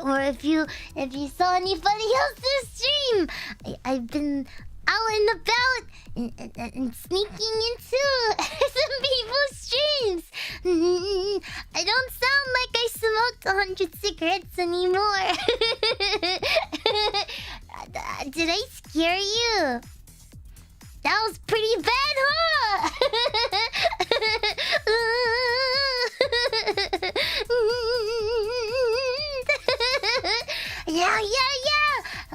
or if you saw anybody else's stream. I've been out and about and sneaking into some people's streams. I don't sound like I smoked 100 cigarettes anymore. Did I scare you? That was pretty bad, huh? Yeah.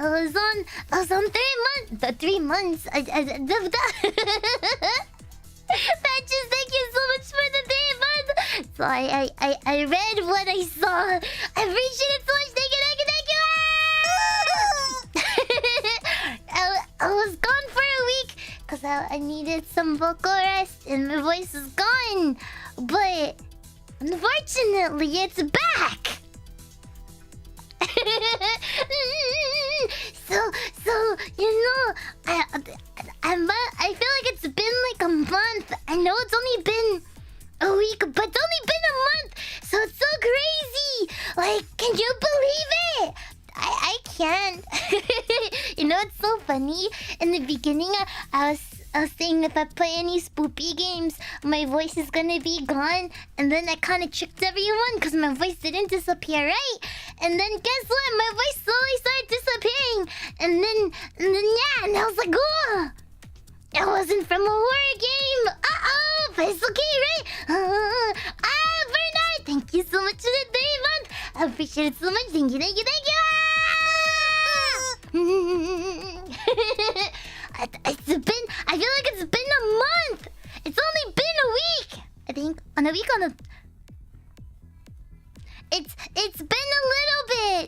I was on 3 months. The 3 months. Patches, thank you so much for the 3 months. So I read what I saw. I appreciate it so much. Thank you. I was gone for a week because I needed some vocal rest and my voice is gone. But unfortunately, it's back. So I feel like it's been like a month. I know it's only been a week, but it's only been a month. So it's so crazy. Like, can you believe it? I can't. You know, it's so funny. In the beginning, I was saying if I play any spoopy games, my voice is gonna be gone. And then I kind of tricked everyone because my voice didn't disappear, right? And then guess what? My voice slowly started disappearing. And then I was like, oh, it wasn't from a horror game. But it's okay, right? Bernard, thank you so much for the 3 months. I appreciate it so much. Thank you. I feel like it's been a month. It's only been a week. I think it's been a little bit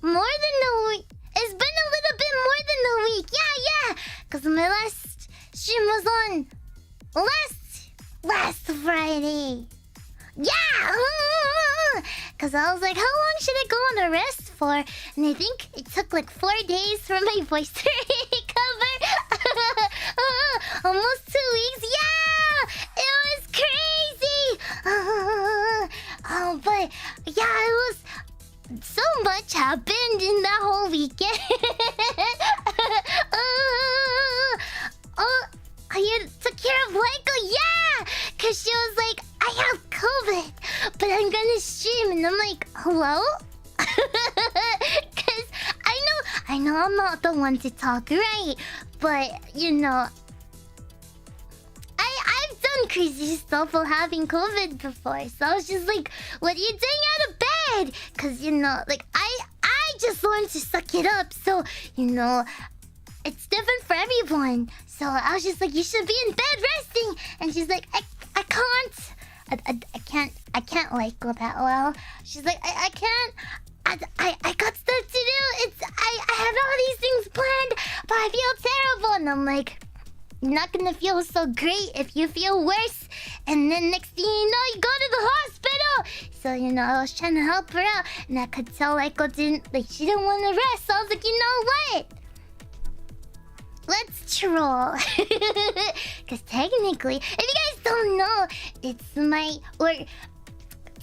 more than a week. It's been a little bit more than a week. Yeah. Cause my last stream was on last Friday. Yeah. Cause I was like, how long should I go on a rest for? And I think it took like 4 days for my voice to recover. Almost 2 weeks. Yeah, it was crazy. But yeah, it was so much happened in that whole weekend. I took care of Michael, yeah, cause she was like, I have COVID, but I'm gonna stream, and I'm like, hello? Cause I know I'm not the one to talk, right? But you know, I've done crazy stuff while having COVID before, so I was just like, what are you doing out of bed? Cause you know, like I just learned to suck it up, so you know, it's different for everyone. So I was just like, you should be in bed resting, and she's like, I can't. I can't like go that well. She's like, I can't. I got stuff to do. I have all these things planned, but I feel terrible. And I'm like, you're not gonna feel so great if you feel worse. And then next thing you know, you go to the hospital. So you know, I was trying to help her out, and I could tell she didn't want to rest. So I was like, you know what? Let's troll. Because technically, if you guys don't know, we're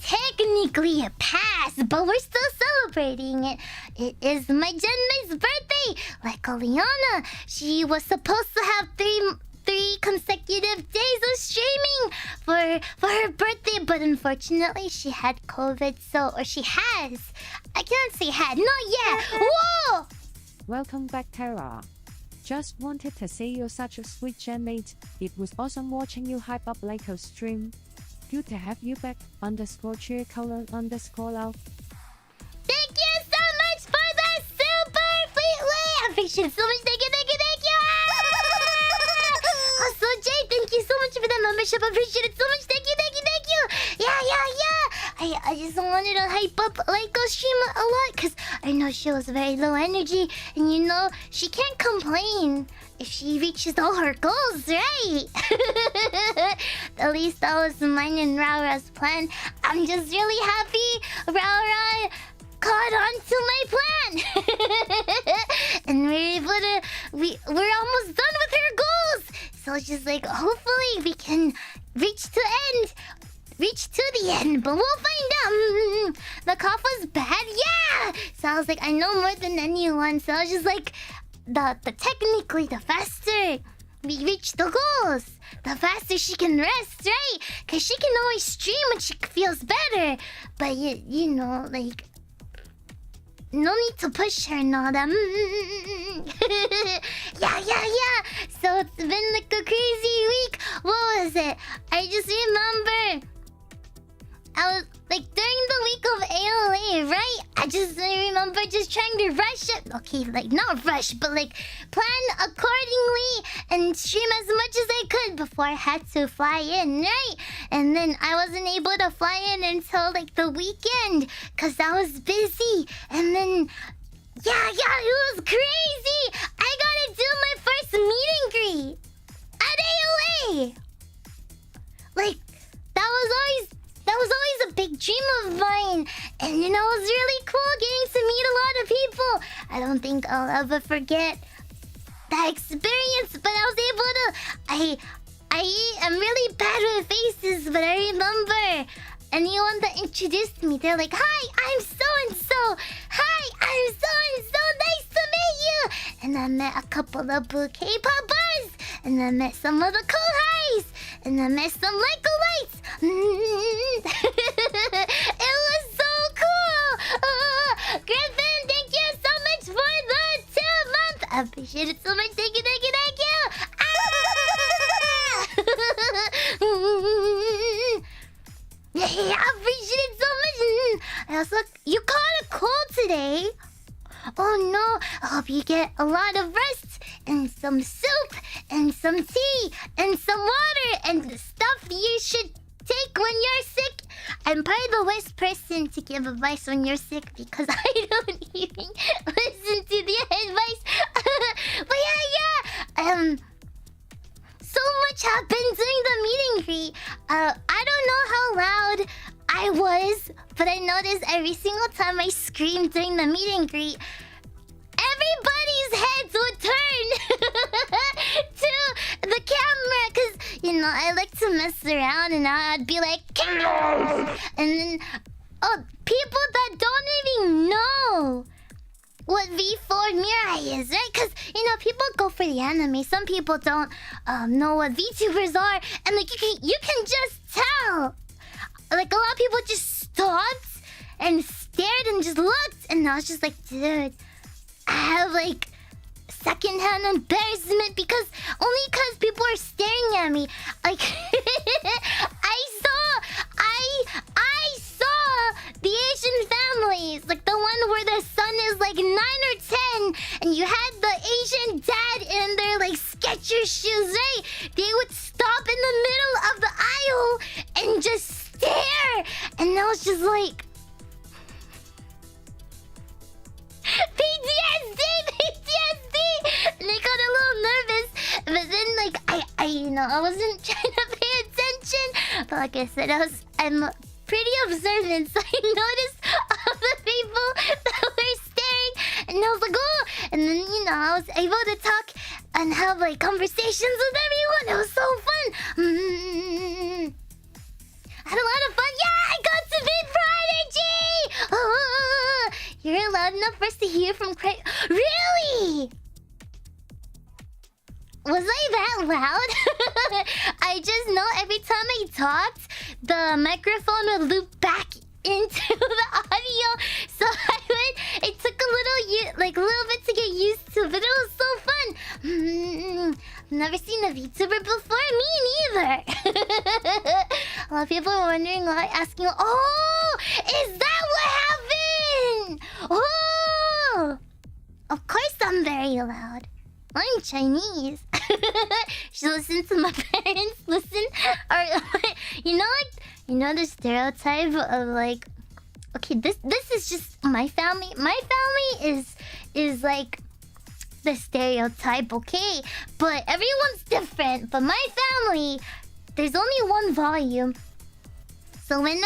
technically a past, but we're still celebrating it. It is my Genmai's birthday. Like Oleana, she was supposed to have three consecutive days of streaming for her birthday, but unfortunately she had COVID, or she has. I can't say had, not yet. Whoa! Welcome back, Terra. Just wanted to say you're such a sweet genmate. It was awesome watching you hype up like a stream. Good to have you back. _cheercolor_love. Thank you so much for the super fleetly. I appreciate it so much. Thank you. Also, Jay, thank you so much for the membership. I appreciate it so much. Thank you. Yeah. I just wanted to hype up Leiko's stream a lot because I know she was very low energy, and you know she can't complain if she reaches all her goals, right? At least that was mine and Raura's plan. I'm just really happy Raura caught on to my plan. And we're almost done with her goals. So it's just like, hopefully we can reach the end reach to the end, but we'll find out. The cough was bad, yeah. So I was like, I know more than anyone. So I was just like, the technically, the faster we reach the goals, the faster she can rest, right? Cause she can always stream when she feels better. But you know, like, no need to push her and all that. Yeah. So it's been like a crazy week. What was it? I just remember I was like during the week of ALA, right? I just remember just trying to rush it. Okay, like not rush, but like plan accordingly and stream as much as I could before I had to fly in, right? And then I wasn't able to fly in until like the weekend because I was busy. And then yeah, it was crazy. I gotta do my first meet and greet at ALA. Like that was always a big dream of mine. And you know, it was really cool getting to meet a lot of people. I don't think I'll ever forget that experience, but I was able to I am really bad with faces, but I remember anyone that introduced me, they're like, "Hi, I'm so-and-so. Hi, I'm so-and-so. Nice to meet you." And I met a couple of blue K-popers. And I met some of the cool highs. And I met some Lycolites. It was so cool. Griffin, thank you so much for the 2 months. I appreciate it so much. Thank you. Yeah, I appreciate it so much. I also, you caught a cold today. Oh no, I hope you get a lot of rest and some soup and some tea and some water and the stuff you should take when you're sick. I'm probably the worst person to give advice when you're sick because I don't even listen to the advice. But yeah. So much happened during the meet and greet. I don't know how loud I was, but I noticed every single time I screamed during the meet and greet, everybody's heads would turn to the camera because, you know, I like to mess around and I'd be like, "Candles!" And then, people that don't even know what V4Mirai is, right? Because, you know, people go for the anime. Some people don't know what Vtubers are. And, like, you can just tell. Like, a lot of people just stopped and stared and just looked. And I was just like, dude, I have, like, secondhand embarrassment because people are staring at me. Like, I saw the Asian families, like the one where the son is like 9 or 10, and you had the Asian dad in their like Skechers shoes, right? They would stop in the middle of the aisle and just stare, and I was just like, PTSD. And I got a little nervous, but then like I you know, I wasn't trying to pay attention. But like I said, I'm pretty observant, so I noticed all the people that were staring, and I was like, oh. And then, you know, I was able to talk and have like conversations with everyone. It was so fun. I had a lot of fun. Yeah, I got to meet Prodigy. You're loud enough for us to hear from Really? Was I that loud? I just know every time I talked, the microphone would loop back into the audio. So it took a little bit to get used to, but it was so fun. I've never seen a VTuber before. Me neither. A lot of people are wondering why, asking, oh, is that what happened? Oh, of course I'm very loud. I'm Chinese. Should listen to my parents. Listen, or you know the stereotype of like, okay, this is just my family. My family is like the stereotype, okay? But everyone's different. But my family, there's only one volume. So when in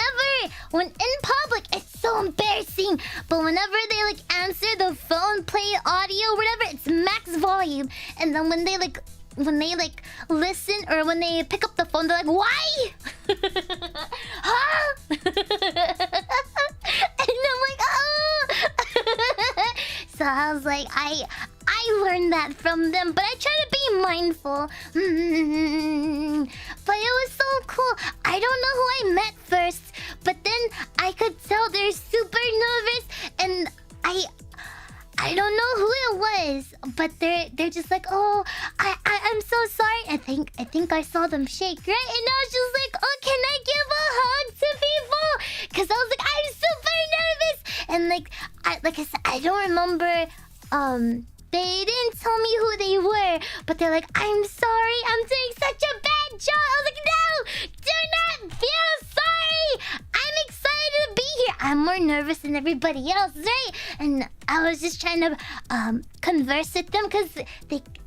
public, it's so embarrassing. But whenever they like answer the phone, play audio, whatever, it's max volume. And then when they like like listen or when they pick up the phone, they're like, "Why?" Huh? And I'm like, "Oh." So I was like, I learned that from them, but I try to be mindful. But it was so cool. I don't know who I met first, but then I could tell they're super nervous, and I don't know who it was, but they're just like, "Oh, I'm so sorry." I think I saw them shake, right? And I was just like, "Oh, can I give a hug to people?" Because I was like, I'm super nervous, and like I said, I don't remember. They didn't tell me who they were, but they're like, "I'm sorry, I'm doing such a bad job." I was like, "No, do not feel sorry. I'm excited to be here." I'm more nervous than everybody else, right? And I was just trying to converse with them because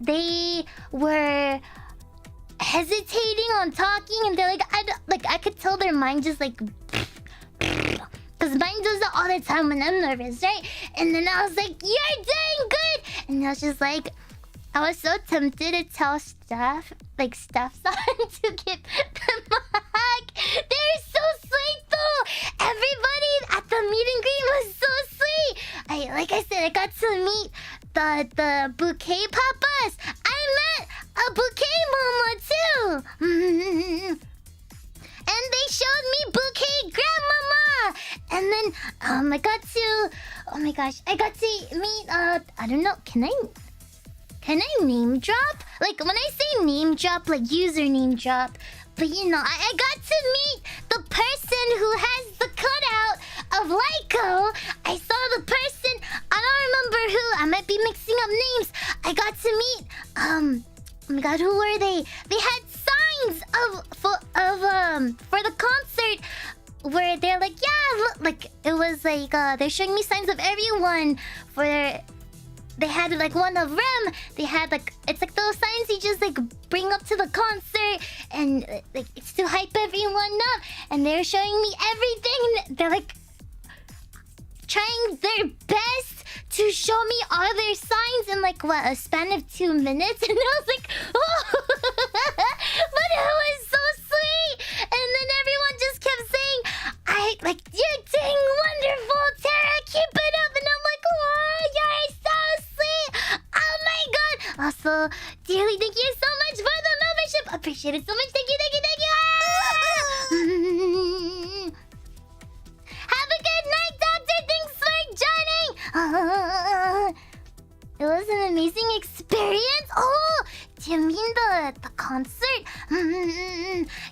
they were hesitating on talking, and they're like, I could tell their mind just like. Because mine does that all the time when I'm nervous, right? And then I was like, "You're doing good!" And I was just like, I was so tempted to tell staff son to give them a hug. They're so sweet though! Everybody at the meet and greet was so sweet! Like I said, I got to meet the bouquet papas. I met a bouquet mama too! And they showed me bouquet grandmama! And then I got to... Oh my gosh. I got to meet... I don't know. Can I name drop? Like, when I say name drop, like username drop. But you know, I got to meet the person who has the cutout of Lyco. I saw the person... I don't remember who. I might be mixing up names. I got to meet... Oh my god, who were they? They had signs for the concert where they're like, "Yeah, look," like it was like they're showing me signs of everyone for they had like one of Rem. They had like, it's like those signs you just like bring up to the concert and like it's to hype everyone up, and they're showing me everything. They're like trying their best to show me all their signs in like what, a span of 2 minutes, and I was like, "Oh." But it was so sweet, and then everyone just kept saying, "You're doing wonderful, Terra, keep it up," and I'm like, "Oh, you're so sweet, oh my god." Also, dearly, thank you so much for the membership, appreciate it so much, thank you. Have a good night, Doctor. Thanks for joining. It was an amazing experience. Oh, do you mean the concert?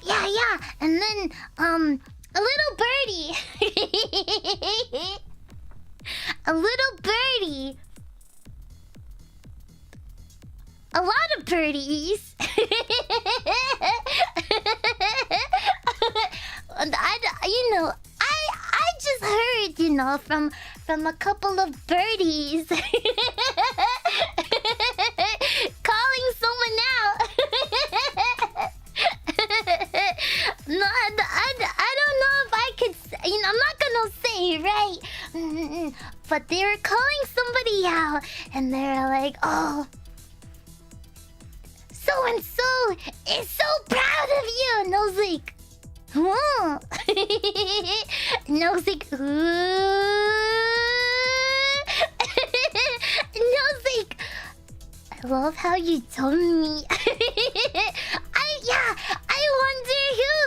Yeah. And then a little birdie. A little birdie. A lot of birdies. And I just heard, from a couple of birdies calling someone out. No, I don't know if I could say, I'm not gonna say, right? But they were calling somebody out, and they're like, "Oh, so and so is so proud of you," and I was like, "Huh?" And I was like, and I was like, "I love how you told me." I wonder who.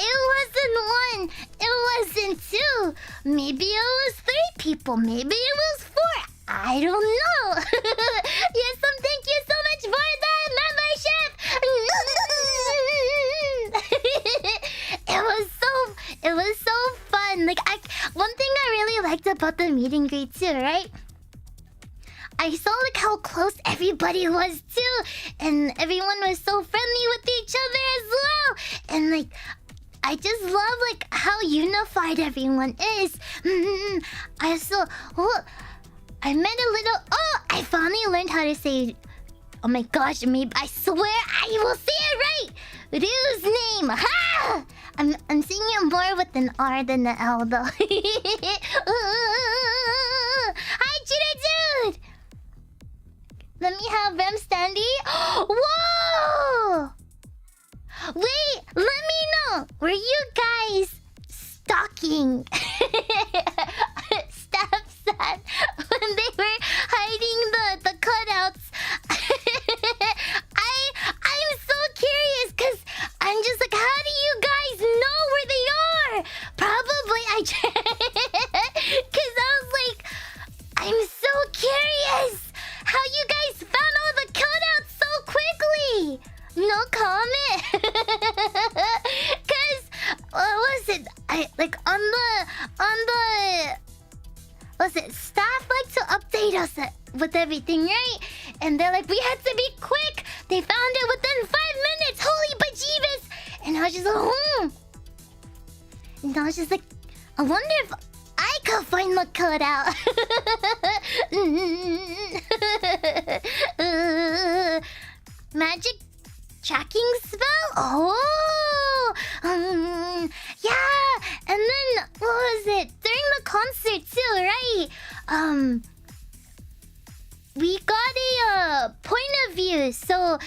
It wasn't one. It wasn't two. Maybe it was 3 people. Maybe it was 4. I don't know. Yes, thank you so much for the membership. It was so fun. Like, one thing I really liked about the meet and greet too, right? I saw like how close everybody was too, and everyone was so friendly with each other as well. And like, I just love like how unified everyone is. I met a little. Oh, I finally learned how to say. Oh my gosh, maybe I swear I will say it right. Ryu's name. Ha! I'm saying it more with an R than an L though. Hi, Cheetah Dude. Let me have Rem Standy. Whoa! were you guys stalking staff's son when they were hiding the cutouts? I'm so curious because I'm just like, how do you guys know where they are? Probably because I was like, I'm so curious how you guys found all the cutouts so quickly. No comment. Cause what was it? I like on the what's it? Staff like to update us with everything, right? And they're like, we had to be quick. They found it within 5 minutes. Holy bejeebus! And I was just like, And I was just like, I wonder if I could find the cutout. Magic tracking spell? Oh! Yeah! And then, what was it? During the concert too, right? We got a point of view. So,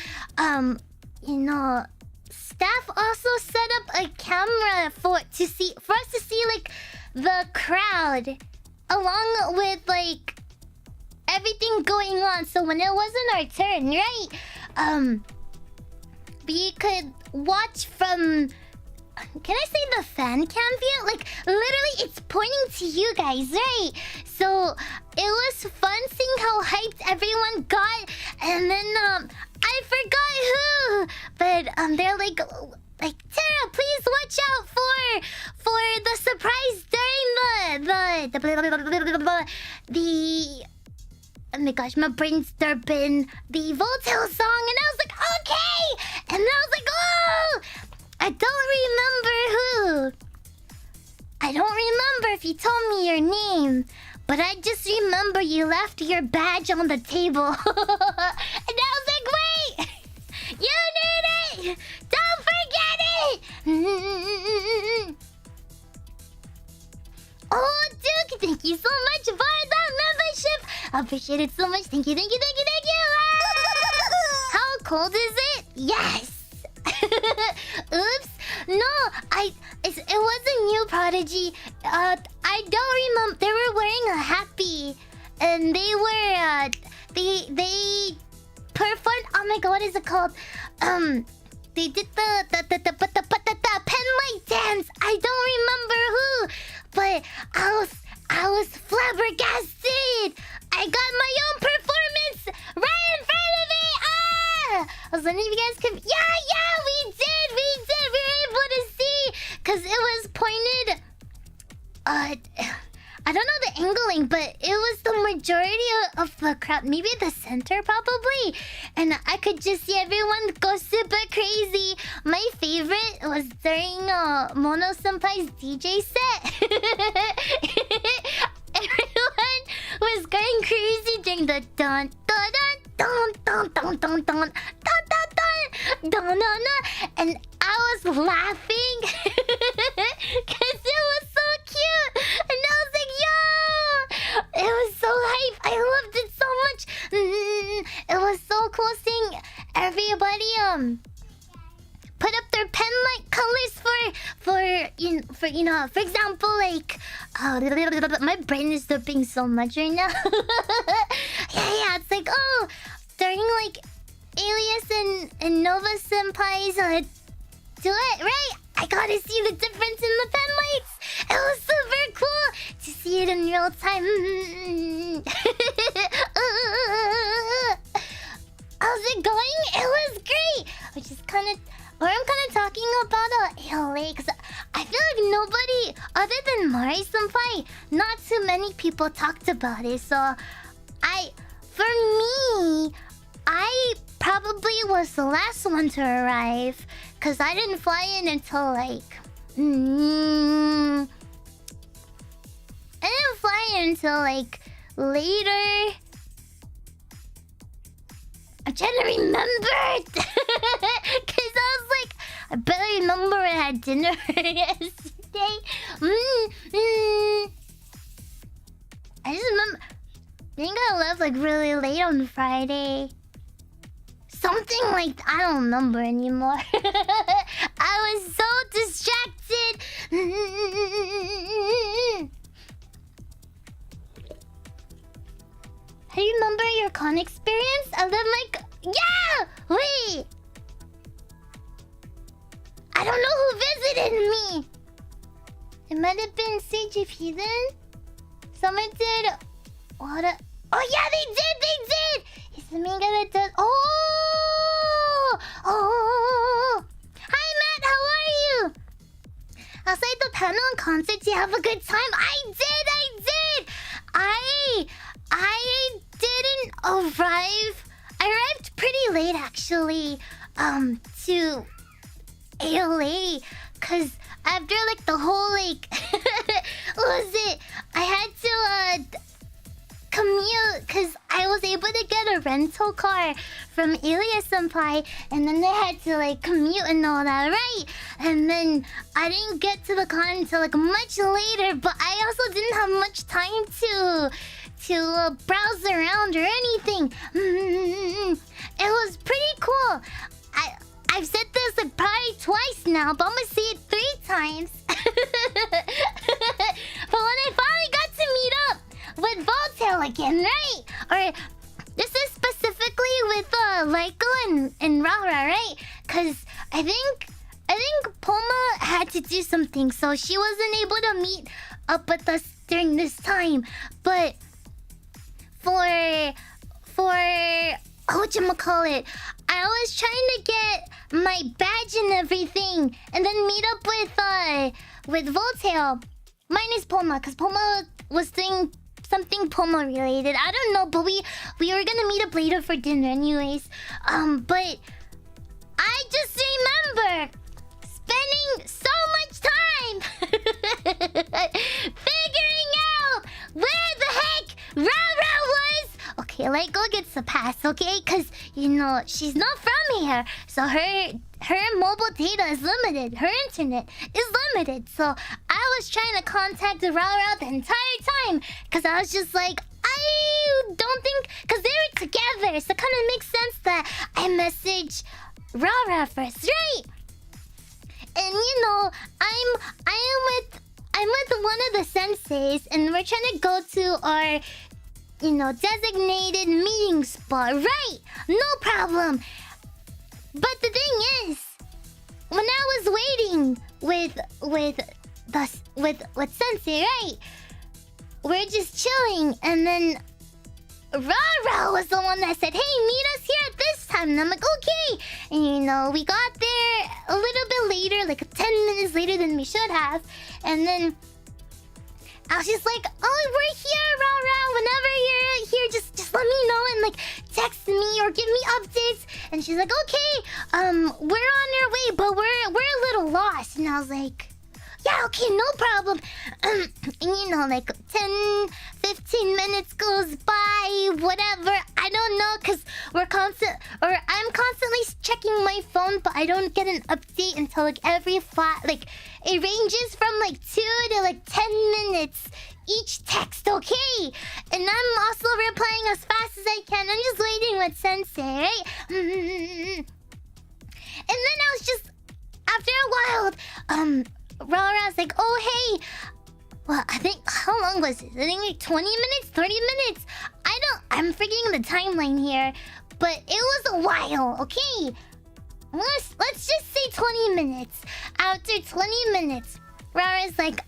you know, staff also set up a camera for us to see like the crowd along with like everything going on. So when it wasn't our turn, right? We could watch from, can I say the fan cam view? Like literally it's pointing to you guys, right? So it was fun seeing how hyped everyone got. And then I forgot who, but they're like Terra, please watch out for the surprise during the oh my gosh, my brain's derping the Voltaire song, and I was like, okay! And then I was like, oh! I don't remember who. I don't remember if you told me your name, but I just remember you left your badge on the table. And I was like, wait! You need it! Don't forget it! Oh, Duke, thank you so much for the membership. I appreciate it so much. Thank you. How cold is it? Yes. Oops. No, it wasn't you, Prodigy. I don't remember. They were wearing a happy, and they were they performed. Oh my god, what is it called? They did the pen light dance. I don't remember who, but I was flabbergasted. I got my own performance right in front of me. Ah! I was wondering if you guys could. Yeah, we did. We were able to see because it was pointed. I don't know the angling, but it was the majority of the crowd, maybe the center probably, and I could just see everyone go super crazy. My favorite was during Mono Senpai's DJ set. Everyone was going crazy during the dun dun dun dun dun dun dun dun dun dun dun, and I was laughing because it was so cute, and I was like, yo, it was so hype. I loved it so much. It was so cool seeing everybody put up their pen light colors for example, like my brain is dripping so much right now. yeah, it's like, oh, during like Alias and Nova Senpai's duet, right? I got to see the difference in the pen lights. It was super cool to see it in real time. How's it going? It was great. I'm kind of talking about ALA because I feel like nobody other than Mari Senpai, not too many people talked about it. So for me, I probably was the last one to arrive because I didn't fly in until like later. I'm trying to remember because I was like, I barely remember I had dinner yesterday. I just remember. I think I left like really late on Friday. Something like I don't remember anymore. I I was so distracted. How do you remember your con experience? And then like, yeah! Wait! I don't know who visited me. It might have been Sage of Heathen. Someone did... What a... Oh yeah, they did! He's the main guy that does... Oh! Oh! Hi Matt, how are you? Outside the panel and concert, do you have a good time? I did! I didn't arrive. I arrived pretty late actually. To ALA, cause after like the whole like what was it? I had to commute cause I was able to get a rental car from Ilya Senpai, and then they had to like commute and all that, right? And then I didn't get to the con until like much later, but I also didn't have much time to browse around or anything. It was pretty cool. I've said this like probably twice now, but I'm gonna say it 3 times. But when I finally got to meet up with Voltail again, right? Or this is specifically with Lyko and Rara, right? Cause I think Poma had to do something, so she wasn't able to meet up with us during this time. But for whatchamacallit, I was trying to get my badge and everything, and then meet up with Voltail. Minus Poma, because Poma was doing something Poma related. I don't know, but we were gonna meet up later for dinner anyways. But I just remember spending so much time figuring out where the heck Rara was. Okay, Lyko gets a pass, okay? Because, you know, she's not from here. So her mobile data is limited. Her internet is limited. So I was trying to contact Rara the entire time. Because I was just like, I don't think... Because they were together. So it kind of makes sense that I message Rara first, right? And, you know, I'm with one of the senseis. And we're trying to go to our... you know, designated meeting spot, right? No problem. But the thing is, when I was waiting with Sensei, right? We're just chilling, and then Rara was the one that said, "Hey, meet us here at this time." And I'm like, "Okay." And you know, we got there a little bit later, like 10 minutes later than we should have, and then I was just like, "Oh, we're here, Rara. Whenever you're here, just let me know and like text me or give me updates." And she's like, "Okay, we're on our way, but we're a little lost." And I was like, "Yeah, okay, no problem." And you know, like 10, 15 minutes goes by, whatever. I don't know, cause I'm constantly checking my phone, but I don't get an update until like every like it ranges from like 2 to like 10 minutes each text, okay? And I'm also replying as fast as I can. I'm just waiting with Sensei, right? And then I was just, after a while, Rara's like, "Oh, hey." Well, I think, how long was it? I think like 20 minutes, 30 minutes? I'm forgetting the timeline here. But it was a while, okay? Let's just say 20 minutes. After 20 minutes, Rara's like,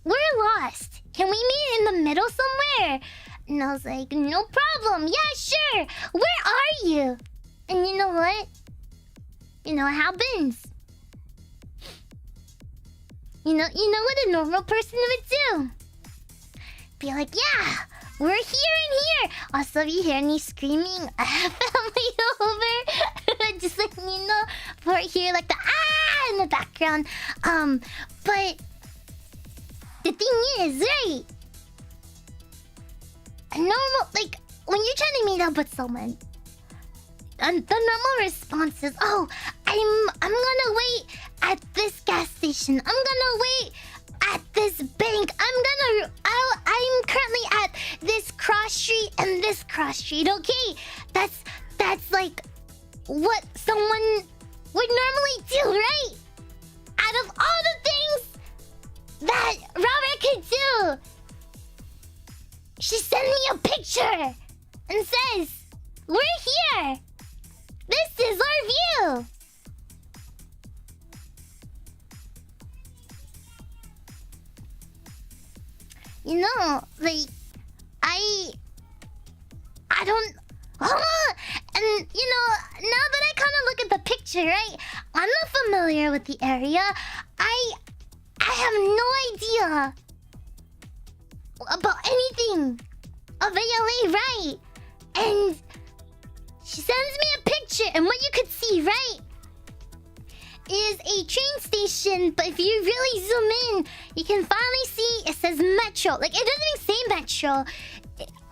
we're lost. Can we meet in the middle somewhere?" And I was like, "No problem. Yeah, sure. Where are you?" And you know what? You know what happens? You know what a normal person would do? Be like, "Yeah, we're here and here." Also, if you hear me screaming, I have family over. Just like, you know, for here, like the ah in the background. But the thing is, right? A normal, like, when you're trying to meet up with someone, the normal response is, "Oh, I'm gonna wait at this gas station. I'm gonna wait at this bank. I'm currently at this cross street and this cross street." Okay, that's like what someone would normally do, right? that Robert could do. She sent me a picture and says, "We're here. This is our view." You know, like, I don't... And, you know, now that I kind of look at the picture, right? I'm not familiar with the area. I have no idea about anything of ALA, right? And she sends me a picture, and what you could see, right, is a train station, but if you really zoom in, you can finally see it says Metro. Like, it doesn't even say Metro.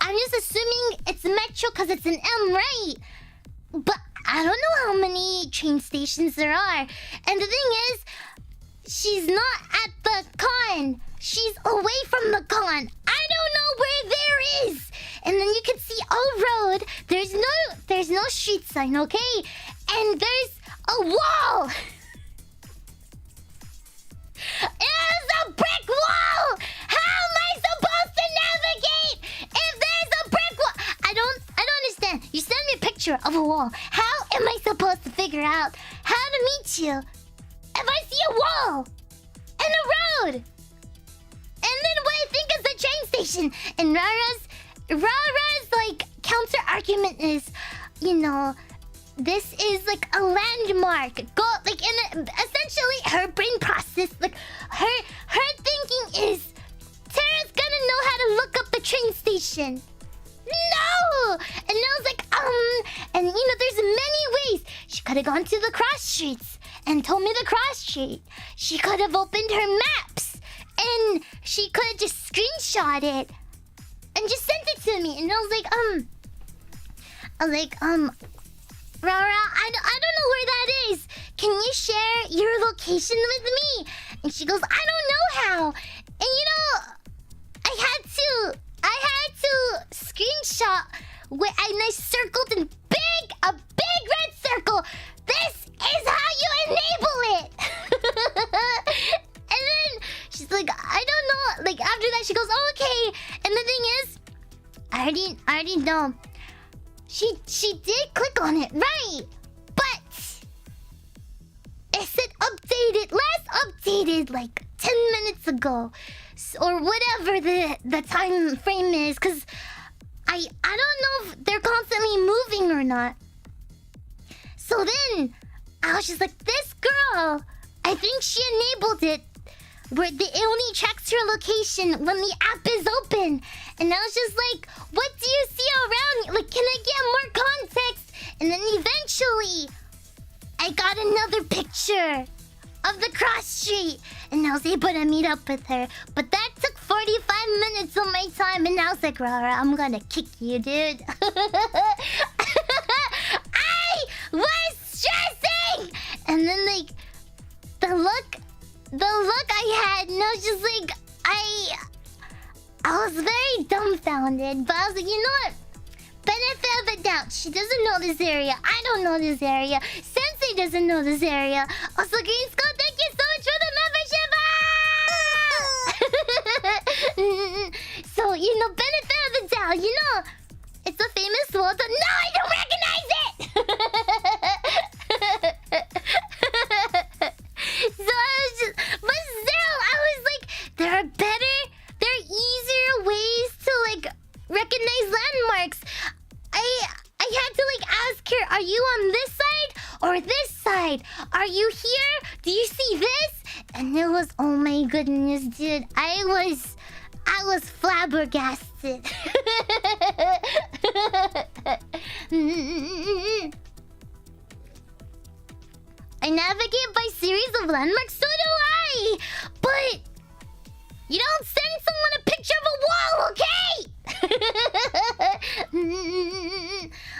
I'm just assuming it's Metro because it's an M, right? But I don't know how many train stations there are. And the thing is, she's not at the con. She's away from the con. I don't know where there is. And then you can see a road. There's no street sign, okay? And there's a wall. It's a brick wall! How am I supposed to navigate if there's a brick wall? I don't understand. You send me a picture of a wall. How am I supposed to figure out how to meet you if I see a wall and a road? And then what I think is the train station. And Rara's like counter argument is, you know, this is like a landmark. Go like essentially her brain process, like her thinking is Terra's gonna know how to look up the train station. No! And I was like, and you know, there's many ways. She could have gone to the cross streets and told me the cross street. She could have opened her maps and she could have just screenshot it and just sent it to me. And I was like, Rara, I don't know where that is. Can you share your location with me? And she goes, I don't know how. And you know, I had to screenshot and I circled in a big red circle. This is how you enable it. And then she's like, I don't know. Like after that, she goes, oh, okay. And the thing is, I already know. She did click on it, right? But it said updated, last updated like 10 minutes ago, or whatever the time frame is, because I don't know if they're constantly moving or not. So then I was just like, this girl, I think she enabled it where it only tracks her location when the app is open. And I was just like, what do you see around you? Like, can I get more context? And then eventually, I got another picture of the cross street. And I was able to meet up with her. But that took 45 minutes of my time. And I was like, Rara, I'm gonna kick you, dude. I was stressing! And then, like, the look I had, and I was just like, I was very dumbfounded, but I was like, you know what? Benefit of the doubt. She doesn't know this area. I don't know this area. Sensei doesn't know this area. Also, Green Skull, thank you so much for the membership! So, you know, benefit of the doubt. You know, it's a famous wall. No, I don't recognize it! So I was just... But still, I was like, there are easier ways to, like, recognize landmarks. I had to, like, ask her, are you on this side or this side? Are you here? Do you see this? And it was, oh my goodness, dude. I was flabbergasted. I navigate by series of landmarks, so do I! But you don't send someone a picture of a wall, okay?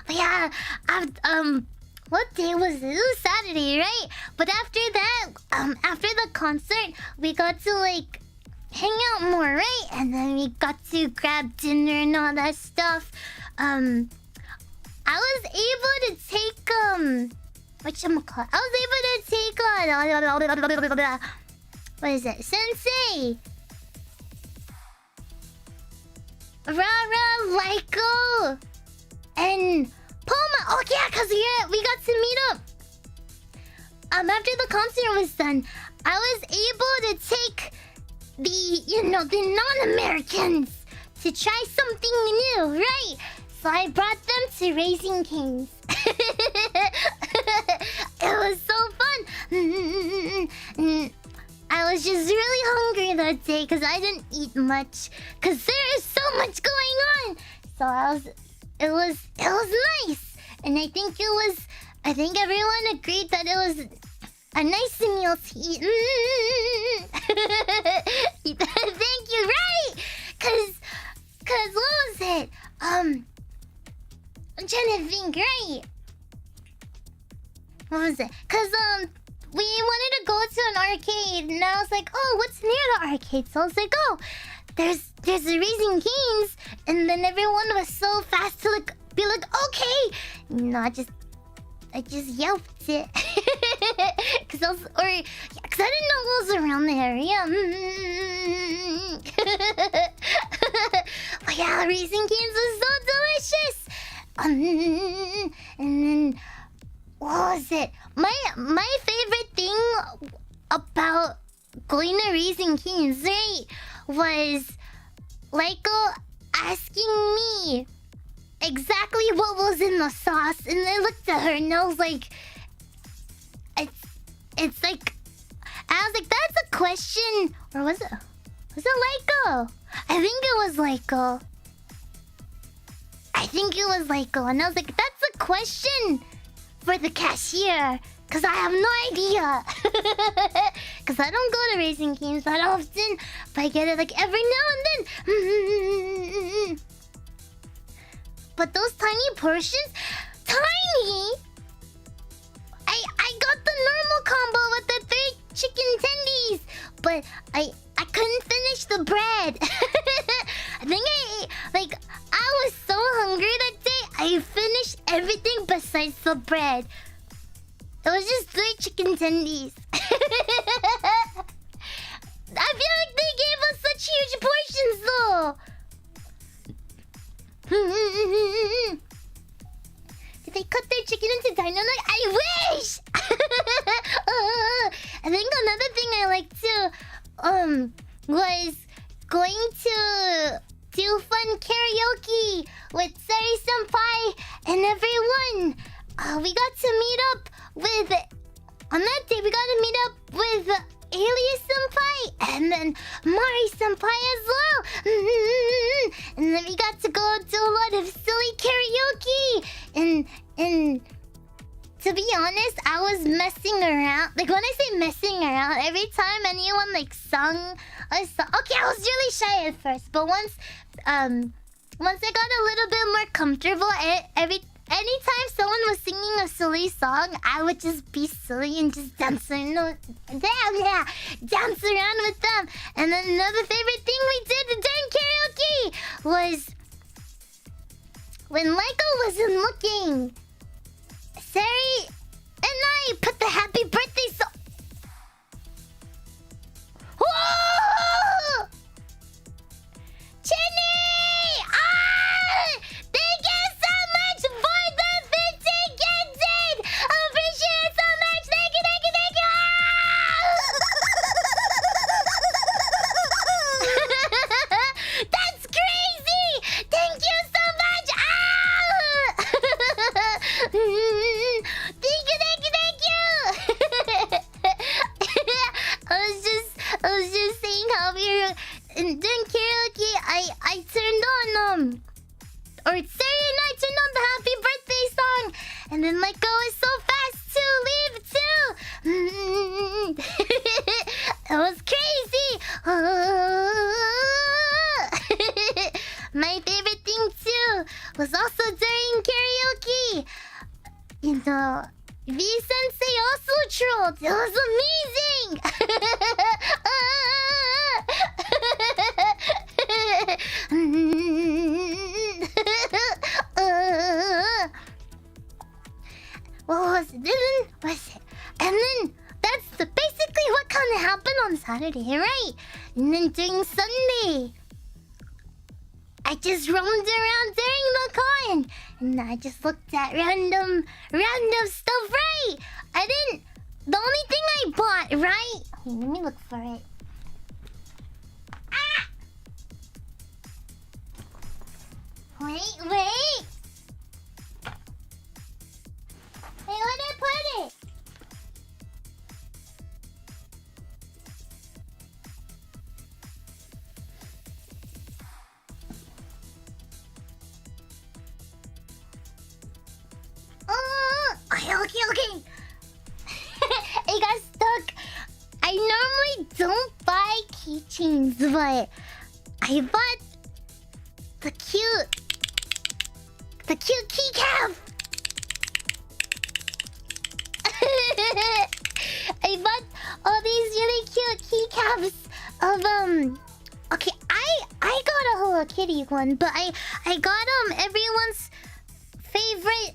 But yeah, what day was it? It was Saturday, right? But after that, after the concert, we got to, like, hang out more, right? And then we got to grab dinner and all that stuff. I was able to take, whatchamacallit? I was able to take, What is it? Sensei! Rara, Lyko, and Poma. Oh yeah, cause we got to meet up. After the concert was done, I was able to take the non-Americans to try something new, right? So I brought them to Raising Kings. It was so fun. I was just really hungry that day because I didn't eat much. Because there is so much going on. So it was nice. And I think everyone agreed that it was a nice meal to eat. Thank you, right? Cause what was it? I'm trying to think, right? What was it? Cause we wanted to go to an arcade, and I was like, oh, what's near the arcade? So I was like, oh, there's a Raising Cane's, and then everyone was so fast to be like, okay. No, I just yelped it. Cause I didn't know what was around the area. But yeah, Raising Cane's was so delicious. And then what was it? My favorite thing about going to Raising Cane's, right, was Lyko asking me exactly what was in the sauce, and I looked at her and I was like, it's like, I was like, that's a question, or was it Lyko? I think it was Lyko. And I was like, that's a question for the cashier, cause I have no idea. Cause I don't go to Raising Cane's that often, but I get it like every now and then. But those tiny portions, tiny. I got the normal combo with the 3 chicken tendies, but I couldn't finish the bread. I think I was so hungry that day. I finished everything besides the bread. It was just 3 chicken tendies. I feel like they gave us such huge portions though. Did they cut their chicken into dynamite? I wish! I think another thing I liked too was going to do fun karaoke with Sari Senpai and everyone. We got to meet up with... On that day, we got to meet up with Alias Senpai and then Mari Senpai as well. And then we got to go do a lot of silly karaoke. And to be honest, I was messing around. Like when I say messing around, every time anyone sung a song. Okay, I was really shy at first, but once I got a little bit more comfortable, anytime someone was singing a silly song, I would just be silly and just dance around with them. And then another favorite thing we did during karaoke was when Lyko wasn't looking, Sari and I put the happy birthday song. Whoa! Chinny! Thank you so much for the 15 gifted! I appreciate it so much! Thank you! That's crazy! Thank you so much! Thank you! I was just saying how during karaoke, I turned on or Sari and I turned on the happy birthday song, and then Lyko was so fast to leave too. It was crazy. My favorite thing too was also during karaoke. V Sensei also trolled. It was amazing. What was it? And then that's basically what kind of happened on Saturday, right? And then during Sunday, I just roamed around during the con, and I just looked at random stuff, right? I didn't. The only thing I bought, right? Wait, let me look for it. Ah! Wait. Wait, where did I put it? Okay. It got stuck. I normally don't buy keychains, but I bought the cute keycap. I bought all these really cute keycaps of Okay, I got a Hello Kitty one, but I got everyone's favorite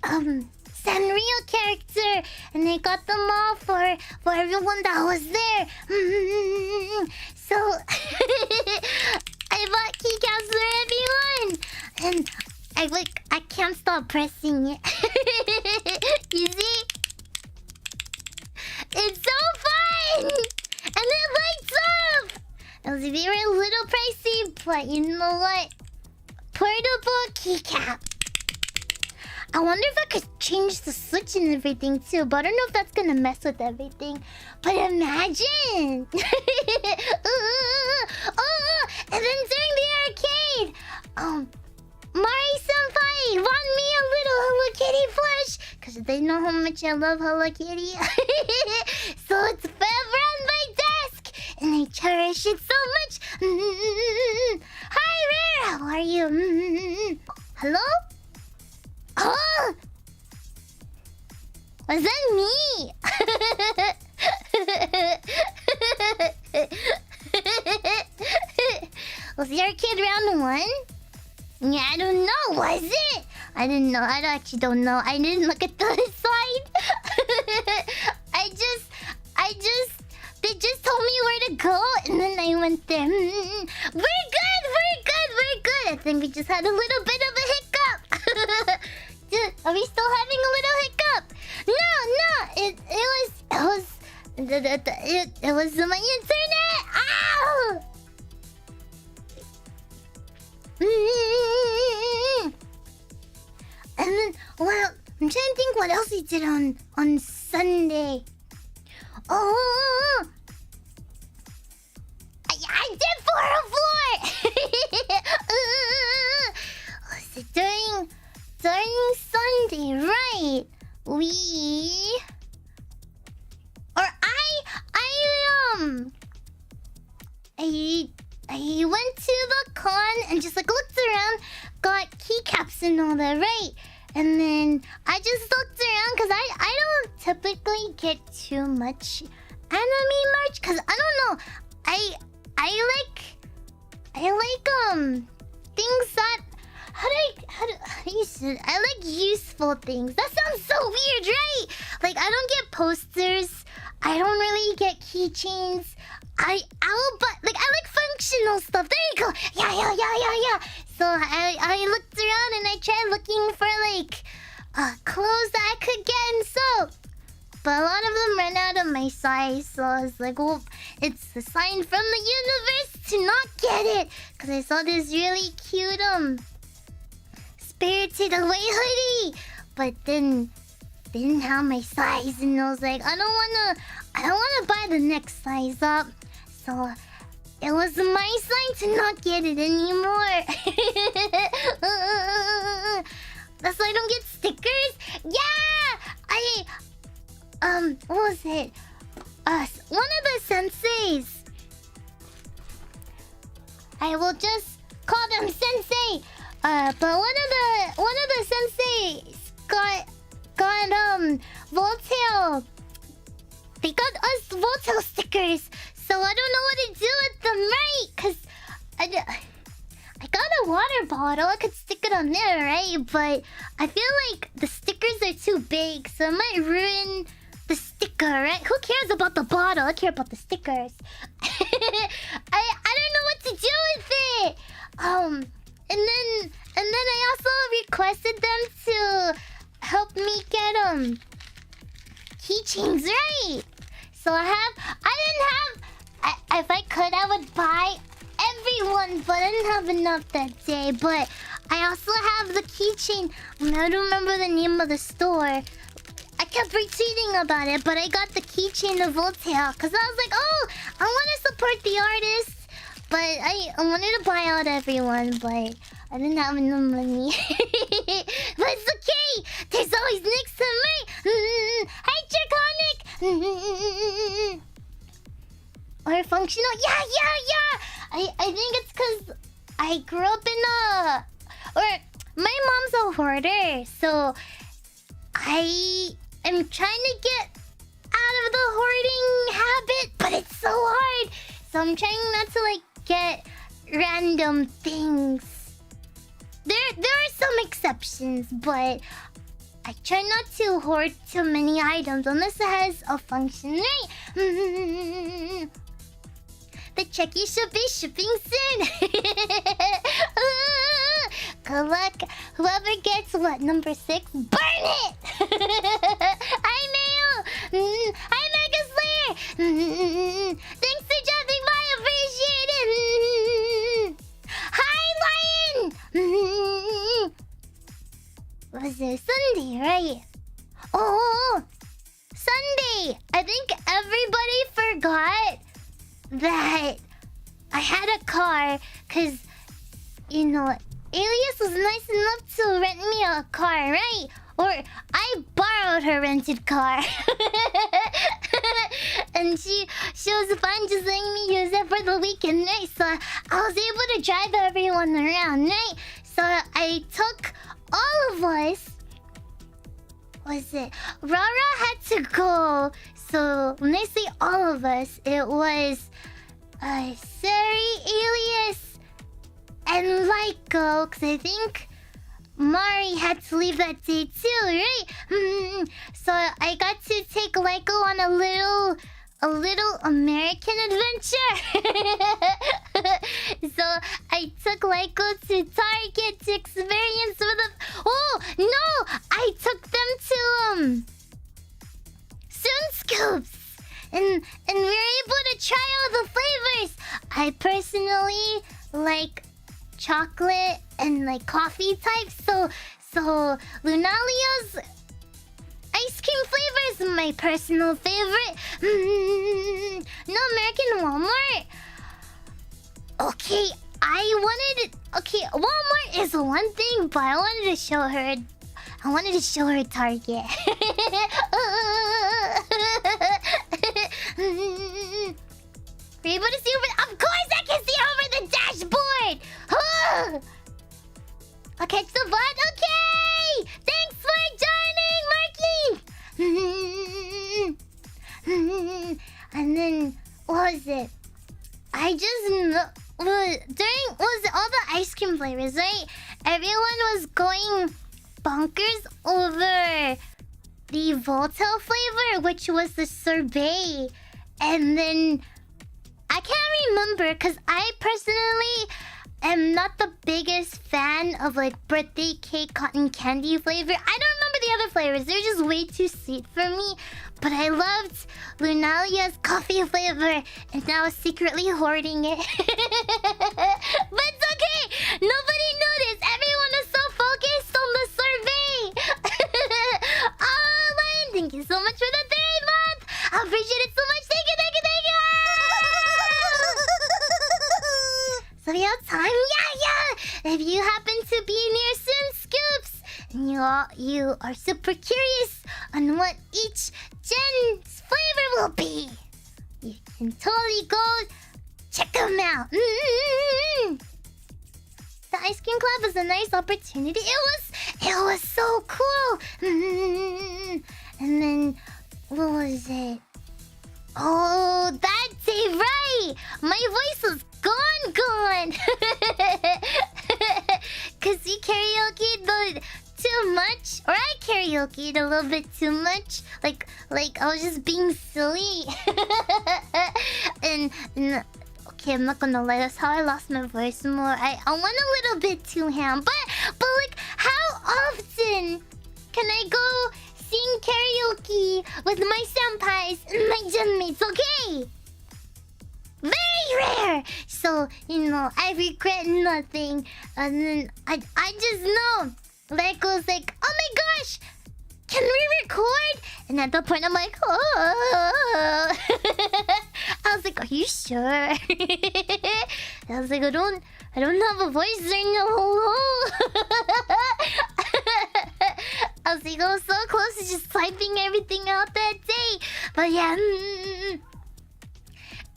Sanrio character, and I got them all for everyone that was there. So I bought keycaps for everyone, and I can't stop pressing it. You see? It's so fun! And it lights up! It was very a little pricey, but you know what? Portable keycap. I wonder if I could change the switch and everything too, but I don't know if that's gonna mess with everything. But imagine! And then during the arcade, Mari-senpai won me a little Hello Kitty plush, because they know how much I love Hello Kitty. So it's forever on my desk, and I cherish it so much. Hi, Rare, how are you? Hello? Oh! Was that me? Was your kid round 1? Yeah, I don't know. Was it? I didn't know. I actually don't know. I didn't look at the side. They just told me where to go, and then I went there. We're good. I think we just had a little bit of a hiccup. Are we still having a little hiccup? No. It was my internet. Ow! And then, well, I'm trying to think what else he did on Sunday. Oh, I did 404. So during Sunday, right? I went to the con and just looked around, got keycaps and all that, right? And then I just looked around because I don't typically get too much anime merch, because I don't know. I like things that how do you say it? I like useful things. That sounds so weird, right? Like I don't get posters. I don't really get keychains. I like functional stuff. There you go. Yeah. So I looked around and I tried looking for like clothes that I could get and sew. But a lot of them ran out of my size, so I was like, well, it's a sign from the universe to not get it. Because I saw this really cute Spirited Away hoodie, but then didn't have my size, and I was like, I don't wanna buy the next size up. So it was my sign to not get it anymore. That's why I don't get stickers. Yeah, what was it? One of the senseis. I will just call them sensei. But one of the senseis got Voltail. They got us Voltail stickers. So I don't know what to do with them, right? Cause I got a water bottle. I could stick it on there, right? But I feel like the stickers are too big, so it might ruin the sticker, right? Who cares about the bottle? I care about the stickers. I don't know what to do with it. And then I also requested them to help me get keychains, right? So if I could, I would buy everyone, but I didn't have enough that day. But I also have the keychain. I don't remember the name of the store. I kept retweeting about it, but I got the keychain of Voltaire because I was like, oh, I want to support the artists. But I wanted to buy out everyone, but I didn't have enough money. But it's okay. There's always next to me. Hi, Draconic. Or functional. Yeah. I think it's because I grew up my mom's a hoarder, so I am trying to get out of the hoarding habit, but it's so hard. So I'm trying not to get random things. There are some exceptions, but I try not to hoard too many items unless it has a function, right? The checkie should be shipping soon. Good luck. Whoever gets number 6, burn it! Hi, Mayo! Hi, Mega Slayer! Thanks for dropping by, appreciate it! Hi, Lion! What was it? Sunday, right? Oh! Sunday! I think everybody forgot that I had a car because, Alias was nice enough to rent me a car, right? Or I borrowed her rented car. And she was fine just letting me use it for the weekend, right? So I was able to drive everyone around, right? So I took all of us. Was it? Rara had to go. So when I say all of us, it was Sari, Alias, and Lyko, because I think Mari had to leave that day too, right? So I got to take Lyko on a little American adventure. So I took Lyko to Target to experience Oh no! I took them to Soon Scoops. And we were able to try all the flavors. I personally like chocolate and coffee types. So Lunalia's ice cream flavor is my personal favorite. No, American Walmart. Okay, Walmart is one thing, but I wanted to show her Target. Are you able to see over? Of course I can see over the dashboard! I'll catch the bot. Okay! Thanks for joining, Marky! And then, what was it? I just know... was all the ice cream flavors, right? Everyone was going bonkers over the Voltaire flavor, which was the sorbet. And then I can't remember because I personally am not the biggest fan of birthday cake cotton candy flavor. I don't remember the other flavors. They're just way too sweet for me. But I loved Lunalia's coffee flavor, and I was secretly hoarding it. But it's okay. Nobody noticed. Everyone was so focused on the sorbet. Oh, Lion, thank you so much for the 3 month. I appreciate it so much. Thank you. So we have time? Yeah. If you happen to be near Sim Scoops and you are super curious on what each gen's flavor will be, you can totally go check them out. The ice cream club was a nice opportunity. It was so cool. And then what was it? Oh, that day, right? My voice was gone. Cause we karaoke the 2 too much, or I karaoke'd a little bit too much. Like I was just being silly. and okay, I'm not gonna lie. That's how I lost my voice more. I went a little bit too ham, but like, how often can I go sing karaoke with my senpais and my genmates? Okay. Very rare. So, I regret nothing. And then I just know. Leiko's like, oh my gosh, can we record? And at that point I'm like, oh. I was like, are you sure? I was like, I don't have a voice right now. I was like, I was so close to just typing everything out that day. But yeah.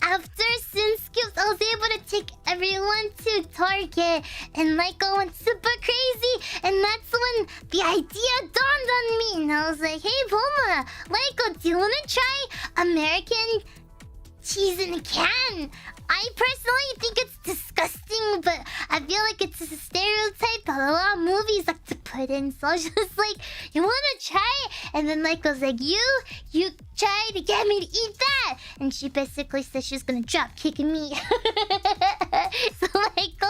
After Sin Skips, I was able to take everyone to Target, and Leiko went super crazy, and that's when the idea dawned on me, and I was like, hey Poma, Leiko, do you want to try American cheese in a can? I personally think it's disgusting, but I feel like it's a stereotype that a lot of movies like to put in. So I was just like, you want to try it? And then Leiko's like, you try to get me to eat that. And she basically said she was going to drop kick me. So Leiko,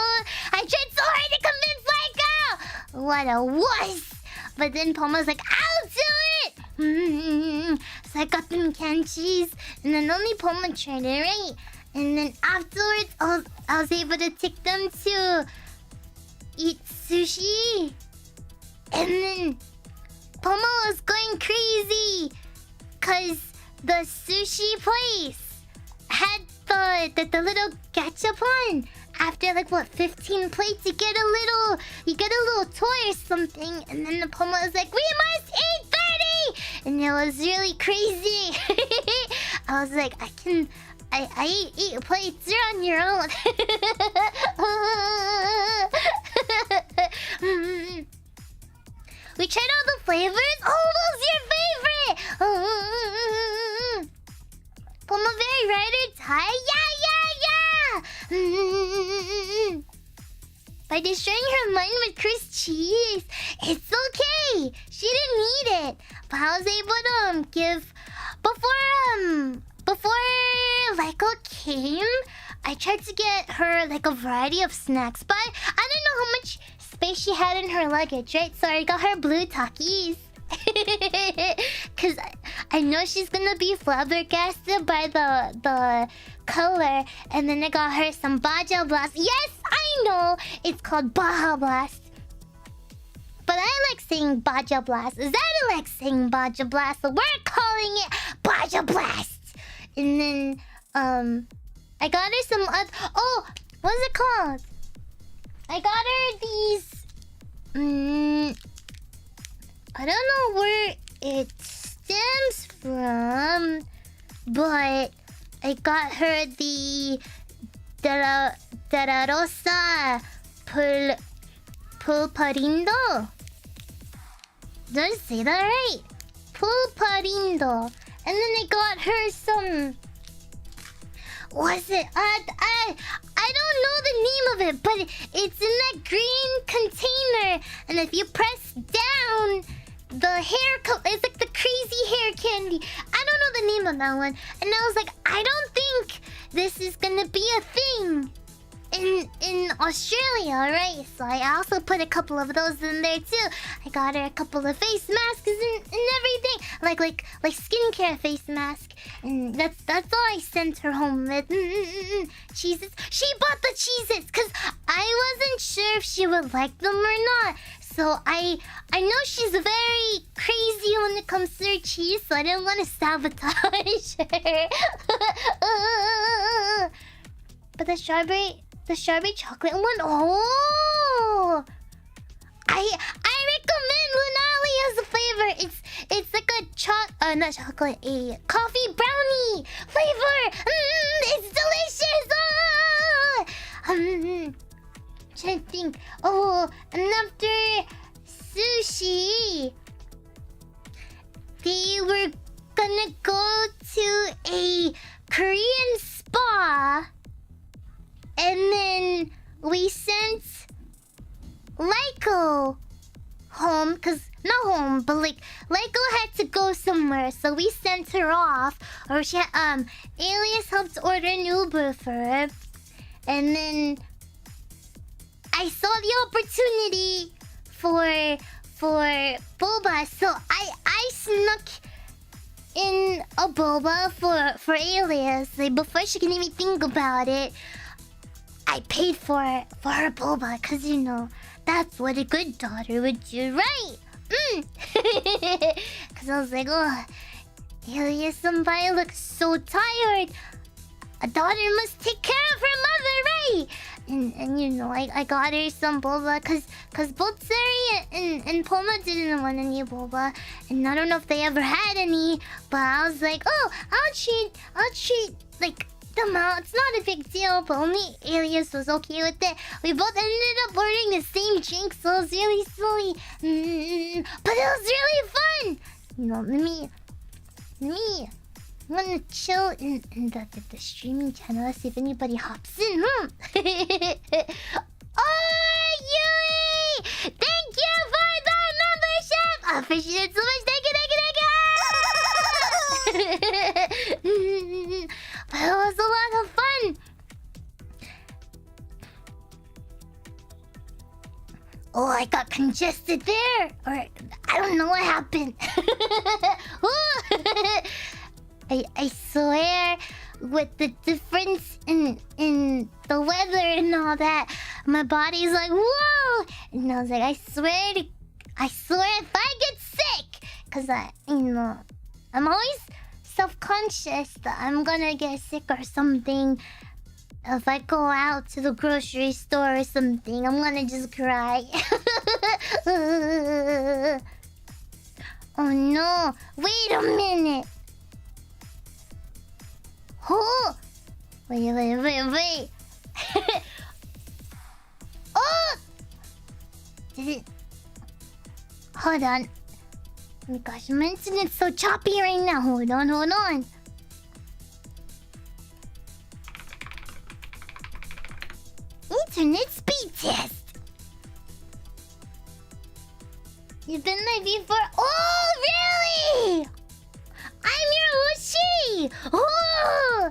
I tried so hard to convince Leiko. What a wuss. But then Poma's like, I'll do it. So I got them canned cheese, and then only Poma tried it, right? And then afterwards, I was able to take them to eat sushi. And then Poma was going crazy because the sushi place had the little gachapon. After like 15 plates, you get a little toy or something. And then the Poma was like, we must eat 30! And it was really crazy. I was like, I eat 8 plates. You're on your own. We tried all the flavors. Oh, what's your favorite? Poma very rider tie. Yeah. By destroying her mind with Chris cheese, it's okay. She didn't need it, but I was able to give before Leiko came, I tried to get her like a variety of snacks, but I didn't know how much space she had in her luggage, right? So I got her blue Takis. Cause I know she's gonna be flabbergasted by the color. And then I got her some Baja Blast. Yes, I know it's called Baja Blast, but I like saying Baja Blast. Is that like saying Baja Blast? So we're calling it Baja Blast. And then I got her some what's it called? I got her these I don't know where it stems from, but I got her the Terra Rosa Pulparindo. Did I say that right? Pulparindo. And then I got her some... What's it? I don't know the name of it, but it's in that green container. And if you press down, the hair... It's like the crazy hair candy. I don't know the name of that one. And I was like, I don't think this is gonna be a thing in Australia, right? So I also put a couple of those in there too. I got her a couple of face masks and everything, like skincare face mask, and that's all I sent her home with. Cheeses. She bought the cheeses because I wasn't sure if she would like them or not. So I know she's very crazy when it comes to her cheese, so I didn't want to sabotage her. But the strawberry chocolate one, oh! I recommend Lunali as a flavor. It's like a not chocolate, a coffee brownie flavor. It's delicious. Trying to think. Oh, and after sushi, they were gonna go to a Korean spa. And then we sent Leiko home, cause not home, but like Lego had to go somewhere, so we sent her off. Or she Alias helped order an Uber for her, and then I saw the opportunity for boba, so I snuck in a boba for Alias. Like before she can even think about it, I paid for her boba, cause you know that's what a good daughter would do, right? Cause I was like, oh, Alias, somebody looks so tired. A daughter must take care of her mother, right? And you know, I got her some boba, cause both Sari and Poma didn't want any boba, and I don't know if they ever had any, but I was like, oh, I'll treat like them out. It's not a big deal, but only Alias was okay with it. We both ended up ordering the same drink, so it was really silly. But it was really fun. You know, I'm gonna chill in the streaming channel, see if anybody hops in, Oh, Yui! Thank you for the membership! I appreciate it so much. Thank you. But it was a lot of fun. Oh, I got congested there. Or I don't know what happened. I swear, with the difference in the weather and all that, my body's like, whoa! And I was like, I swear if I get sick, cause I'm always self-conscious that I'm gonna get sick or something. If I go out to the grocery store or something, I'm gonna just cry. Oh no! Wait a minute! Oh! Wait. Oh! Did it... Hold on. Oh my gosh, my internet's so choppy right now. Hold on. Internet speed test. You've been there before? Oh, really? I'm your Uchi! Oh!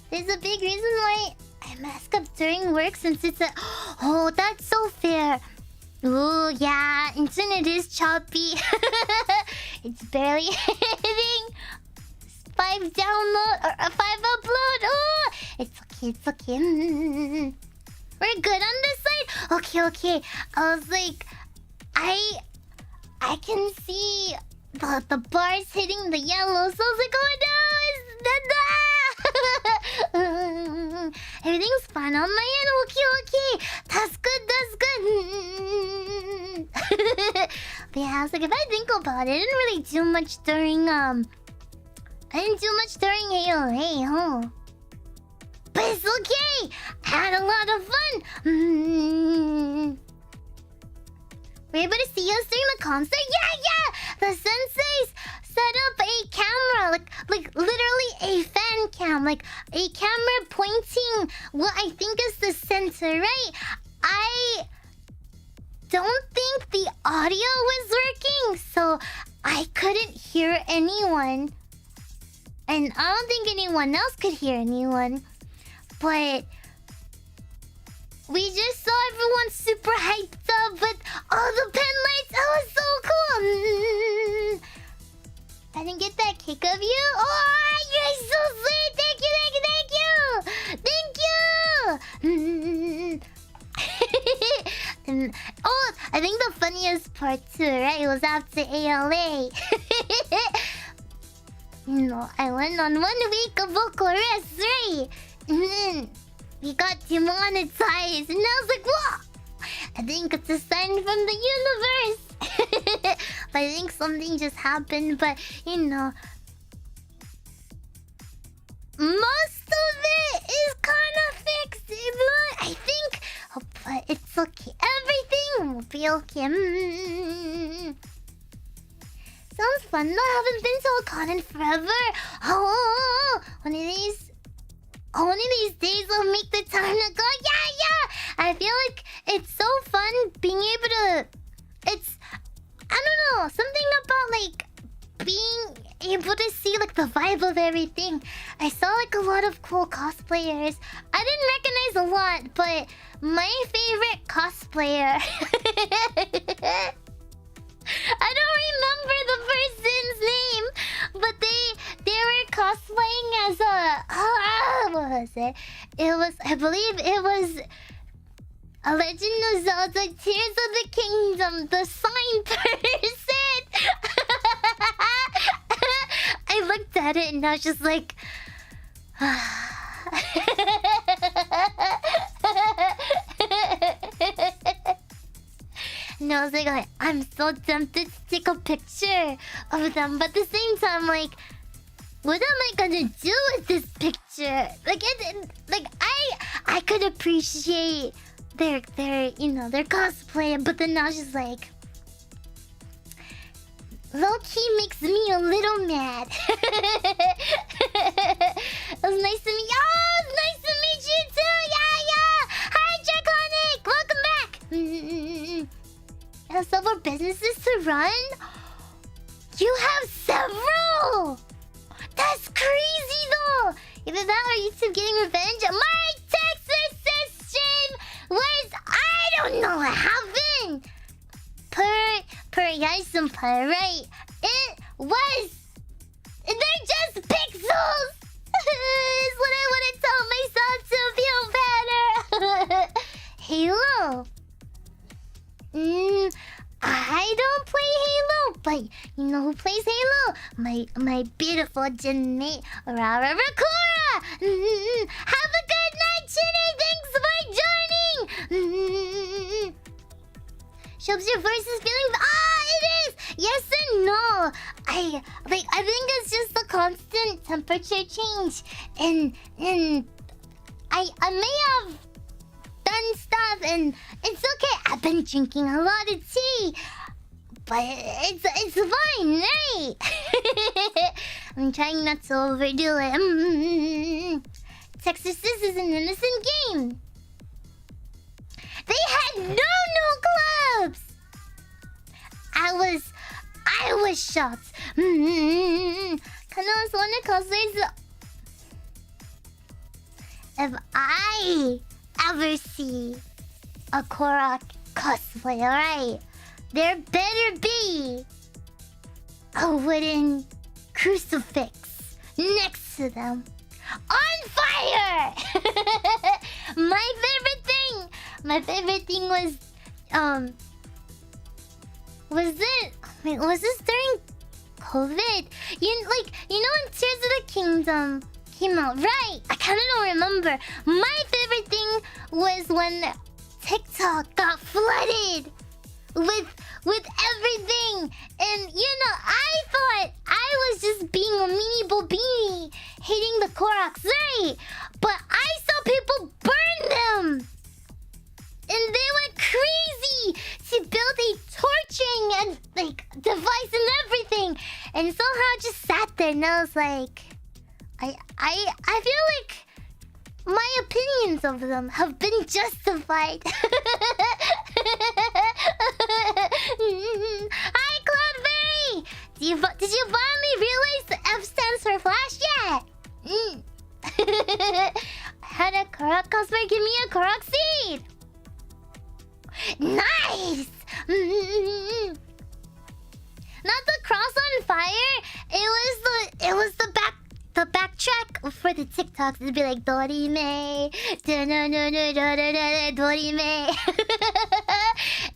There's a big reason why I mask up during work, since it's a... Oh, that's so fair. Oh, yeah. Internet is choppy. It's barely hitting 5 download or 5 upload. Oh! It's okay. We're good on this side? Okay. I was like... I can see the bars hitting the yellow, so I was like, oh no, everything's fine on my end. Okay. That's good. But yeah, I was like, if I think about it, I didn't really do much during AOA, huh? But it's okay. I had a lot of fun. Were you able to see us during the concert? Yeah! The senseis set up a camera, like literally a fan cam, like a camera pointing what I think is the center, right? I don't think the audio was working, so I couldn't hear anyone. And I don't think anyone else could hear anyone. But we just saw everyone super hyped up with all the pen lights. That was so cool. I didn't get that kick of you. Oh, you're so sweet. Thank you. And, oh, I think the funniest part too, right? It was after ALA. You know, I went on 1 week of vocal rest, right? And then we got demonetized, and I was like, what? I think it's a sign from the universe. But I think something just happened, but you know, most of it is kind of fixed, I think. Oh, but it's okay. Everything will be okay. Sounds fun though. I haven't been to a con in forever. Oh, one of these days I'll make the time to go. Yeah. I feel like it's so fun being able to... able to see like the vibe of everything. I saw like a lot of cool cosplayers. I didn't recognize a lot, but my favorite cosplayer. I don't remember the person's name, but they were cosplaying as a what was it? It was, I believe it was A Legend of Zelda Tears of the Kingdom, the sign person. I looked at it and I was just like and I was like, I'm so tempted to take a picture of them, but at the same time, like, what am I gonna do with this picture? Like, I could appreciate their their cosplay, but then I was just like, low-key makes me a little mad. It was nice to meet you. Oh, it's nice to meet you too. Yeah. Hi, Draconic. Welcome back. Have several businesses to run? You have several. That's crazy though. Either that or YouTube getting revenge. My Texas system was, I don't know what happened. Per Yaisenpai, right? It was, they're just pixels. Is what I want to tell myself to feel better. Halo. I don't play Halo, but you know who plays Halo? My beautiful gen mate, Rara Rakura. Have a good night, Chinny. Thanks for joining. Shows your voice is feeling. It is. Yes and no. I think it's just the constant temperature change, and I may have done stuff, and it's okay. I've been drinking a lot of tea, but it's fine, right? I'm trying not to overdo it. Texas is an innocent game. They had no clubs. I was shocked. Kind of want to cosplay. If I ever see a Korok cosplay, alright, there better be a wooden crucifix next to them on fire. My favorite thing was was this during COVID? You know when Tears of the Kingdom came out, right? I kind of don't remember. My favorite thing was when TikTok got flooded with everything, and I thought I was just being a meanie beanie hating the Koroks, right? But I saw people burn them, and they went crazy to build a torching and device and everything, and somehow just sat there, and I was like, I feel like my opinions of them have been justified. Hi, Cloudberry! Did you finally realize the F stands for Flash yet? I had a Korok cosplayer give me a Korok seed! Nice! Not the cross on fire. It was the backtrack for the TikToks. It'd be like Dorime, Dorime,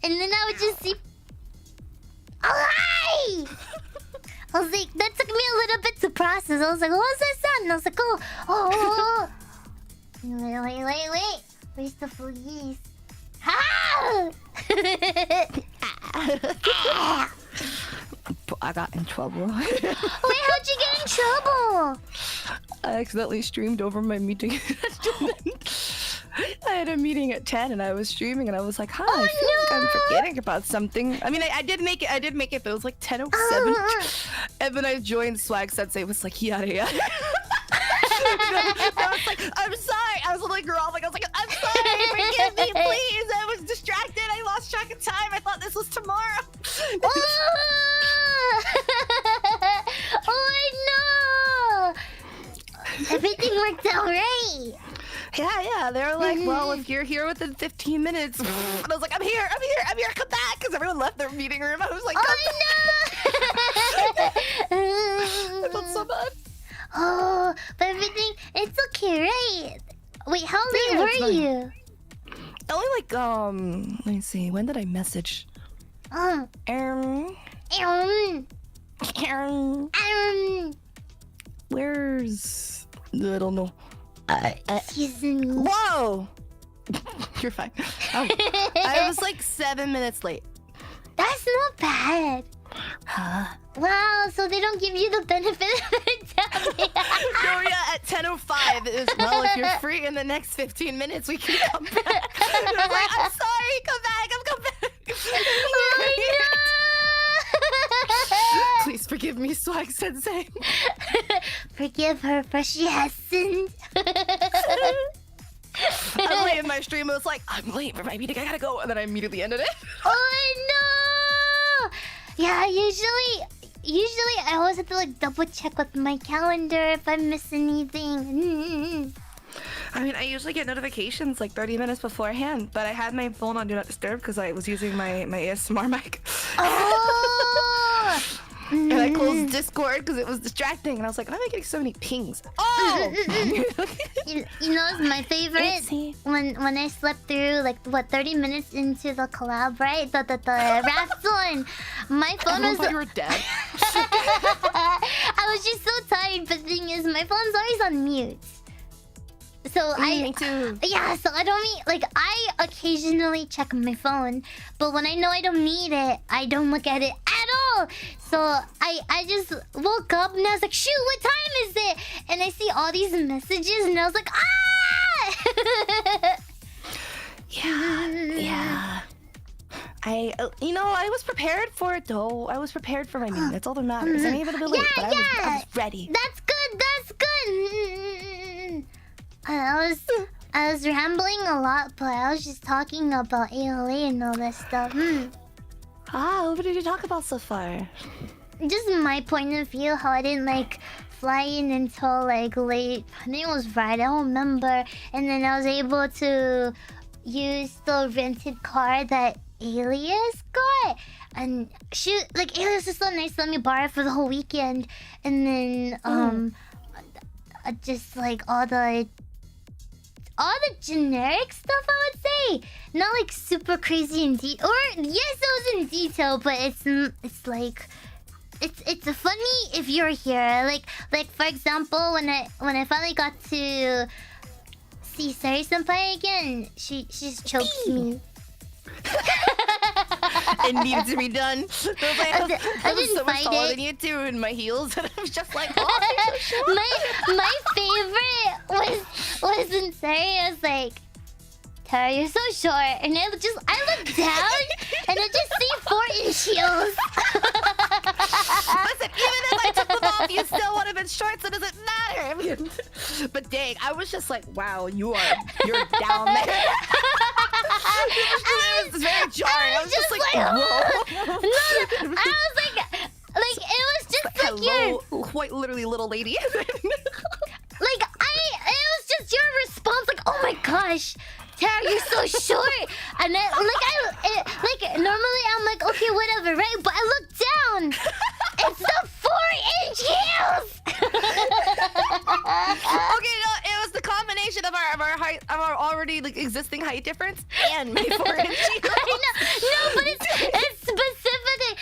and then I would just see. Alright! I was like, that took me a little bit to process. I was like, what's that sound? And I was like, oh. Wait. Where's the police? Ah! I got in trouble. Wait, how'd you get in trouble? I accidentally streamed over my meeting. I had a meeting at 10 and I was streaming and I was like, hi, I feel like I'm forgetting about something. I mean, I did make it, but it was like 10:07. And then I joined Swag Sensei. It was like, yada. I was like, I'm sorry. I was like, I'm sorry. Forgive me, please. I was distracted. I lost track of time. I thought this was tomorrow. Oh no! everything worked out right. Yeah. They were like, well, if you're here within 15 minutes, and I was like, I'm here, come back, because everyone left their meeting room. I was like, come back. I felt so bad. Oh, but everything, it's okay, right? Wait, how late were you? Only like, let me see, when did I message? Where's... I don't know. Excuse me. Whoa! You're fine. I was like 7 minutes late. That's not bad. Huh? Wow, so they don't give you the benefit of the doubt. No, yeah, at 10:05 it was, well, if you're free in the next 15 minutes, we can come back. I was like, I'm sorry, come back, come back. Oh, no. Please forgive me, Swag Sensei. Forgive her, for she has sinned. I'm late in my stream, I was like, I'm late for my meeting, I gotta go, and then I immediately ended it. Oh no! Yeah, usually I always have to like double check with my calendar if I miss anything. I mean, I usually get notifications like 30 minutes beforehand, but I had my phone on Do Not Disturb because I was using my ASMR mic. Oh! And I closed Discord because it was distracting, and I was like, why am I getting so many pings? Oh! you know, it's my favorite when I slept through like 30 minutes into the collab, right? The rap one. My phone was. You were dead. I was just so tired, but the thing is, my phone's always on mute. So me too. Yeah, so I don't need, like, I occasionally check my phone, but when I know I don't need it, I don't look at it at all. So I just woke up and I was like, shoot, what time is it? And I see all these messages and I was like, ah! Yeah. I was prepared for it though. I was prepared for my meeting. That's all that matters. I ain't able to be late, but I was ready. That's good. I was rambling a lot, but I was just talking about ALA and all that stuff. What did you talk about so far? Just my point of view, how I didn't like fly in until like late. I think it was Friday, I don't remember. And then I was able to use the rented car that Alias got. And Alias was so nice to let me borrow it for the whole weekend. And then just like all the generic stuff, I would say. Not like super crazy in detail. Or yes, it was in detail, but it's like it's funny if you're here. Like for example, when I finally got to see Sari Senpai again, she just choked me. It needed to be done. I was so much taller than you too in my heels, and I was just like, oh, my favorite was when Sari was like, Terra, you're so short, and I looked down and I just see 4-inch heels. Listen, even if I took them off, you still would have been short, so it doesn't matter. I mean, but dang, I was just like, wow, you're down there. It was very jarring. I was just like, whoa. No, I was like it was just like hello, quite literally little lady. It was just your response, like, oh my gosh, Terra, you're so short. And then, normally I'm like, okay, whatever, right? But I look down. It's the 4-inch heels. Okay, no, it was the combination of our height, of our already existing height difference, and my 4-inch heels. I know, no, but it's specifically.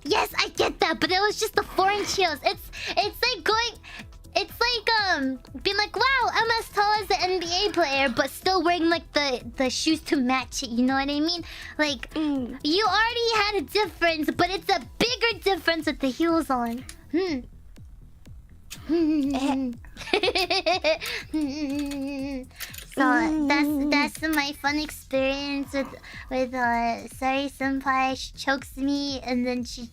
Yes, I get that, but it was just the 4-inch heels. It's like going. It's like being like, wow, I'm as tall as the NBA player, but still wearing like the shoes to match it. You know what I mean? Like you already had a difference, but it's a bigger difference with the heels on. So that's my fun experience with Sari Senpai. She chokes me and then she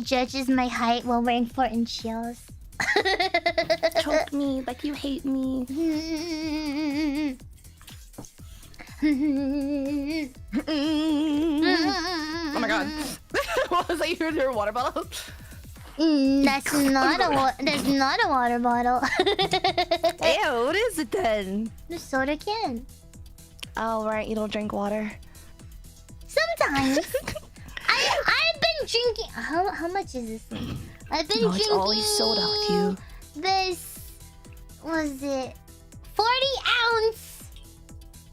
judges my height while wearing 4-inch heels. Choke me like you hate me. Oh my god. What was that? You heard your water bottle? That's not a water bottle. Ew, what is it then? The soda can. Oh, right, you don't drink water. Sometimes. I've been drinking. How much is this thing? I've been drinking. It's always soda with you. This was it 40-ounce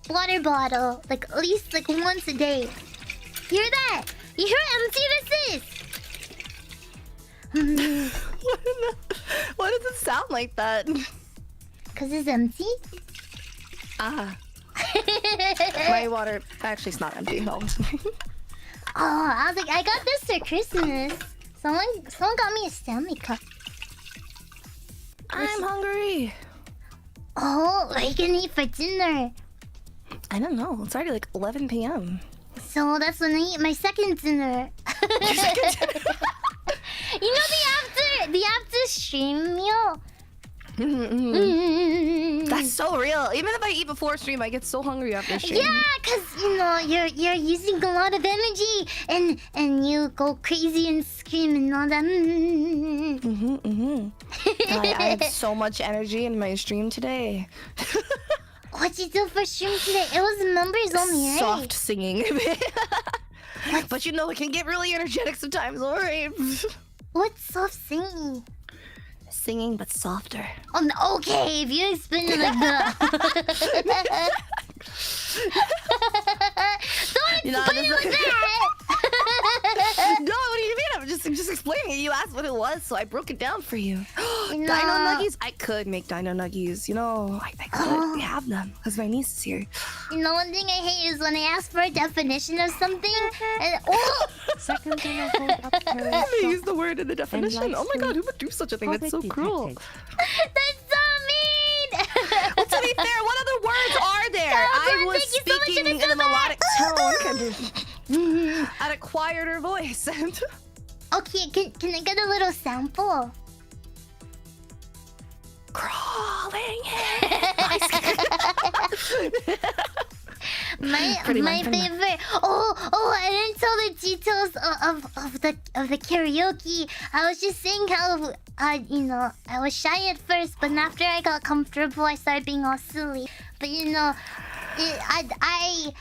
water bottle, like at least like once a day. Hear that? You hear how empty this is? Why does it sound like that? Cause it's empty. Ah. My water actually is not empty. No. Oh, I was like, I got this for Christmas. Someone got me a Stanley Cup. I'm hungry. Oh, what are you gonna eat for dinner? I don't know. It's already like 11 p.m. So that's when I eat my second dinner. You know the after stream meal. That's so real. Even if I eat before stream, I get so hungry after stream. Yeah, cause you know you're using a lot of energy and you go crazy and scream and all that. I had so much energy in my stream today. What'd you do for stream today? It was members only, right? Soft singing. But you know, it can get really energetic sometimes, alright? What's soft singing? Singing, but softer. Okay, if you explain it like that. Don't explain it like that! No, what do you mean? I'm just explaining it. You asked what it was, so I broke it down for you. No. Dino nuggies? I could make dino nuggies. You know, I could have them because my niece is here. You know, one thing I hate is when I ask for a definition of something and Second dinner hold up Terra. They use the word in the definition. Oh my god, who would do such a thing? That's so cruel. That's so mean! Well, to be fair, what other words are there? I was speaking in a melodic tone. At a quieter voice. Okay, can I get a little sample? Crawling My favorite. Oh, I didn't tell the details of the karaoke. I was just saying how you know, I was shy at first, but after I got comfortable, I started being all silly. But you know, I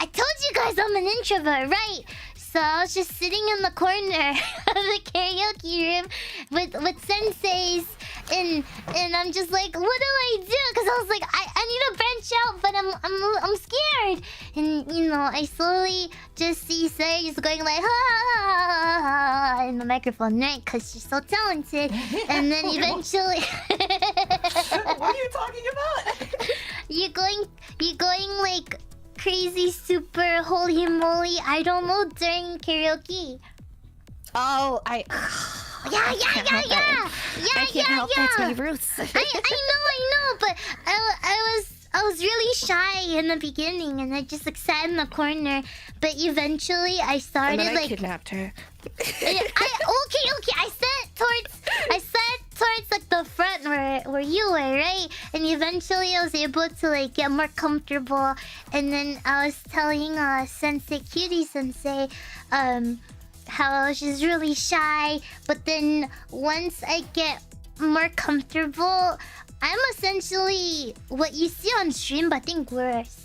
told you guys I'm an introvert, right? So I was just sitting in the corner of the karaoke room with senseis, and I'm just like, what do I do? Because I was like, I need to branch out, but I'm scared. And you know, I slowly just see Say just going like ha in the microphone, right? Because she's so talented. And then eventually, what are you talking about? you're going like crazy, super holy moly idol mode during karaoke. Oh, Yeah. I can't help that's my roots. I know, but I was really shy in the beginning, and I just like sat in the corner. But eventually, I started and then I like kidnapped her. okay. I sat towards like the front where you were, right? And eventually, I was able to like get more comfortable. And then I was telling Sensei, Cutie Sensei, how I was just really shy. But then once I get more comfortable, I'm essentially what you see on stream, but I think worse.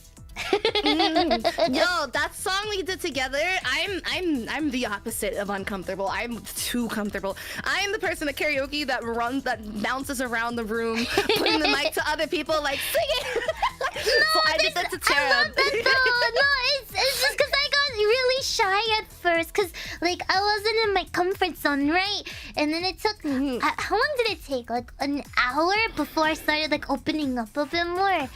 Yo, that song we did together, I'm the opposite of uncomfortable. I'm too comfortable. I'm the person at karaoke that bounces around the room, putting the mic to other people, like sing it. So I did that to Terra. I love that though. No, it's just because I got really shy at first, because like I wasn't in my comfort zone, right? And then it took how long did it take? Like an hour before I started like opening up a bit more.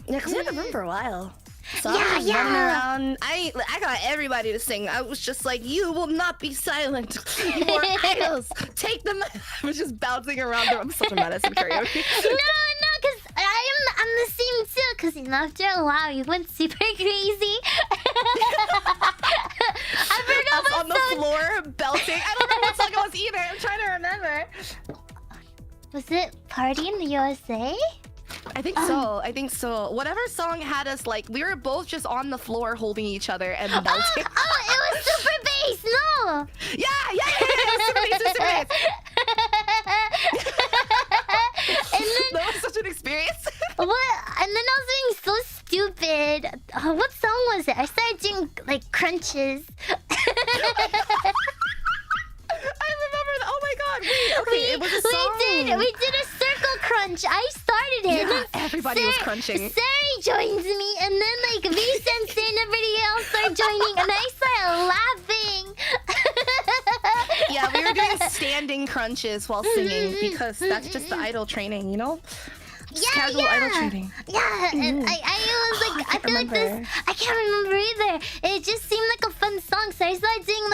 Yeah, because we had the room for a while. So Yeah, I was yeah. running around. I got everybody to sing. I was just like, you will not be silent. You are idols. Take them. I was just bouncing around. I'm such a menace in karaoke. No, because I'm the same too. Because you know, after a while, you went super crazy. I forgot I was on the floor belting. I don't know what song it was either. I'm trying to remember. Was it Party in the USA? I think so. I think so. Whatever song had us, like, we were both just on the floor holding each other and belting. Oh, it was Super Bass. No. Yeah. It was And then That was such an experience. what? And then I was being so stupid. What song was it? I started doing like crunches. I remember that. Oh my god. Wait, okay, it was a song. We did a circle crunch. I started it. Yeah, And then everybody was crunching. Sari joins me, and then like V Sensei and everybody else started joining, and I started laughing. Yeah, we were doing standing crunches while singing because that's just the idol training, you know? Just casual idol training. Yeah, and I was like, I feel like this. I can't remember either. It just seemed like a fun song, so I started doing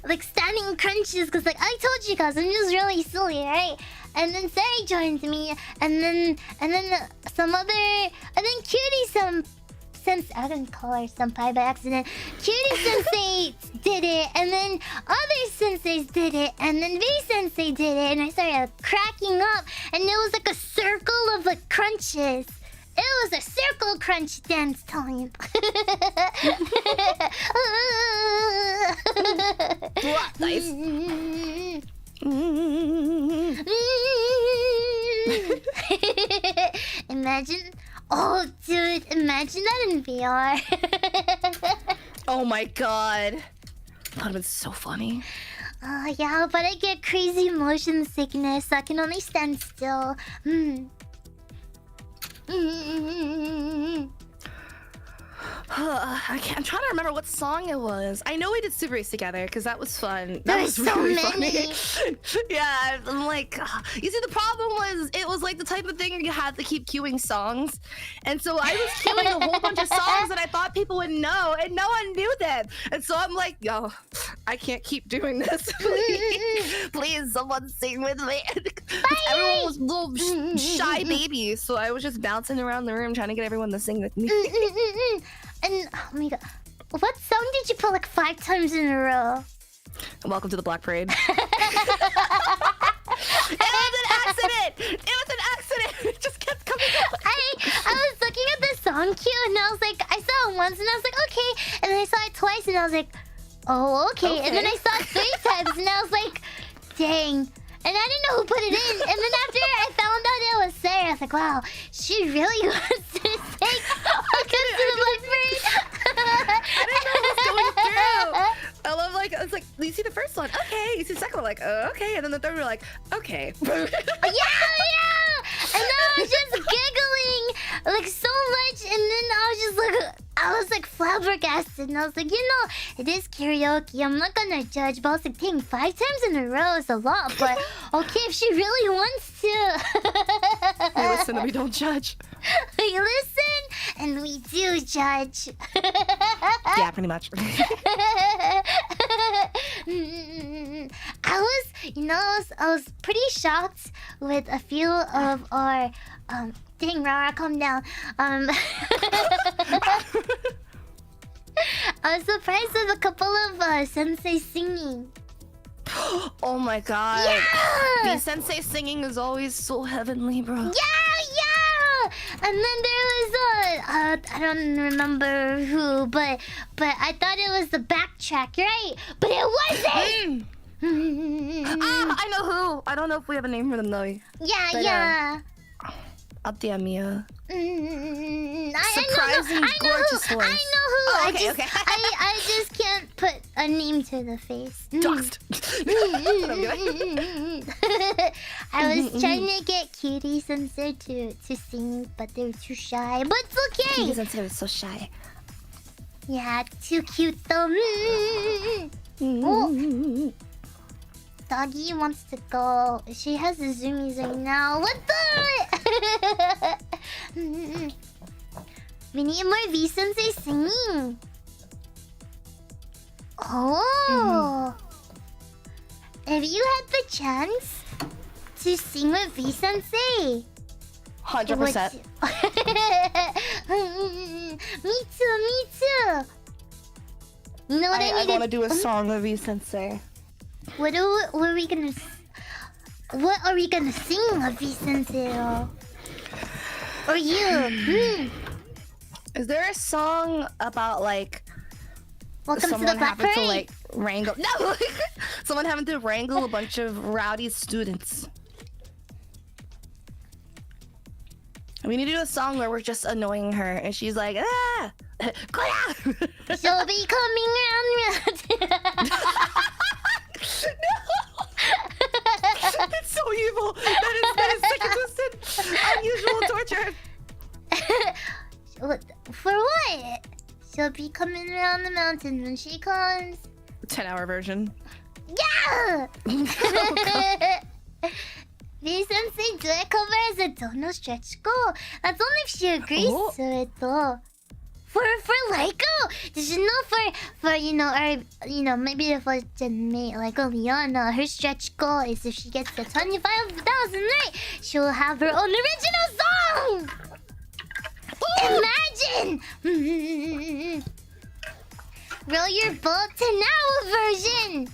like standing crunches because like I told you guys, I'm just really silly, right? And then Sari joins me, and then some other, and then Cutie since I didn't call her senpai by accident. Cutie Sensei did it, and then other senseis did it, and then V Sensei did it, and I started cracking up, and it was like a circle of like crunches. It was a circle crunch dance time. Nice. Imagine. Oh, dude, imagine that in VR. Oh my god. That would have been so funny. Yeah, but I get crazy motion sickness, so I can only stand still. I'm trying to remember what song it was. I know we did Super Race together because that was fun. That There's was so really many. funny. Yeah, I'm like, you see, the problem was it was like the type of thing where you had to keep queuing songs, and so I was queuing a whole bunch of songs that I thought people would know, and no one knew them. And so I'm like, yo, I can't keep doing this. Please, someone sing with me. Everyone was little shy babies, so I was just bouncing around the room trying to get everyone to sing with me. And oh my god, what song did you put like 5 times in a row? Welcome to the Black Parade. It was an accident! It was an accident! It just kept coming up. I was looking at the song queue and I was like, I saw it once and I was like, okay. And then I saw it twice and I was like, oh, okay. And then I saw it 3 times and I was like, dang. And I didn't know who put it in. And then after I found out it was Sarah, I was like, wow, she really wants to sing Welcome to the Black Parade. I didn't know what was going through. I love like, it's like, you see the first one, okay. You see the second one, like, okay. And then the third one, like, okay. Yeah. And then I was just giggling like so much, and then I was like flabbergasted, and I was like, you know, it is karaoke. I'm not gonna judge, but I was like, dang, 5 times in a row is a lot. But okay, if she really wants to. We listen and we don't judge. We listen and we do judge. Yeah, pretty much. I was pretty shocked with a few of our dang, Rara, calm down. I was surprised with a couple of sensei singing. Oh my god. Yeah! The sensei singing is always so heavenly, bro. Yeah! And then there was I don't remember who, but I thought it was the backtrack, right? But it wasn't. I know who. I don't know if we have a name for them though. Yeah. Atia Mia. Surprising, gorgeous voice. I know who. Oh, okay, okay. I just can't put a name to the face. Doxed. I was trying to get Cutie Sensei to sing, but they were too shy. But it's okay. Cutie Sensei was so shy. Yeah, too cute though. Oh. Doggy wants to go. She has the zoomies right now. What the? We need more V Sensei singing. Oh. If you had the chance to sing with V Sensei, 100%. Me too. You know what I want to do a song with V Sensei. What are we gonna sing of V Sensei? Or you? Is there a song about like Welcome to the someone Black having Parade. to like wrangle? No, Someone having to wrangle a bunch of rowdy students. We need to do a song where we're just annoying her and she's like, ah! She'll be coming around. It's so evil. That is sick and twisted. Unusual torture. For what? She'll be coming around the mountain when she comes. 10-hour version. Yeah! V-Sensei, do I cover as a dono stretch goal? That's only if she agrees to it, though. For Lyko, did you know for maybe if I mate like Liana, her stretch goal is if she gets to 25,000 right, she'll have her own original song. Imagine. Roll your boat to now version.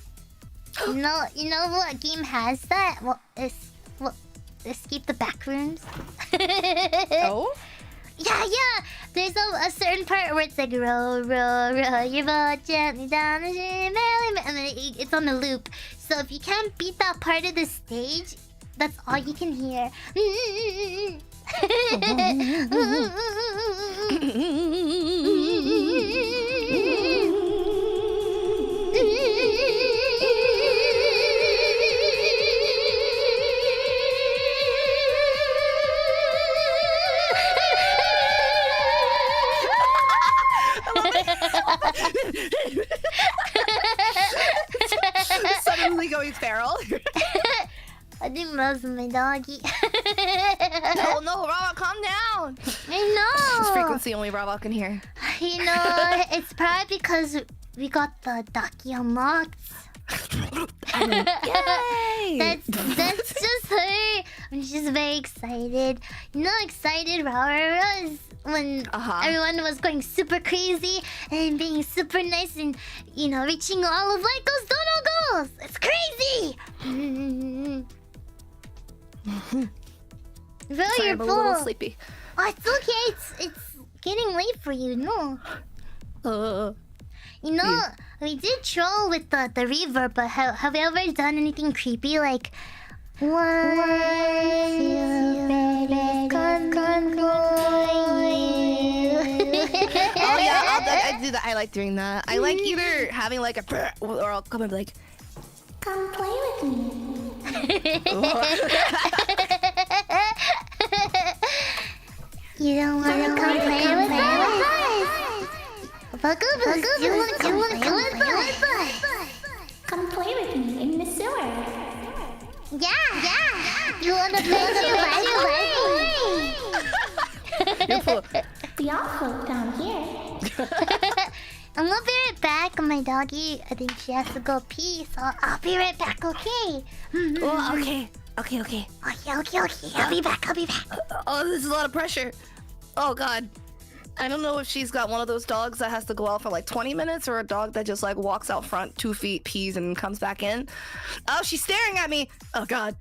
You know what game has that? Escape the Backrooms. Oh? Yeah. There's a certain part where it's like row your boat gently down the stream, and then it's on a loop. So if you can't beat that part of the stage, that's all you can hear. Suddenly going feral. I think that's my doggy. No, Rava, calm down. I know. It's frequency only Rava can hear. You know, it's probably because we got the ducky unlocked. Yay! That's just her. She's very excited. You know how excited Raura was when everyone was going super crazy and being super nice and, reaching all of Lyko's dono goals. It's crazy! Bro, you're I'm a full. little sleepy. Oh, it's okay. It's getting late for you, no? We did troll with the reverb, but have you ever done anything creepy like once you Oh yeah, I do that. I like doing that. I like either having like a or I'll come and be like, come play with me. You don't want to come play with us? Vtubers, you want to come play with us? Come play with me in the sewer. Yeah. You want to play you're full. We all float down here. I'm gonna be right back. My doggy, I think she has to go pee, so I'll be right back, okay? Oh, okay. Okay. I'll be back. Oh, this is a lot of pressure. Oh, God. I don't know if she's got one of those dogs that has to go out for like 20 minutes or a dog that just like walks out front 2 feet, pees, and comes back in. Oh, she's staring at me. Oh, God.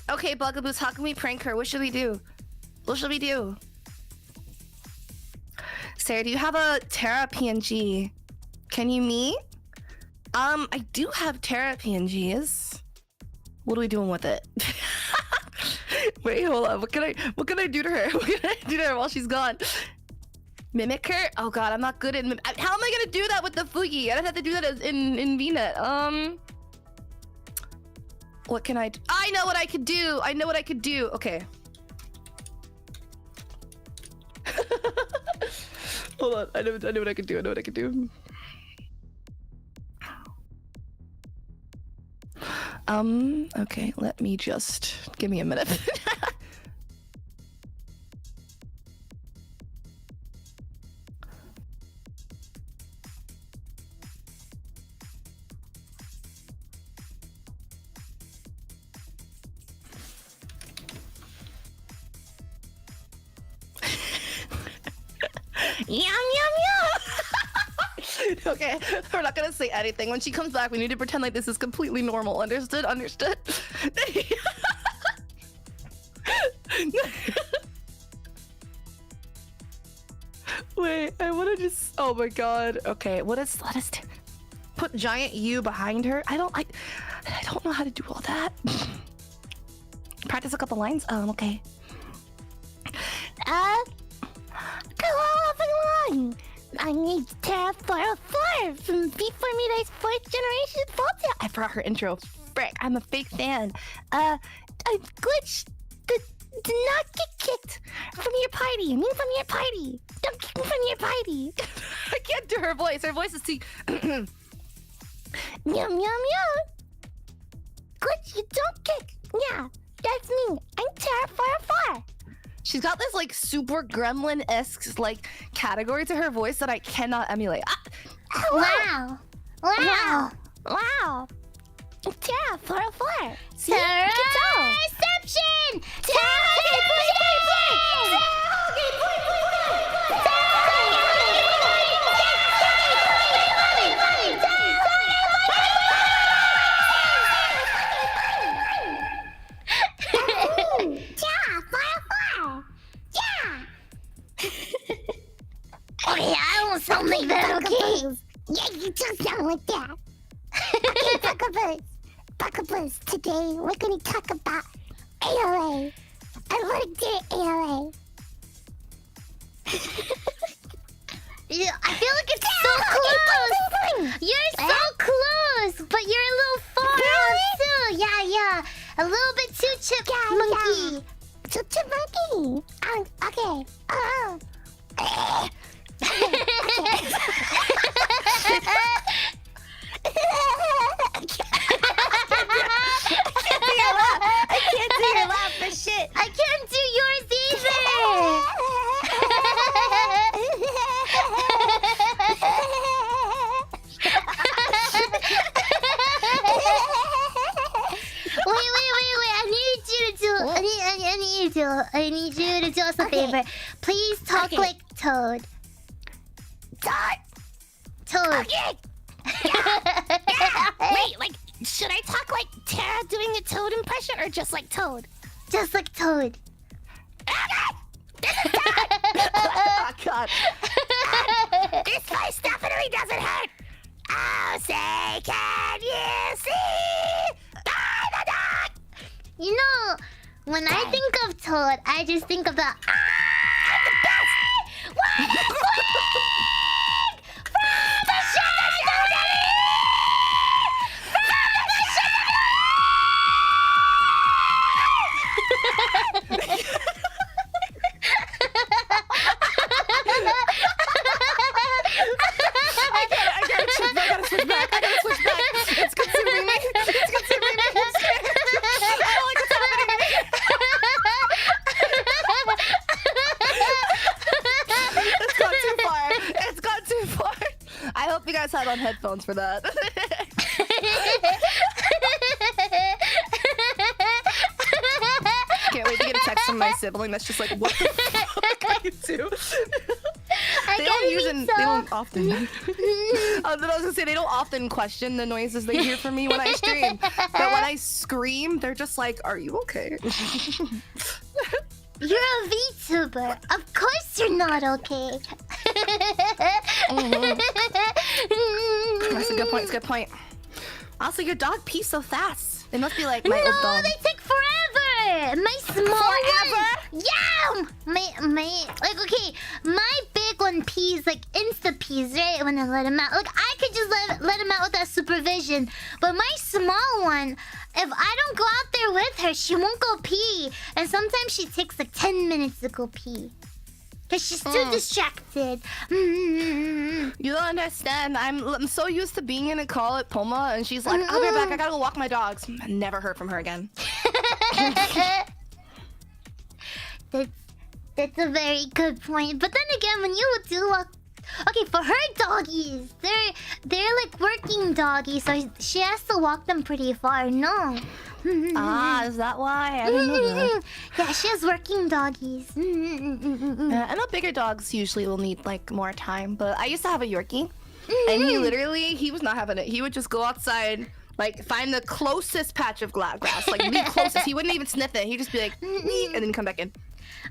Okay, Bugaboos, how can we prank her? What should we do? Sarah, do you have a Terra PNG? Can you meet? I do have Terra PNGs. What are we doing with it? Wait, hold on. What can I do to her? What can I do to her while she's gone? Mimic her? Oh God, I'm not good at how am I gonna do that with the Fugi? I don't have to do that in VNet. What can I do? I know what I could do. Okay. Hold on. I know what I could do. Okay, let me just give me a minute. Yum, yum, yum. Okay, we're not gonna say anything. When she comes back, we need to pretend like this is completely normal. Understood? Wait, I wanna just... Oh my God. Okay, let us do... put giant U behind her. I don't know how to do all that. Practice a couple lines. Okay. Hello, everyone. I need Terra 404 from V4Mirai's 4th generation Volta. I forgot her intro. Frick, I'm a big fan. I glitched. Did not get kicked from your party. I mean, from your party. Don't kick me from your party. I can't do her voice. Her voice is too. Meow, meow, meow. Glitch, you don't kick. Yeah, that's me. I'm Terra 404. She's got this like super gremlin-esque like category to her voice that I cannot emulate. Wow. Wow. Wow. Terra 404. See? Terra You can tell. reception. Okay, I don't sound like that, okay? Yeah, you just sound like that. Okay, Buckabuzz, today we're gonna talk about ALA. I wanna do ALA. Yeah, I feel like it's so close. You're so close, but you're a little far off too. Yeah. A little bit too chipmunky. Chipmunky. Okay. I can't do your laugh for shit. I can't do yours either. Wait. I need you to do us a favor. Please talk like Toad. Toad. Okay. Yeah. Wait, like, should I talk like Terra doing a Toad impression or just like Toad? Just like Toad. Oh God. This voice definitely doesn't hurt. Oh, say, can you see? You know, when I think of Toad, I just think of the I'm the best. What a queen! From the Shadow I gotta switch back. It's consuming me. I don't like what's happening. It's gone too far. I hope you guys had on headphones for that. Can't wait to get a text from my sibling that's just like, what the fuck are you do? They don't often. I was gonna say they don't often question the noises they hear from me when I stream, but when I scream, they're just like, "Are you okay?" You're a VTuber. Of course you're not okay. That's a good point. It's a good point. Also, your dog pees so fast. They must be like my old No, dog. they take forever. My small one. Yeah. Like okay, my big one pees like insta pees right when I let him out. Like I could just let him out without supervision, but my small one, if I don't go out there with her, she won't go pee, and sometimes she takes like 10 minutes to go pee. Cause she's too distracted. You don't understand. I'm so used to being in a call at Poma, and she's like, "I'll be back. I gotta go walk my dogs." I never heard from her again. That's a very good point. But then again, when you do walk, okay, for her doggies, they're like working doggies, so she has to walk them pretty far. No. Is that why? I didn't know that. Yeah, she has working doggies. I know bigger dogs usually will need like more time, but I used to have a Yorkie, and he was not having it. He would just go outside, like find the closest patch of grass, like the closest. He wouldn't even sniff it. He'd just be like, and then come back in.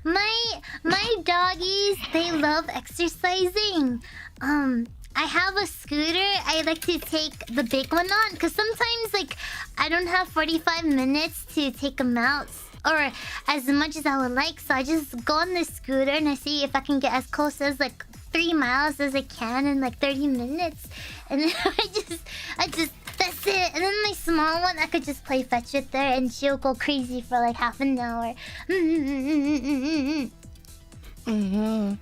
My doggies, they love exercising. I have a scooter, I like to take the big one on, because sometimes like I don't have 45 minutes to take them out, or as much as I would like. So I just go on the scooter and I see if I can get as close as like 3 miles as I can in like 30 minutes, and then I just that's it. And then my small one, I could just play fetch with her and she'll go crazy for like half an hour. Oh,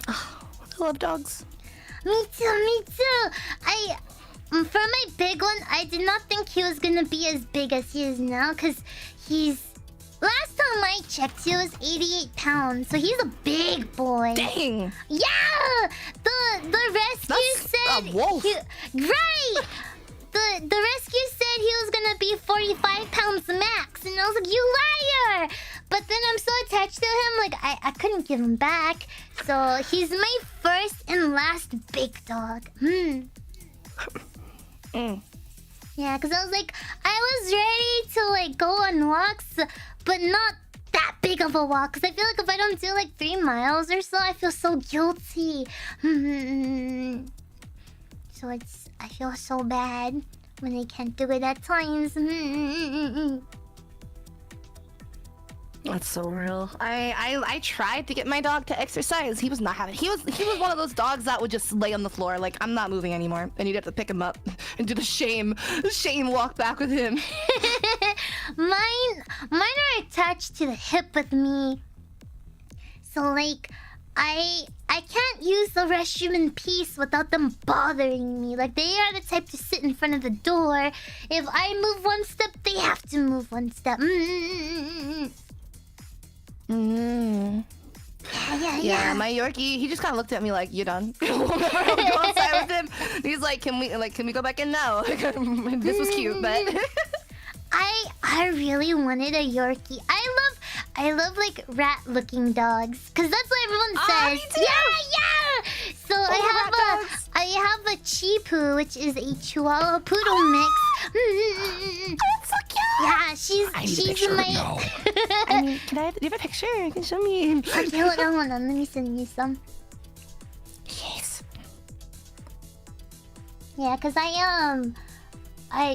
I love dogs. Me too. For my big one, I did not think he was gonna be as big as he is now, because he's... Last time I checked, he was 88 pounds, so he's a big boy. Dang! Yeah! The rescue said... a wolf. Right! The rescue said he was gonna be 45 pounds max, and I was like, you liar! But then I'm so attached to him, like, I couldn't give him back. So he's my first and last big dog. Yeah, because I was like, I was ready to like go on walks, but not that big of a walk. Because I feel like if I don't do like 3 miles or so, I feel so guilty. So I feel so bad when I can't do it at times. That's so real. I tried to get my dog to exercise. He was not having. He was one of those dogs that would just lay on the floor like, I'm not moving anymore, and you'd have to pick him up and do the shame walk back with him. Mine are attached to the hip with me. So like I can't use the restroom in peace without them bothering me. Like, they are the type to sit in front of the door. If I move one step, they have to move one step. Yeah. My Yorkie, he just kind of looked at me like, "You done?" Whenever I would go outside with him, he's like, "Can we go back in now?" This was cute, but I really wanted a Yorkie. I love like rat-looking dogs, cause that's what everyone says. Me too. Yeah. So I have a Chipu, which is a Chihuahua Poodle mix. that's so cute. Yeah, I need a she's picture my. now. I mean, do you have a picture? You can show me. Okay, hold on. Let me send you some. Yes. Yeah, cause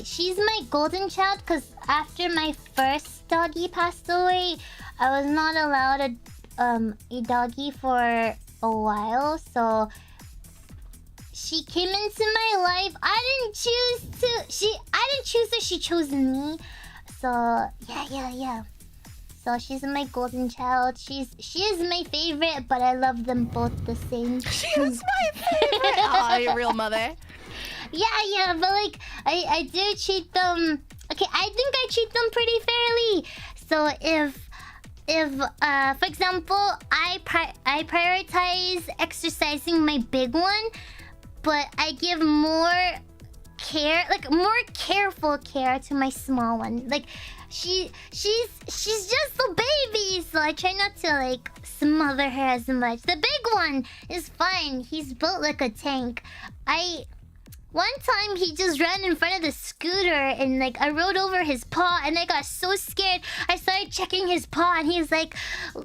she's my golden child. Cause after my first doggy passed away, I was not allowed a doggy for a while. So she came into my life. I didn't choose her. She chose me. So yeah. So she's my golden child. She is my favorite, but I love them both the same. She is my favorite. Oh, you're a real mother. Yeah, but like I do treat them. Okay, I think I treat them pretty fairly. So if for example, I prioritize exercising my big one, but I give more care, like more careful care to my small one. Like she's just a baby, so I try not to like smother her as much. The big one is fine. He's built like a tank. One time he just ran in front of the scooter and like I rode over his paw and I got so scared. I started checking his paw and he's like,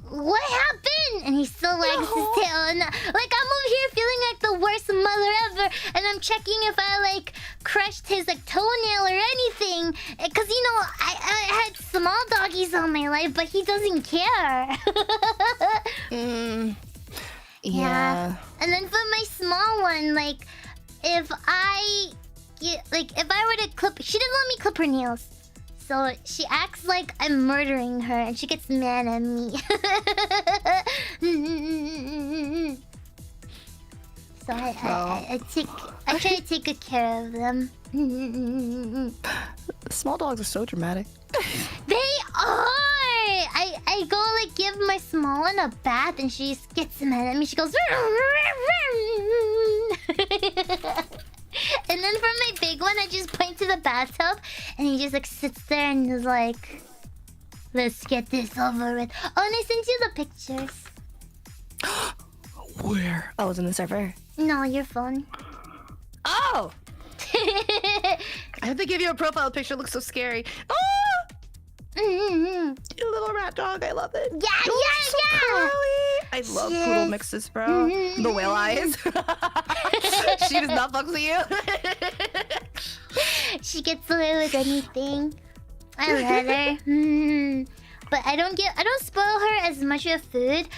"What happened?" And he still wags his tail, and like I'm over here feeling like the worst mother ever, and I'm checking if I like crushed his like toenail or anything, because you know I had small doggies all my life, but he doesn't care. Yeah. And then for my small one, like if I were to clip, she didn't let me clip her nails. So she acts like I'm murdering her and she gets mad at me. So I try to take good care of them. Small dogs are so dramatic. They are! I go like give my small one a bath and she just gets mad at me. She goes and then for my big one, I just point to the bathtub and he just like sits there and is like, "Let's get this over with." Oh, and I sent you the pictures. Where? Oh, it was in the server. No, your phone. Oh! I have to give you a profile picture. It looks so scary. Oh! Your little rat dog. I love it. Yeah. Curly. I love poodle mixes, bro. The whale eyes. She does not fuck with you. She gets away with anything. I let her. But I don't spoil her as much of food.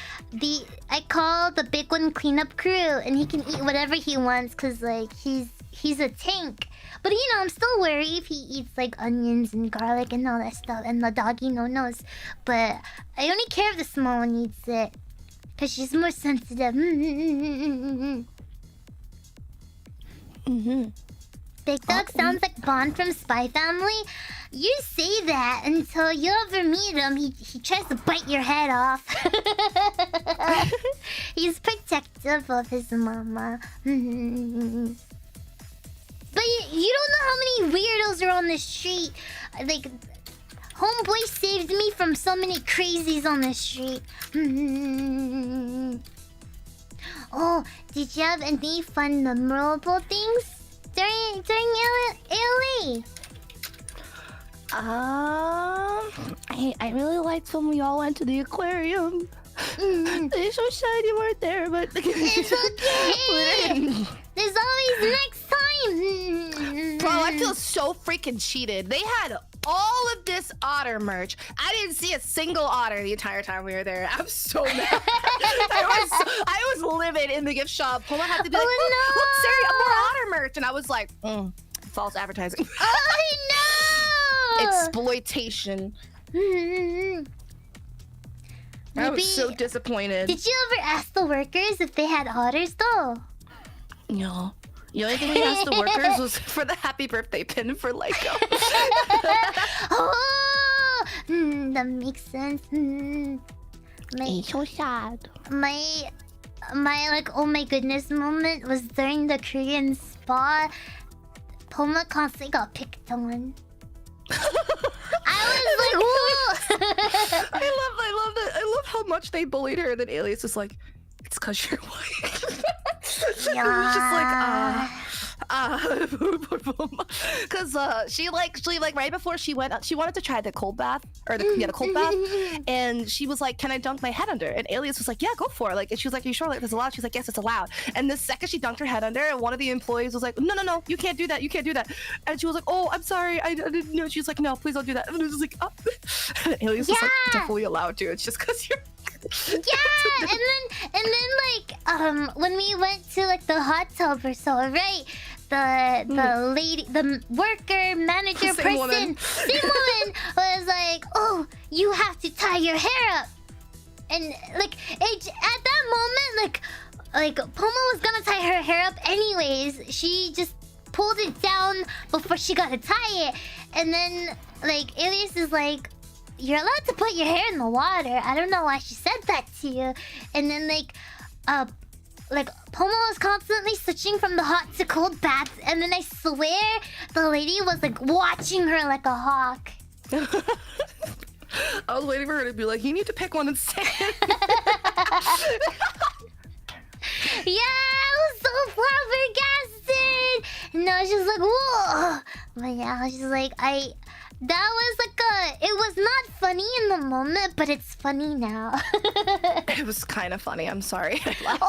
I call the big one cleanup crew, and he can eat whatever he wants, cause like he's a tank. But you know, I'm still worried if he eats like onions and garlic and all that stuff, and the doggy no-nos. But I only care if the small one eats it, cause she's more sensitive. Big Dog sounds like Bond from Spy Family. You say that until you ever meet him. He tries to bite your head off. He's protective of his mama. But you don't know how many weirdos are on the street. Like, homeboy saved me from so many crazies on the street. Oh, did you have any fun memorable things during ALA? I really liked when we all went to the aquarium. It's so sad you weren't there, but It's okay. There's always next time. Bro, I feel so freaking cheated. They had all of this otter merch. I didn't see a single otter the entire time we were there. I'm so mad. I was livid in the gift shop. Poma had to be like, look, Sari, more otter merch. And I was like, false advertising. Oh no! Exploitation. I was so disappointed. Did you ever ask the workers if they had otters though? No. The only thing we asked the workers was for the happy birthday pin for Lyco. Oh, that makes sense. It's so sad. My like oh my goodness moment was during the Korean spa. Poma constantly got picked on. I was like, whoa! I love that. I love how much they bullied her. And then Alias was like, it's cause you're white. Yeah. It was just like, because she right before she went, she wanted to try the cold bath or the cold bath, and she was like, "Can I dunk my head under?" And Alias was like, "Yeah, go for it." Like, and she was like, "Are you sure? Like, that's allowed?" She's like, "Yes, it's allowed." And the second she dunked her head under, one of the employees was like, "No, you can't do that. You can't do that." And she was like, "Oh, I'm sorry, I didn't know." She was like, "No, please don't do that." And it was just like, "Oh." Alias was like, "Definitely allowed to. It's just because you're." Yeah, and then like when we went to like the hot tub or so, right? The lady, the worker, manager Same person, same woman was like, "Oh, you have to tie your hair up," and like at that moment, like Poma was gonna tie her hair up anyways. She just pulled it down before she got to tie it, and then like Alias is like, "You're allowed to put your hair in the water." I don't know why she said that to you. And then like Poma was constantly switching from the hot to cold baths, and then I swear the lady was like watching her like a hawk. I was waiting for her to be like, "You need to pick one and say it." Yeah, I was so flabbergasted. And I was just like, whoa. But yeah, I was just like, that was like it was not funny in the moment, but it's funny now. It was kind of funny. I'm sorry. I laughed.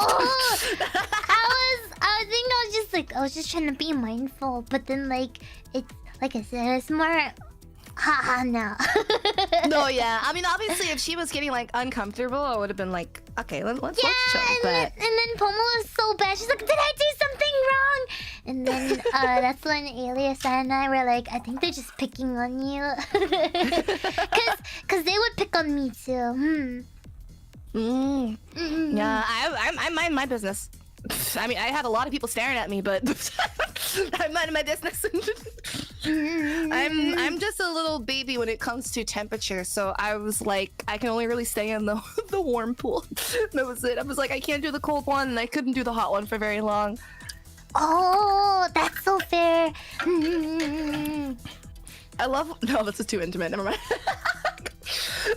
I was just trying to be mindful, but then like it's like I said, it's more haha now. No, yeah. I mean, obviously, if she was getting like uncomfortable, I would have been like, okay, let's watch show. And then Poma was so bad. She's like, "Did I do something wrong?" And then that's when Alias and I were like, "I think they're just picking on you," because they would pick on me too. Yeah, I mind my business. I mean, I had a lot of people staring at me, but I'm minding my business. I'm just a little baby when it comes to temperature, so I was like, I can only really stay in the warm pool. That was it. I was like, I can't do the cold one, and I couldn't do the hot one for very long. Oh, that's so fair. I love. No, this is too intimate. Never mind.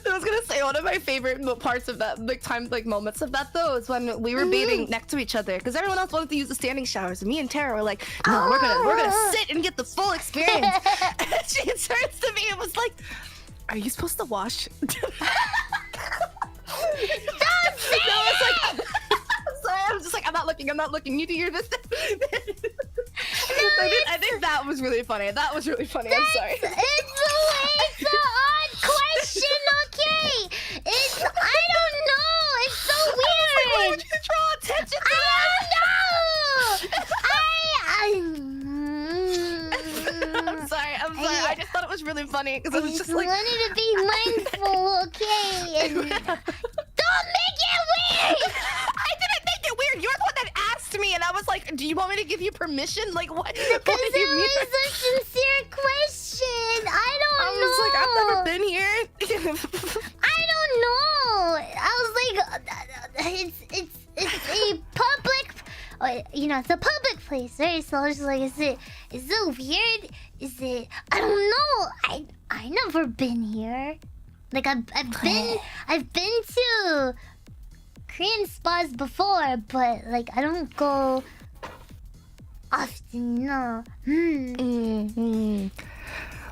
I was gonna say one of my favorite parts of that, moments of that though, is when we were bathing next to each other, because everyone else wanted to use the standing showers, and me and Terra were like, "No, we're gonna sit and get the full experience." And she turns to me and was like, "Are you supposed to wash?" Don't say it! So I was like, I'm not looking looking. I'm not looking. You do your business. I think that was really funny. That was really funny. I'm sorry. It's an odd question, okay? I don't know. It's so weird. Why would you draw attention to that? I'm sorry. I just thought it was really funny because I was just like, wanted to be mindful, okay? And don't make it weird. I didn't make it weird. You're the one that asked me, and I was like, "Do you want me to give you permission?" Like, what? Because it was a sincere question. I don't know. I was like, I've never been here. I don't know. I was like, it's a public, it's a public place, right? So I was just like, is it weird? Is it? I don't know. I never been here. Like I've been to Korean spas before, but like I don't go often. No.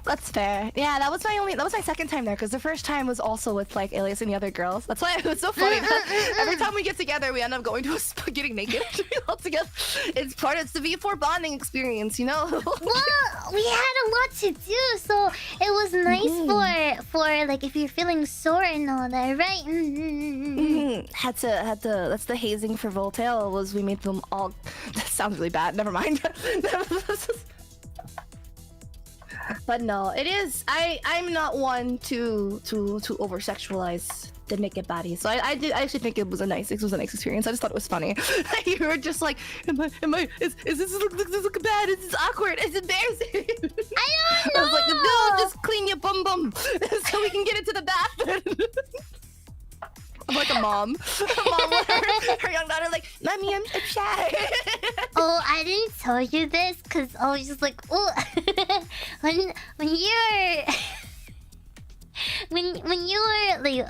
That's fair. Yeah, that was my second time there because the first time was also with like Elias and the other girls. That's why it was so funny. Every time we get together, we end up going to a spa, getting naked all together. It's the V4 bonding experience, you know. Well, we had a lot to do, so it was nice for like if you're feeling sore and all that, right? Had to. That's the hazing for Voltaire. Was we made them all. That sounds really bad. Never mind. But no, it is. I'm not one to over sexualize the naked body. So I actually think it was a nice experience. I just thought it was funny. You were just like, is this look bad? Is this awkward? Is it embarrassing? I don't know. I was like, no, just clean your bum so we can get into the bathroom. I'm like a mom. Her young daughter like, Mommy, I'm shy. Oh, I didn't tell you this because I was just like, oh, when you were like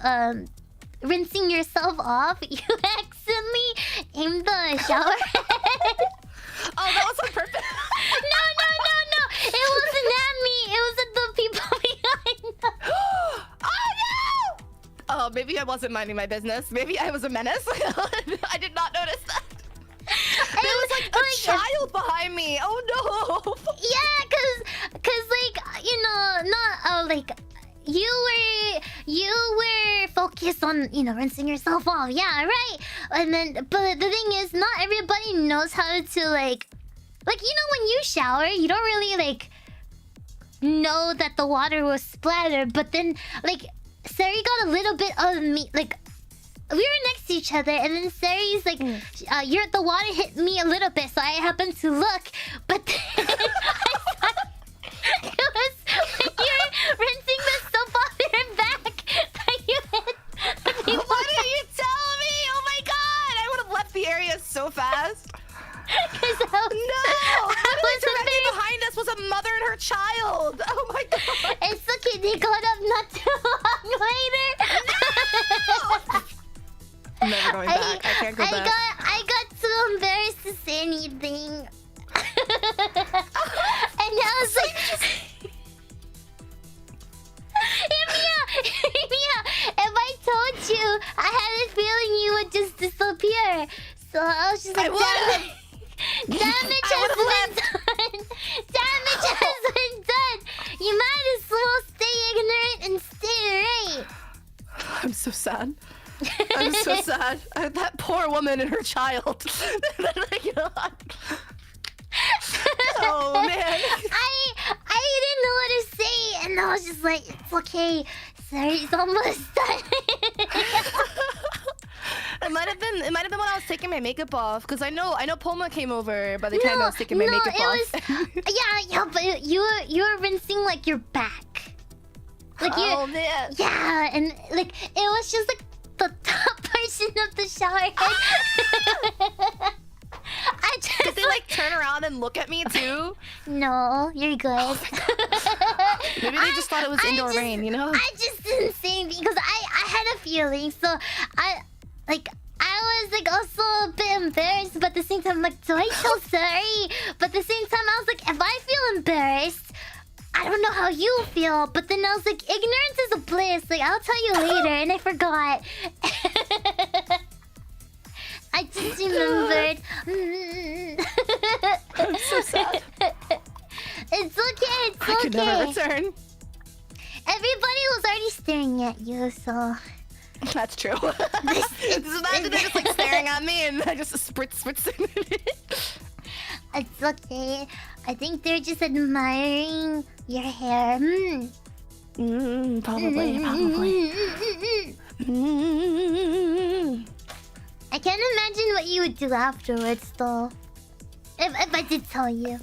rinsing yourself off, you accidentally aimed the shower head. Oh, that was on purpose. No. It wasn't at me. It was at the people behind us. Oh no! Oh, maybe I wasn't minding my business. Maybe I was a menace. I did not notice that. There was like a child behind me. Oh no! Yeah, cause like not like you were focused on rinsing yourself off. Yeah, right. And then, but the thing is, not everybody knows how to like when you shower, you don't really like know that the water was splattered. But then like Sari got a little bit of me like. We were next to each other, and then Sari's like, the water hit me a little bit, so I happened to look, but then I thought it was when you were rinsing the soap off your back that you hit the people. What did you tell me? Oh my god! I would have left the area so fast. Directly behind us was a mother and her child. Oh my god! It's okay, they got up not too long later. No! I'm never going back. I can't go back. I got too embarrassed to say anything. And I was like, Mia, if I told you, I had a feeling you would just disappear. So I was just like, damage has been done. Damage has been done. You might as well stay ignorant and stay right. I'm so sad. I'm so sad. That poor woman and her child. Oh man. I didn't know what to say, and I was just like, it's okay. Sari's almost done. It might have been when I was taking my makeup off, because I know Poma came over by the time I was taking my makeup off. Yeah, but you were rinsing like your back. Like oh man. Yeah, and like it was just like the top portion of the shower head. Did they like turn around and look at me too? No, you're good. Maybe they just thought it was indoor rain, you know? I just didn't say anything because I had a feeling, so I was like also a bit embarrassed, but at the same time I'm like, do I feel sorry? But at the same time I was like, if I feel embarrassed, I don't know how you feel. But then I was like, ignorance is a bliss. Like, I'll tell you later, and I forgot. I just remembered. turn. Everybody was already staring at you, so... That's true. Just imagine they're just like staring at me and I just spritz. It's okay. I think they're just admiring your hair. Probably. I can't imagine what you would do afterwards, though. If I did tell you.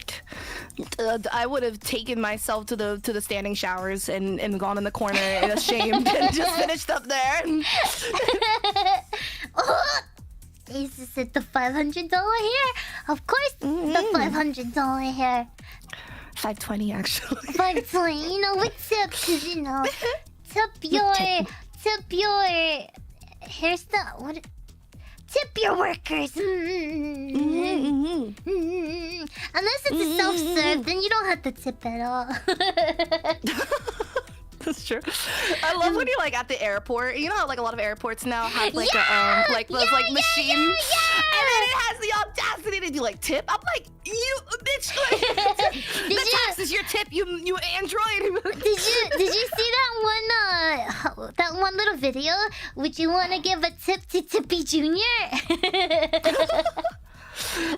I would have taken myself to the standing showers and gone in the corner and ashamed and just finished up there. Ace said the $500 hair. Of course, the $500 hair. $520 actually. $520. You know, with tip, cause you know, tip your hairstyle. What? Tip your workers. Unless it's a self-serve, then you don't have to tip at all. That's true. I love when you're like at the airport. You know how like a lot of airports now have like those machines, and then it has the audacity to do like tip. I'm like, you bitch. The tax is your tip. You android. Did you see that one little video? Would you want to give a tip to Tippy Jr.?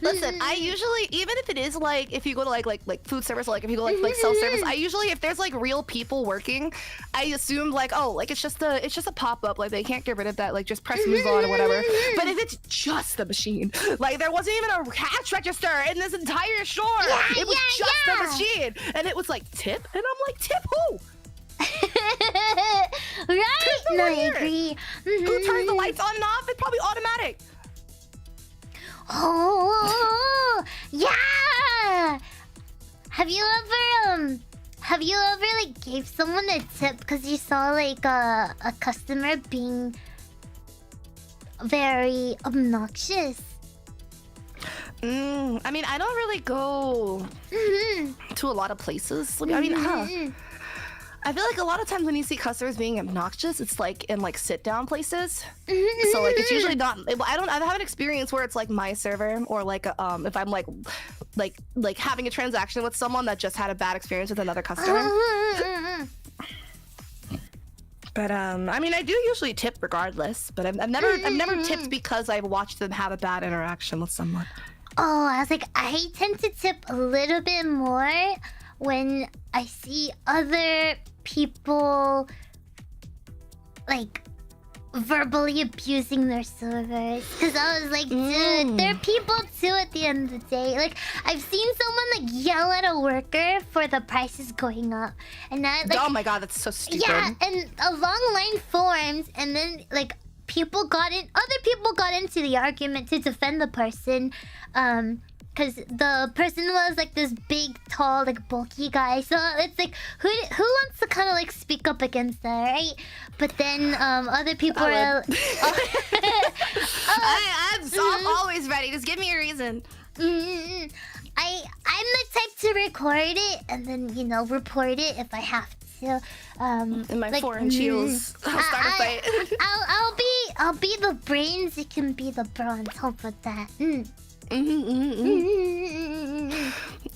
Listen, I usually, even if it is like, if you go to like food service, or like if you go like self-service, I usually, if there's like real people working, I assume like, oh, like it's just a pop-up, like they can't get rid of that, like just press move on or whatever. But if it's just a machine, like there wasn't even a cash register in this entire store, it was just a machine, and it was like tip, and I'm like, tip who? Right? No, I agree. Who turns the lights on and off? It's probably automatic. Oh yeah! Have you ever like gave someone a tip because you saw like a customer being very obnoxious? I mean, I don't really go to a lot of places. I mean, I feel like a lot of times when you see customers being obnoxious, it's like in like sit down places. So like it's usually not. I haven't experienced where it's like my server or like if I'm like having a transaction with someone that just had a bad experience with another customer. But I mean, I do usually tip regardless. But I've never tipped because I've watched them have a bad interaction with someone. Oh, I was like, I tend to tip a little bit more when I see other people like verbally abusing their servers, because I was like, dude, they're people too at the end of the day. Like, I've seen someone like yell at a worker for the prices going up, and that like, oh my god, that's so stupid. Yeah, and a long line forms, and then like other people got into the argument to defend the person, because the person was like this big, tall, like bulky guy. So it's like, who wants to kind of like speak up against that, right? But then other people are. I'm always ready. Just give me a reason. I'm the type to record it and then report it if I have to. In my like, 4-inch heels, I'll start a fight. I'll be the brains. It can be the bronze. How about that?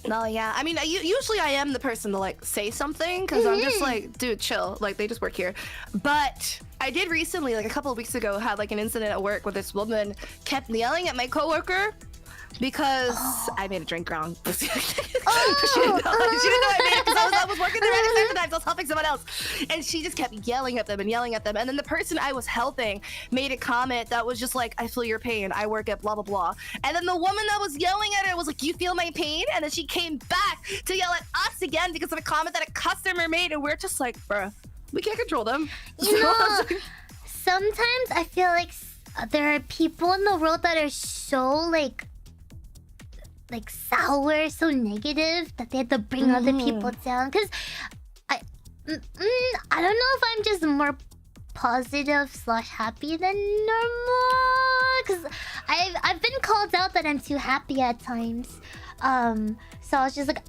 No, yeah. I mean, usually I am the person to like say something because I'm just like, dude, chill. Like they just work here. But I did recently, like a couple of weeks ago, had like an incident at work where this woman kept yelling at my coworker because I made a drink wrong. She didn't know I made it because I was working there at the same time. I was helping someone else, and she just kept yelling at them. And then the person I was helping made a comment that was just like, "I feel your pain. I work at blah blah blah." And then the woman that was yelling at her was like, "You feel my pain?" And then she came back to yell at us again because of a comment that a customer made, and we're just like, "Bruh, we can't control them." Sometimes I feel like there are people in the world that are so like sour, so negative that they have to bring other people down. Because I don't know if I'm just more positive / happy than normal. Because I've been called out that I'm too happy at times. So I was just like,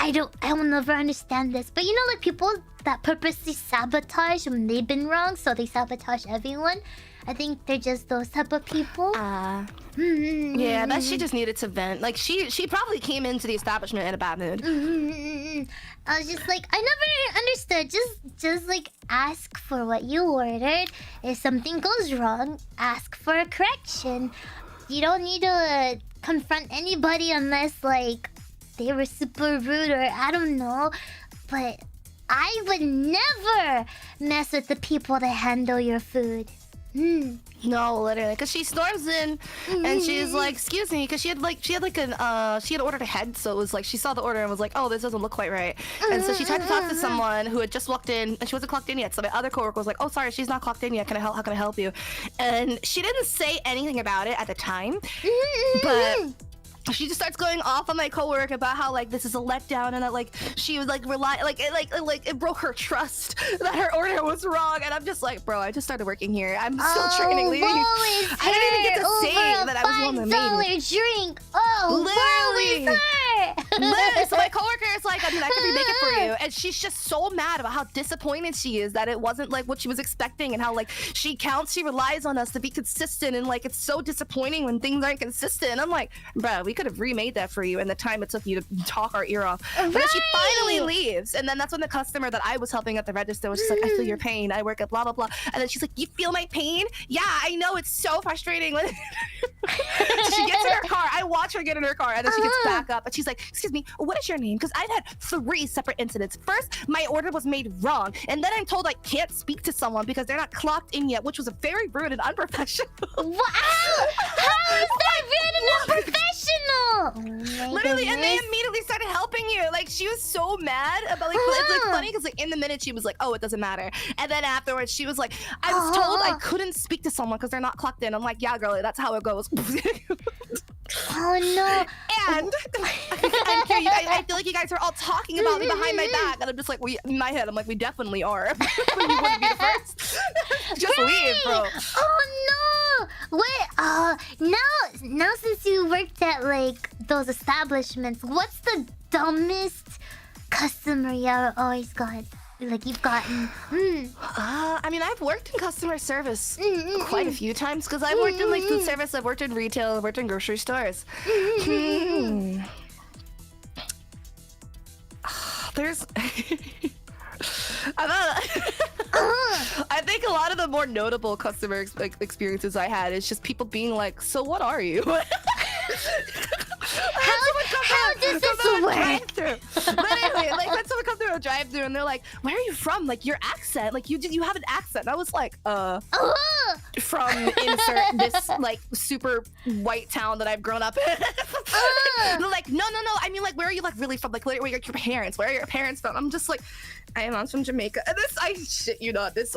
will never understand this. But you know, like people that purposely sabotage when they've been wrong, so they sabotage everyone. I think they're just those type of people. Yeah, that she just needed to vent. Like she probably came into the establishment in a bad mood. I was just like, I never understood. Just like ask for what you ordered. If something goes wrong, ask for a correction. You don't need to confront anybody unless like they were super rude or I don't know. But I would never mess with the people that handle your food. No, literally, because she storms in and she's like, "Excuse me," because she had ordered ahead, so it was like she saw the order and was like, "Oh, this doesn't look quite right," and so she tried to talk to someone who had just walked in and she wasn't clocked in yet. So my other coworker was like, "Oh, sorry, she's not clocked in yet. Can I help? How can I help you?" And she didn't say anything about it at the time, but she just starts going off on my coworker about how like this is a letdown and that like she was like it broke her trust that her order was wrong, and I'm just like, bro, I just started working here. I'm still training lady. I didn't even get to say that I was the one that made it. Drink. Oh, literally. woe is her. Literally, so my coworker is like, I mean, I could remake it for you, and she's just so mad about how disappointed she is that it wasn't like what she was expecting, and how like she relies on us to be consistent, and like it's so disappointing when things aren't consistent. And I'm like, bro, we could have remade that for you in the time it took you to talk our ear off. But then she finally leaves, and then that's when the customer that I was helping at the register was just like, I feel your pain. I work at blah blah blah, and then she's like, you feel my pain? Yeah, I know, it's so frustrating. So she gets in her car. I watch her get in her car, and then she gets back up, and she's like, excuse me, what is your name? Because I've had 3 separate incidents. First, my order was made wrong, and then I'm told I can't speak to someone because they're not clocked in yet, which was very rude and unprofessional. Wow! How is that rude and unprofessional? Literally, and they immediately started helping you. Like, she was so mad about like it's like funny because like in the minute she was like, oh, it doesn't matter, and then afterwards she was like, I was told I couldn't speak to someone because they're not clocked in. I'm like, yeah, girlie, that's how it goes. Oh no! And I feel like you guys are all talking about me behind my back, and I'm just like, in my head, I'm like, we definitely are. You wouldn't be the first. Just leave, bro. Oh no! Wait, now since you worked at like those establishments, what's the dumbest customer you always got? Like you've gotten? I mean, I've worked in customer service quite a few times because I've worked in like food service, I've worked in retail, I've worked in grocery stores. There's I think a lot of the more notable customer experiences I had is just people being like, so what are you? How does this work? Literally, like when someone comes through a drive-thru and they're like, where are you from? Like your accent, like you have an accent. And I was like, from insert this like super white town that I've grown up in. They're like, no, I mean like, where are you like really from? Like where are your parents? Where are your parents from? I'm just like, I'm from Jamaica. And I shit you not, this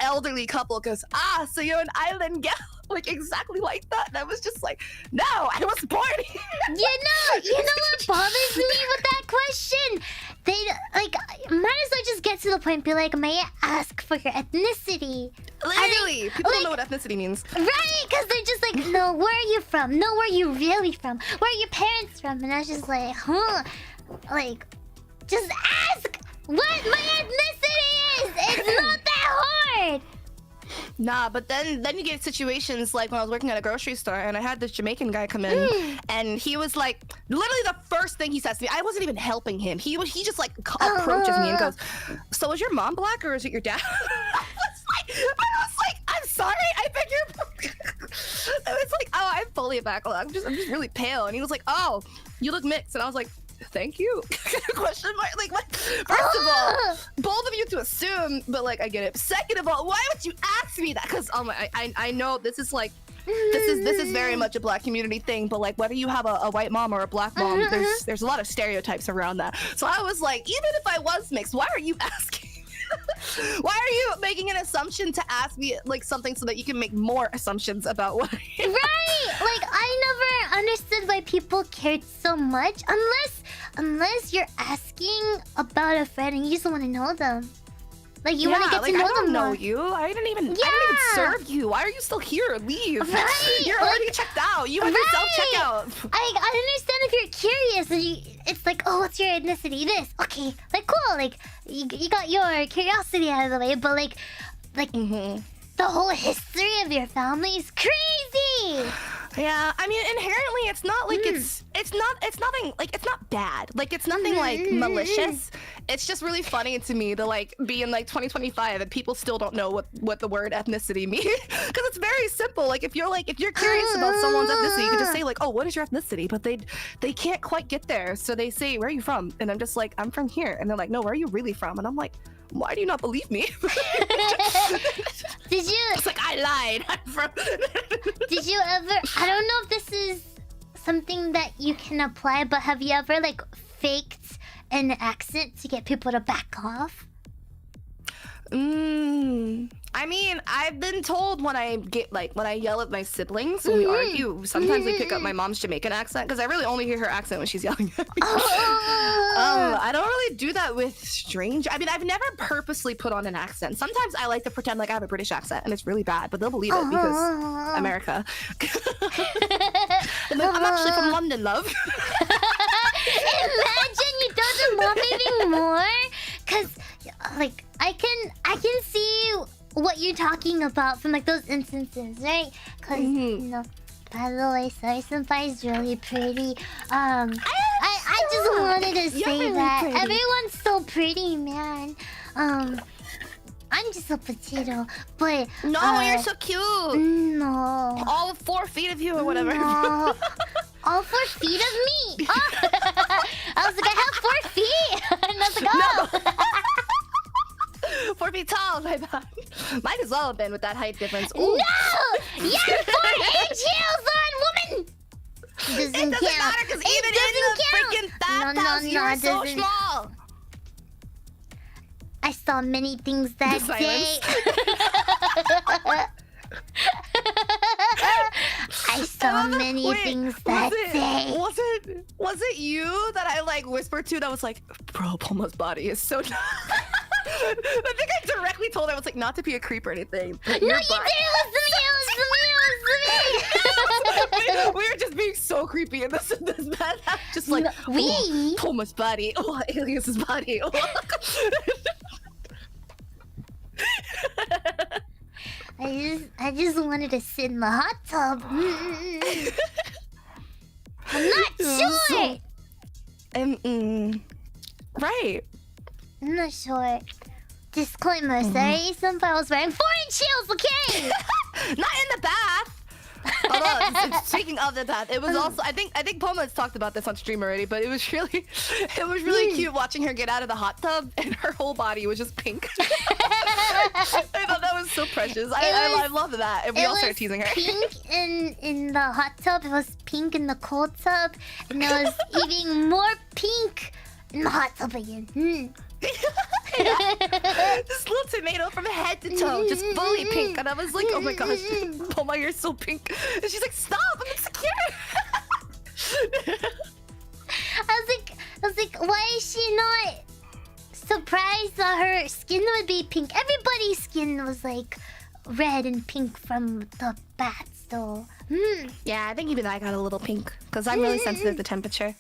elderly couple goes, so you're an island gal. Like exactly like that, and I was just like, no, I was born here. You know what bothers me with that question? They like might as well just get to the point. Be like, may I ask for your ethnicity? Literally, people don't know what ethnicity means, right? Because they're just like, no, where are you from? No, where are you really from? Where are your parents from? And I was just like, like, just ask what my ethnicity is. It's not that hard. Nah, but then you get situations like when I was working at a grocery store and I had this Jamaican guy come in and he was like, literally the first thing he says to me, I wasn't even helping him. He just like approaches me and goes, so is your mom black or is it your dad? I was like, I'm sorry, I beg your pardon. I was like, oh, I'm fully back. I'm just really pale. And he was like, oh, you look mixed. And I was like, thank you? Question mark. Like, what? First of all, bold of you to assume, but like, I get it. Second of all, why would you ask me that? Because I know this is like, this is very much a black community thing. But like, whether you have a white mom or a black mom, there's a lot of stereotypes around that. So I was like, even if I was mixed, why are you asking? Why are you making an assumption to ask me like something so that you can make more assumptions about what I am? Right! Like I never understood why people cared so much unless you're asking about a friend and you just want to know them. Like you want to get to know I don't them know more. you. I didn't even serve you. Why are you still here? Leave. Right? You're already checked out. You have your self-checkout. I understand if you're curious and it's like, oh, what's your ethnicity? This. Okay. Like, cool. Like, you got your curiosity out of the way, but like the whole history of your family is crazy. Yeah, I mean, inherently, it's not like it's nothing like it's not bad. Like it's nothing like malicious. It's just really funny to me to like be in like 2025 and people still don't know what the word ethnicity means because it's very simple. Like if you're curious about someone's ethnicity, you can just say like, oh, what is your ethnicity? But they can't quite get there, so they say, where are you from? And I'm just like, I'm from here. And they're like, no, where are you really from? And I'm like, why do you not believe me? Did you? It's like I lied. I'm from. Did you ever? I don't know if this is something that you can apply, but have you ever like faked an accent to get people to back off? I mean, I've been told when I yell at my siblings when we argue, sometimes they pick up my mom's Jamaican accent because I really only hear her accent when she's yelling at me. I don't really do that with strange. I mean, I've never purposely put on an accent. Sometimes I like to pretend like I have a British accent and it's really bad, but they'll believe it because America. I'm actually from London, love. Imagine you told your mom even more, cause like I can see what you're talking about from like those instances, right? Cause you know, by the way, Sorry Senpai is really pretty. I just wanted to say really that pretty. everyone's so pretty, man. I'm just a potato, but No, you're so cute. no. All 4 feet of you or whatever. No. All 4 feet of me. Oh. I was like, I have 4 feet. And I was like, oh. 4 feet tall, my bad. Might as well have been with that height difference. Ooh. No! You have 4-inch heels on, woman! It doesn't matter because even in the freaking bathhouse, you're so small. I saw many things that The day. I saw many things that day. Was it you that I like whispered to that was like, bro, Palma's body is so I think I directly told her, I was like, not to be a creep or anything. But No, you didn't. It was me. we were just being so creepy in this bed. Just like, we? Palma's body. Oh, Alias's body. Oh. I just wanted to sit in the hot tub. I'm not sure. Right. I'm not sure. Disclaimer, Sorry Senpai was wearing 4-inch heels, okay? Not in the bath. Although, speaking of the bath, it was also I think Poma has talked about this on stream already, but it was really cute watching her get out of the hot tub and her whole body was just pink. I thought that was so precious. I love that. And we all started teasing her. Pink in the hot tub. It was pink in the cold tub, and it was even more pink in the hot tub again. This little tomato from head to toe, just fully pink, and I was like, oh my gosh, Poma, you're so pink. And she's like, stop, I'm insecure. I was like, why is she not surprised that her skin would be pink? Everybody's skin was like red and pink from the baths, though. Yeah, I think even I got a little pink because I'm really sensitive to temperature.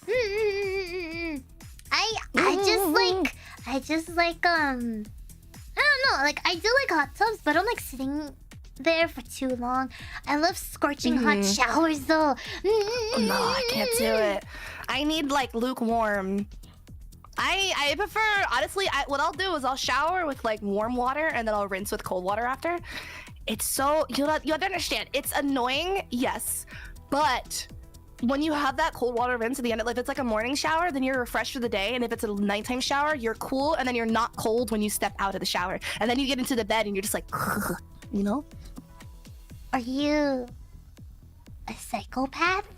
I just like I don't know, like I do like hot tubs, but I don't like sitting there for too long. I love scorching hot showers though. No, I can't do it. I need like lukewarm. I prefer, honestly, what I'll do is I'll shower with like warm water and then I'll rinse with cold water after. It's so, you have to understand, it's annoying, yes, but when you have that cold water rinse at the end, if it's like a morning shower, then you're refreshed for the day, and if it's a nighttime shower, you're cool, and then you're not cold when you step out of the shower, and then you get into the bed and you're just like, you know? Are you a psychopath?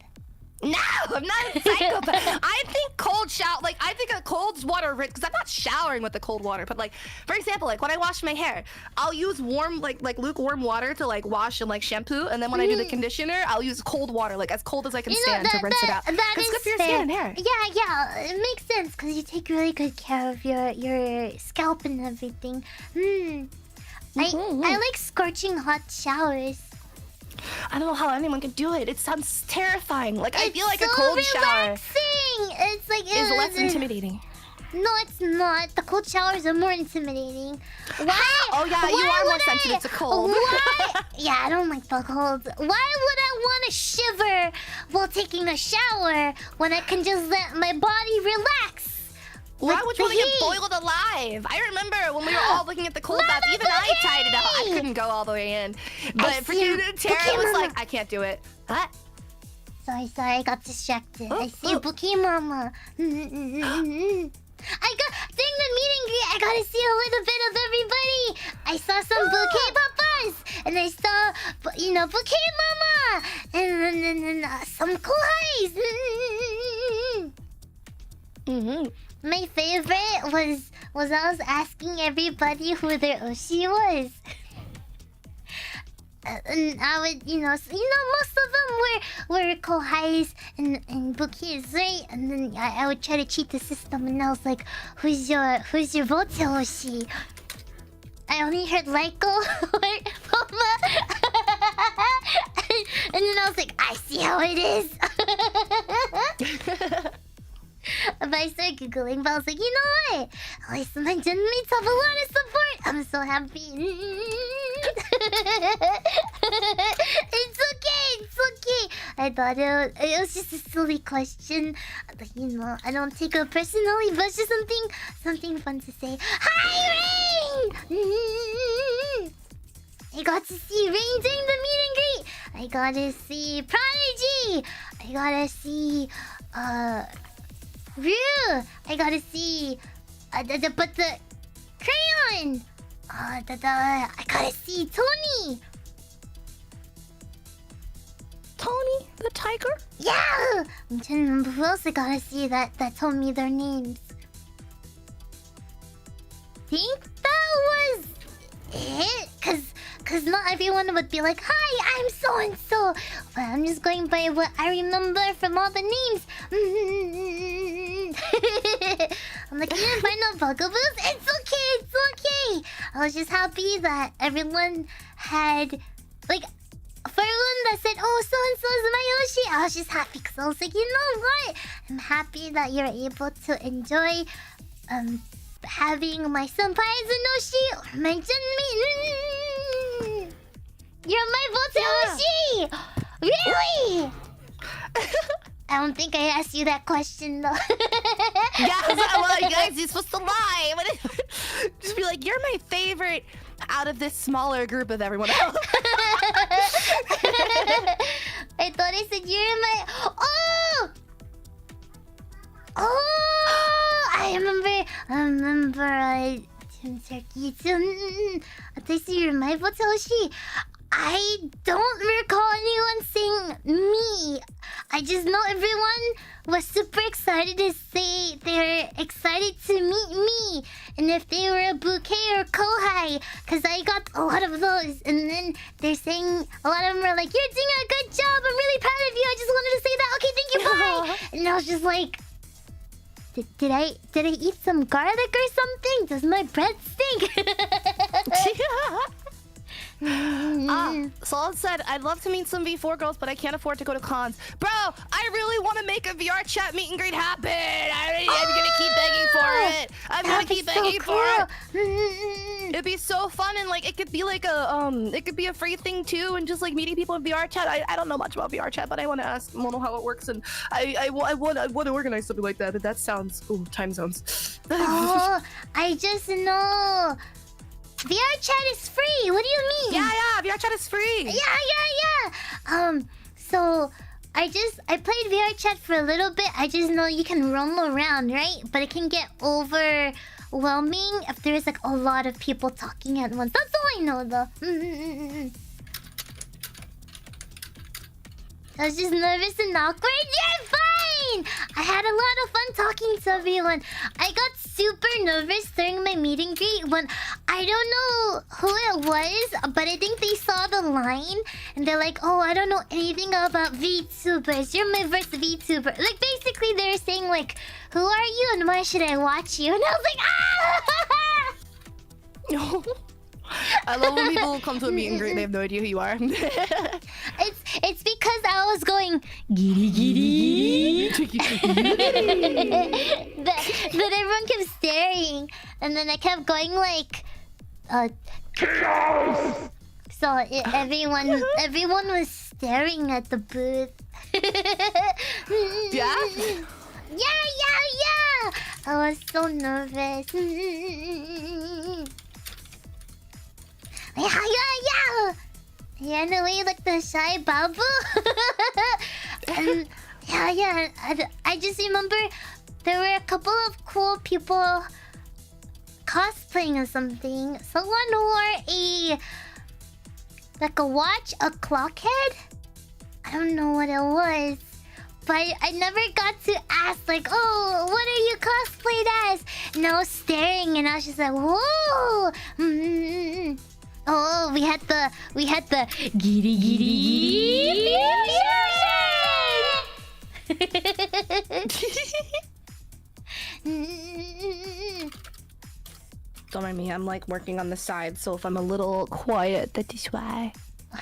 No, I'm not a psychopath. I think cold shower, like I think a cold water, because I'm not showering with the cold water. But like, for example, like when I wash my hair, I'll use warm, like lukewarm water to like wash and like shampoo, and then when I do the conditioner, I'll use cold water, like as cold as I can stand to rinse it out. That is good for your fair. skin and hair. Yeah, it makes sense because you take really good care of your scalp and everything. I like scorching hot showers. I don't know how anyone can do it. It sounds terrifying. Like I feel like so a cold shower relaxing. It's like is less intimidating. No, it's not. The cold showers are more intimidating. Why? Oh yeah, you are more sensitive to cold. Why? Yeah, I don't like the cold. Why would I want to shiver while taking a shower when I can just let my body relax? Why would you want to get heat. boiled alive? I remember when we were all looking at the cold bath. Even I tried it out. I couldn't go all the way in. But freaking Terra was like, I can't do it. What? Sorry, I got distracted. I see you, Bookie Mama. During the meet and greet, I got to see a little bit of everybody. I saw some Bouquet Papas, and I saw, Bouquet Mama, and some Kohais. My favorite was I was asking everybody who their Oshi was. And I would, most of them were Kohais and Bouquets, right? And then I would try to cheat the system, and I was like, who's your vote Oshi? I only heard Laiko or Mama. And then I was like, I see how it is. But I started Googling, but I was like, you know what? At least my genmates have a lot of support. I'm so happy. It's okay. I thought it was just a silly question. But, I don't take it personally, but it's just something fun to say. Hi, Rain! I got to see Rain during the meet and greet. I got to see Prodigy. I got to see, Rue! I gotta see but the crayon! I gotta see Tony! Tony the tiger? Yeah! I'm trying to remember who else I gotta see that told me their names. Think that was it? Cause not everyone would be like, hi, I'm so and so. But I'm just going by what I remember from all the names. I'm like, you didn't find no bugaboos? It's okay. I was just happy that everyone had, like, for everyone that said, oh, so and so is my Yoshi, I was just happy because I was like, you know what? I'm happy that you're able to enjoy having my senpai as an Oshi or my Junmi. You're my vote Oshi! Really? I don't think I asked you that question though. Yeah, well, you guys, you're supposed to lie. Just be like, you're my favorite out of this smaller group of everyone else. I thought I said you're my... Oh! I remember Turkey. I thought you're my vote Oshi. I don't recall anyone saying me. I just know everyone was super excited to say they're excited to meet me. And if they were a bouquet or kohai, because I got a lot of those. And then they're saying, a lot of them were like, you're doing a good job. I'm really proud of you. I just wanted to say that. Okay, thank you, bye. And I was just like, did I eat some garlic or something? Does my breath stink? Solid said, I'd love to meet some V4 girls, but I can't afford to go to cons. Bro, I really want to make a VR chat meet and greet happen. I'm gonna keep begging for it. I'm gonna keep begging for it. It'd be so fun, and like it could be like it could be a free thing too, and just like meeting people in VR chat. I don't know much about VR chat, but I want to ask Mono how it works, and I want to organize something like that. But that sounds time zones. Oh, I just know. VR chat is free. What do you mean? Yeah. VR chat is free. Yeah. So I played VR chat for a little bit. I just know you can roam around, right? But it can get overwhelming if there's like a lot of people talking at once. That's all I know, though. I was just nervous and awkward. You're fine! I had a lot of fun talking to everyone. I got super nervous during my meet and greet when I don't know who it was, but I think they saw the line and they're like, oh, I don't know anything about Vtubers. You're my first Vtuber. Like, basically, they were saying, like, who are you and why should I watch you? And I was like, ah! I love when people come to a meet and greet and they have no idea who you are. It's because I was going giddy giddy that everyone kept staring, and then I kept going like so everyone was staring at the booth. Yeah? Yeah. I was so nervous. Yeah, in a way, like the shy babu. And yeah. I just remember there were a couple of cool people cosplaying or something. Someone wore a watch, a clock head. I don't know what it was, but I never got to ask, like, oh, what are you cosplayed as? And I was staring, and I was just like, whoa. Oh, we had the giddy giddy Don't mind me, I'm like working on the side, so if I'm a little quiet, that is why.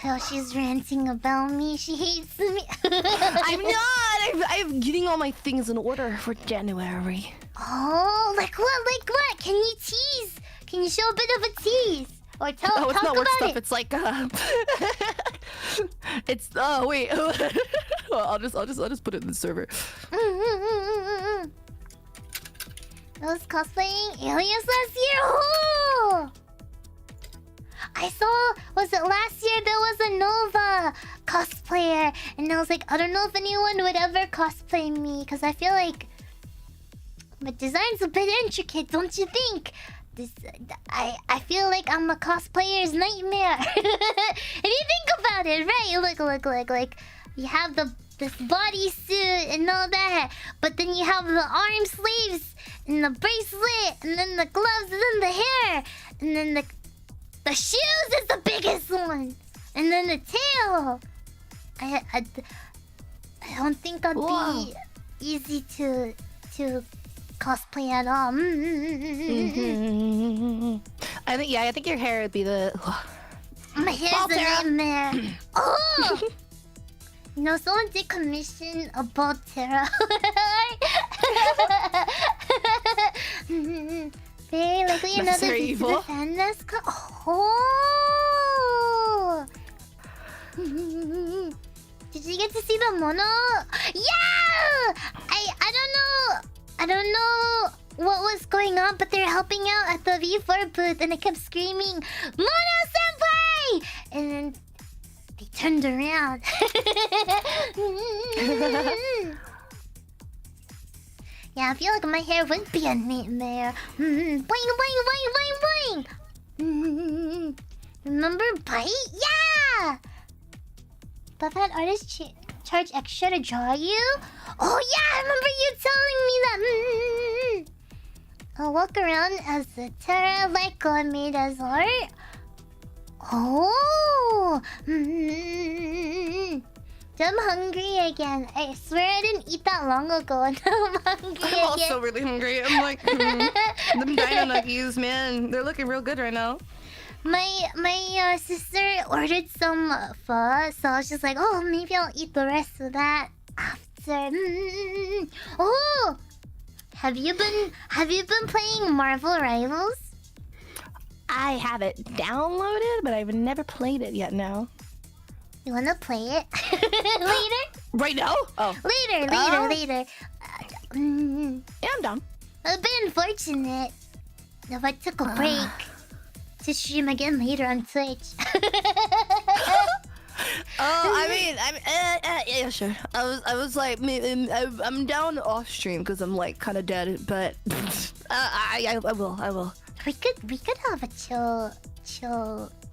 Oh, she's ranting about me. She hates me. I'm not! I'm getting all my things in order for January. Oh, like what? Can you tease? Can you show a bit of a tease? Or talk it's not work about stuff. It's like it's wait. Well, I'll just put it in the server. I was cosplaying aliens last year. Oh! I saw. Was it last year? There was a Nova cosplayer, and I was like, I don't know if anyone would ever cosplay me because I feel like my design's a bit intricate, don't you think? I feel like I'm a cosplayer's nightmare. If you think about it, right? Look, like you have this bodysuit and all that, but then you have the arm sleeves and the bracelet, and then the gloves, and then the hair, and then the shoes is the biggest one, and then the tail. I don't think I'd be easy to cosplay at all. I think your hair would be the. My hair's a nightmare. Oh! You know, someone did commission a bald Terra. Very likely another Vtubers fan mascot. Oh! Did you get to see the mono? Yeah! I don't know what was going on, but they're helping out at the V4 booth, and I kept screaming, Mono Senpai! And then they turned around. Yeah, I feel like my hair would be a nightmare. Boing, boing, boing, boing, boing. Remember Bite? Yeah! But that artist charge extra to draw you? Oh yeah, I remember you telling me that. I'll walk around as the Terra like God made as art. Oh. I'm hungry again. I swear I didn't eat that long ago. And I'm hungry again. I'm also really hungry. I'm like, them dino nuggies, man, they're looking real good right now. My sister ordered some pho, so I was just like, oh, maybe I'll eat the rest of that after. Oh, have you been playing Marvel Rivals? I have it downloaded, but I've never played it yet. No. You wanna play it later? Right now? Oh. Later. Yeah, I'm down. It'd be unfortunate if I took a break to stream again later on Twitch. Yeah, sure. I was like, I'm down off stream because I'm like kind of dead, but I will. We could have a chill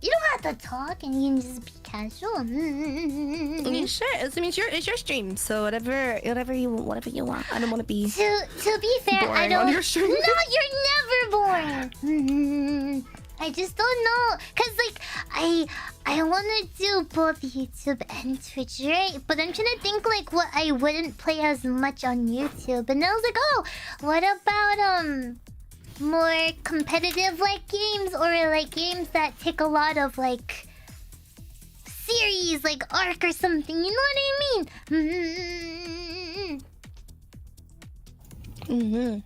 You don't have to talk, and you can just be casual. You sure? I mean, it's your stream, so whatever you want. I don't want to be. To be fair, I boring don't. on your stream. No, you're never boring. I just don't know, cause like I want to do both YouTube and Twitch, right? But I'm trying to think like what I wouldn't play as much on YouTube, and I was like, oh, what about more competitive like games, or like games that take a lot of like series, like Arc or something. You know what I mean?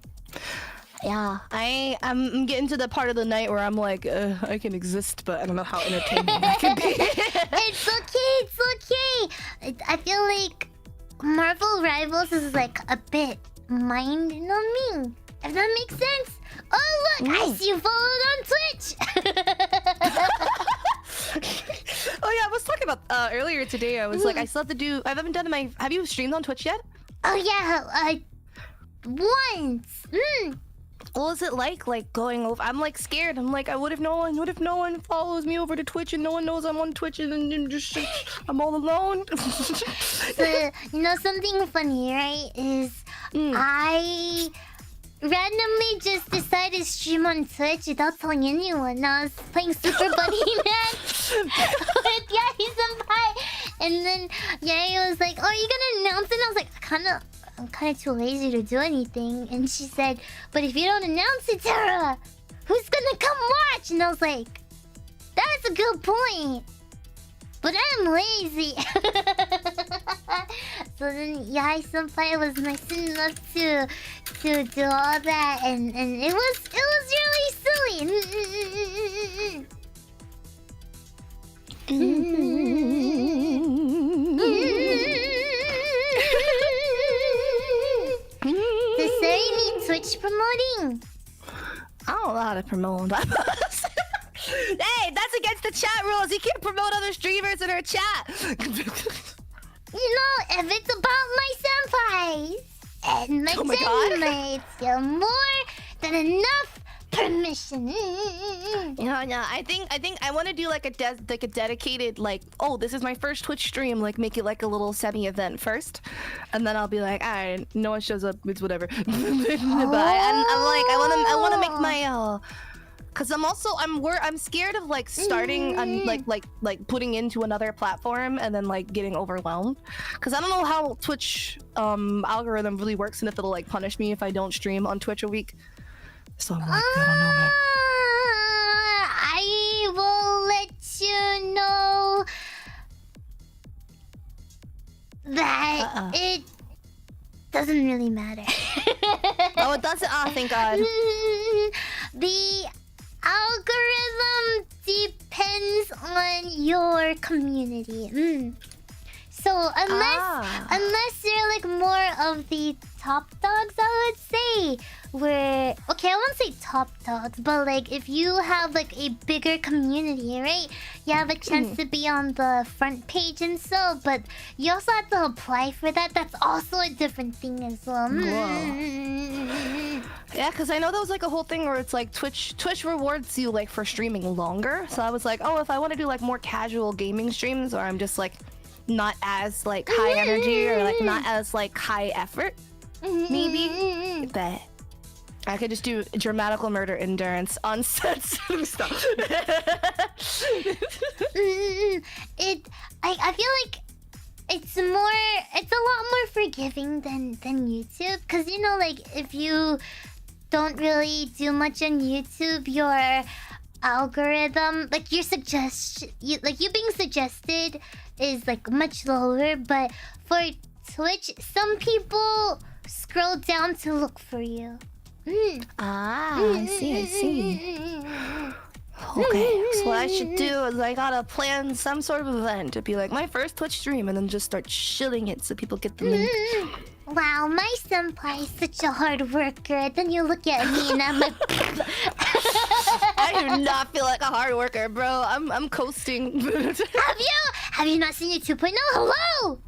Yeah, I'm getting to the part of the night where I'm like, I can exist, but I don't know how entertaining I can be. It's okay. I feel like Marvel Rivals is like a bit mind-numbing, if that makes sense. Oh look, I see you followed on Twitch. Oh yeah, I was talking about earlier today. I was like, I still have to do. I haven't done my. Have you streamed on Twitch yet? Oh yeah, once. What was it like going over? I'm like scared. I'm like, what if no one follows me over to Twitch and no one knows I'm on Twitch and then just I'm all alone? So, you know something funny, right? Is I randomly just decided to stream on Twitch without telling anyone. I was playing Super Bunny Match with Yai Senpai, and then Yai was like, "Oh, are you gonna announce it?" And I was like, I'm kind of too lazy to do anything. And she said, "But if you don't announce it, Terra, who's gonna come watch?" And I was like, "That's a good point, but I'm lazy." So then Yai Senpai was nice enough to do all that, and it was really silly. Does Sari need Twitch promoting? I don't know how to promote. Hey, that's against the chat rules. You can't promote other streamers in our chat. You know, if it's about my senpais and my teammates, you're more than enough permission. Yeah. I think I want to do like a dedicated oh, this is my first Twitch stream. Like make it like a little semi-event first, and then I'll be like, alright, no one shows up, it's whatever. But I want to make my cause I'm scared of like starting and like putting into another platform and then like getting overwhelmed. Cause I don't know how Twitch algorithm really works and if it'll like punish me if I don't stream on Twitch a week. So I'm like, I don't know, man. I will let you know that it doesn't really matter. Oh, it doesn't? Oh, thank God. The algorithm depends on your community. So unless you're like more of the top dogs, I would say, where okay, I won't say top dogs, but like if you have like a bigger community, right? You have a chance to be on the front page and so, but you also have to apply for that. That's also a different thing as well. Yeah, because I know there was like a whole thing where it's like Twitch rewards you like for streaming longer. So I was like, oh, if I want to do like more casual gaming streams, or I'm just like not as like high energy or like not as like high effort, maybe, but I could just do dramatical murder endurance on sets. Stop. I feel like it's a lot more forgiving than YouTube, because you know, like if you don't really do much on YouTube, your algorithm, like your suggestion, you being suggested is like much lower, but for Twitch, some people scroll down to look for you. I see. Okay, so what I should do is I gotta plan some sort of event to be like my first Twitch stream and then just start shilling it so people get the link. Wow, my senpai is such a hard worker. Then you look at me and I'm like, I do not feel like a hard worker, bro. I'm coasting. Have you not seen your 2.0? Hello?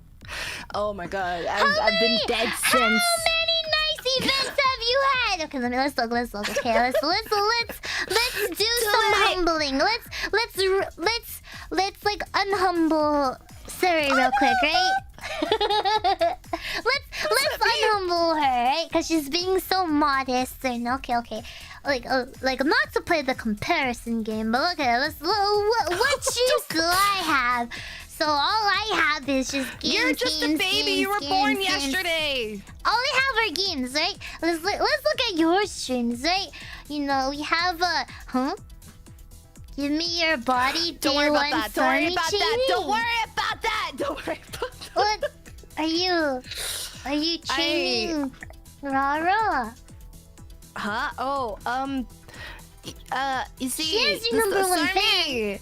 Oh my God, I've been dead since. How many nice events have you had? Okay, let's look. Okay, let's do some humbling. Let's let's like unhumble Suri real quick, right? let's unhumble her, right? Because she's being so modest and okay. Like not to play the comparison game, but look at it. What streams do I have? So all I have is just games. You're just a baby. You were born yesterday. All I have are games, right? Let's look at your streams, right? You know, we have Give me your body. Don't worry about that. Don't worry about that. What are you training Rara? Huh? Oh, you see, She is your number one fan.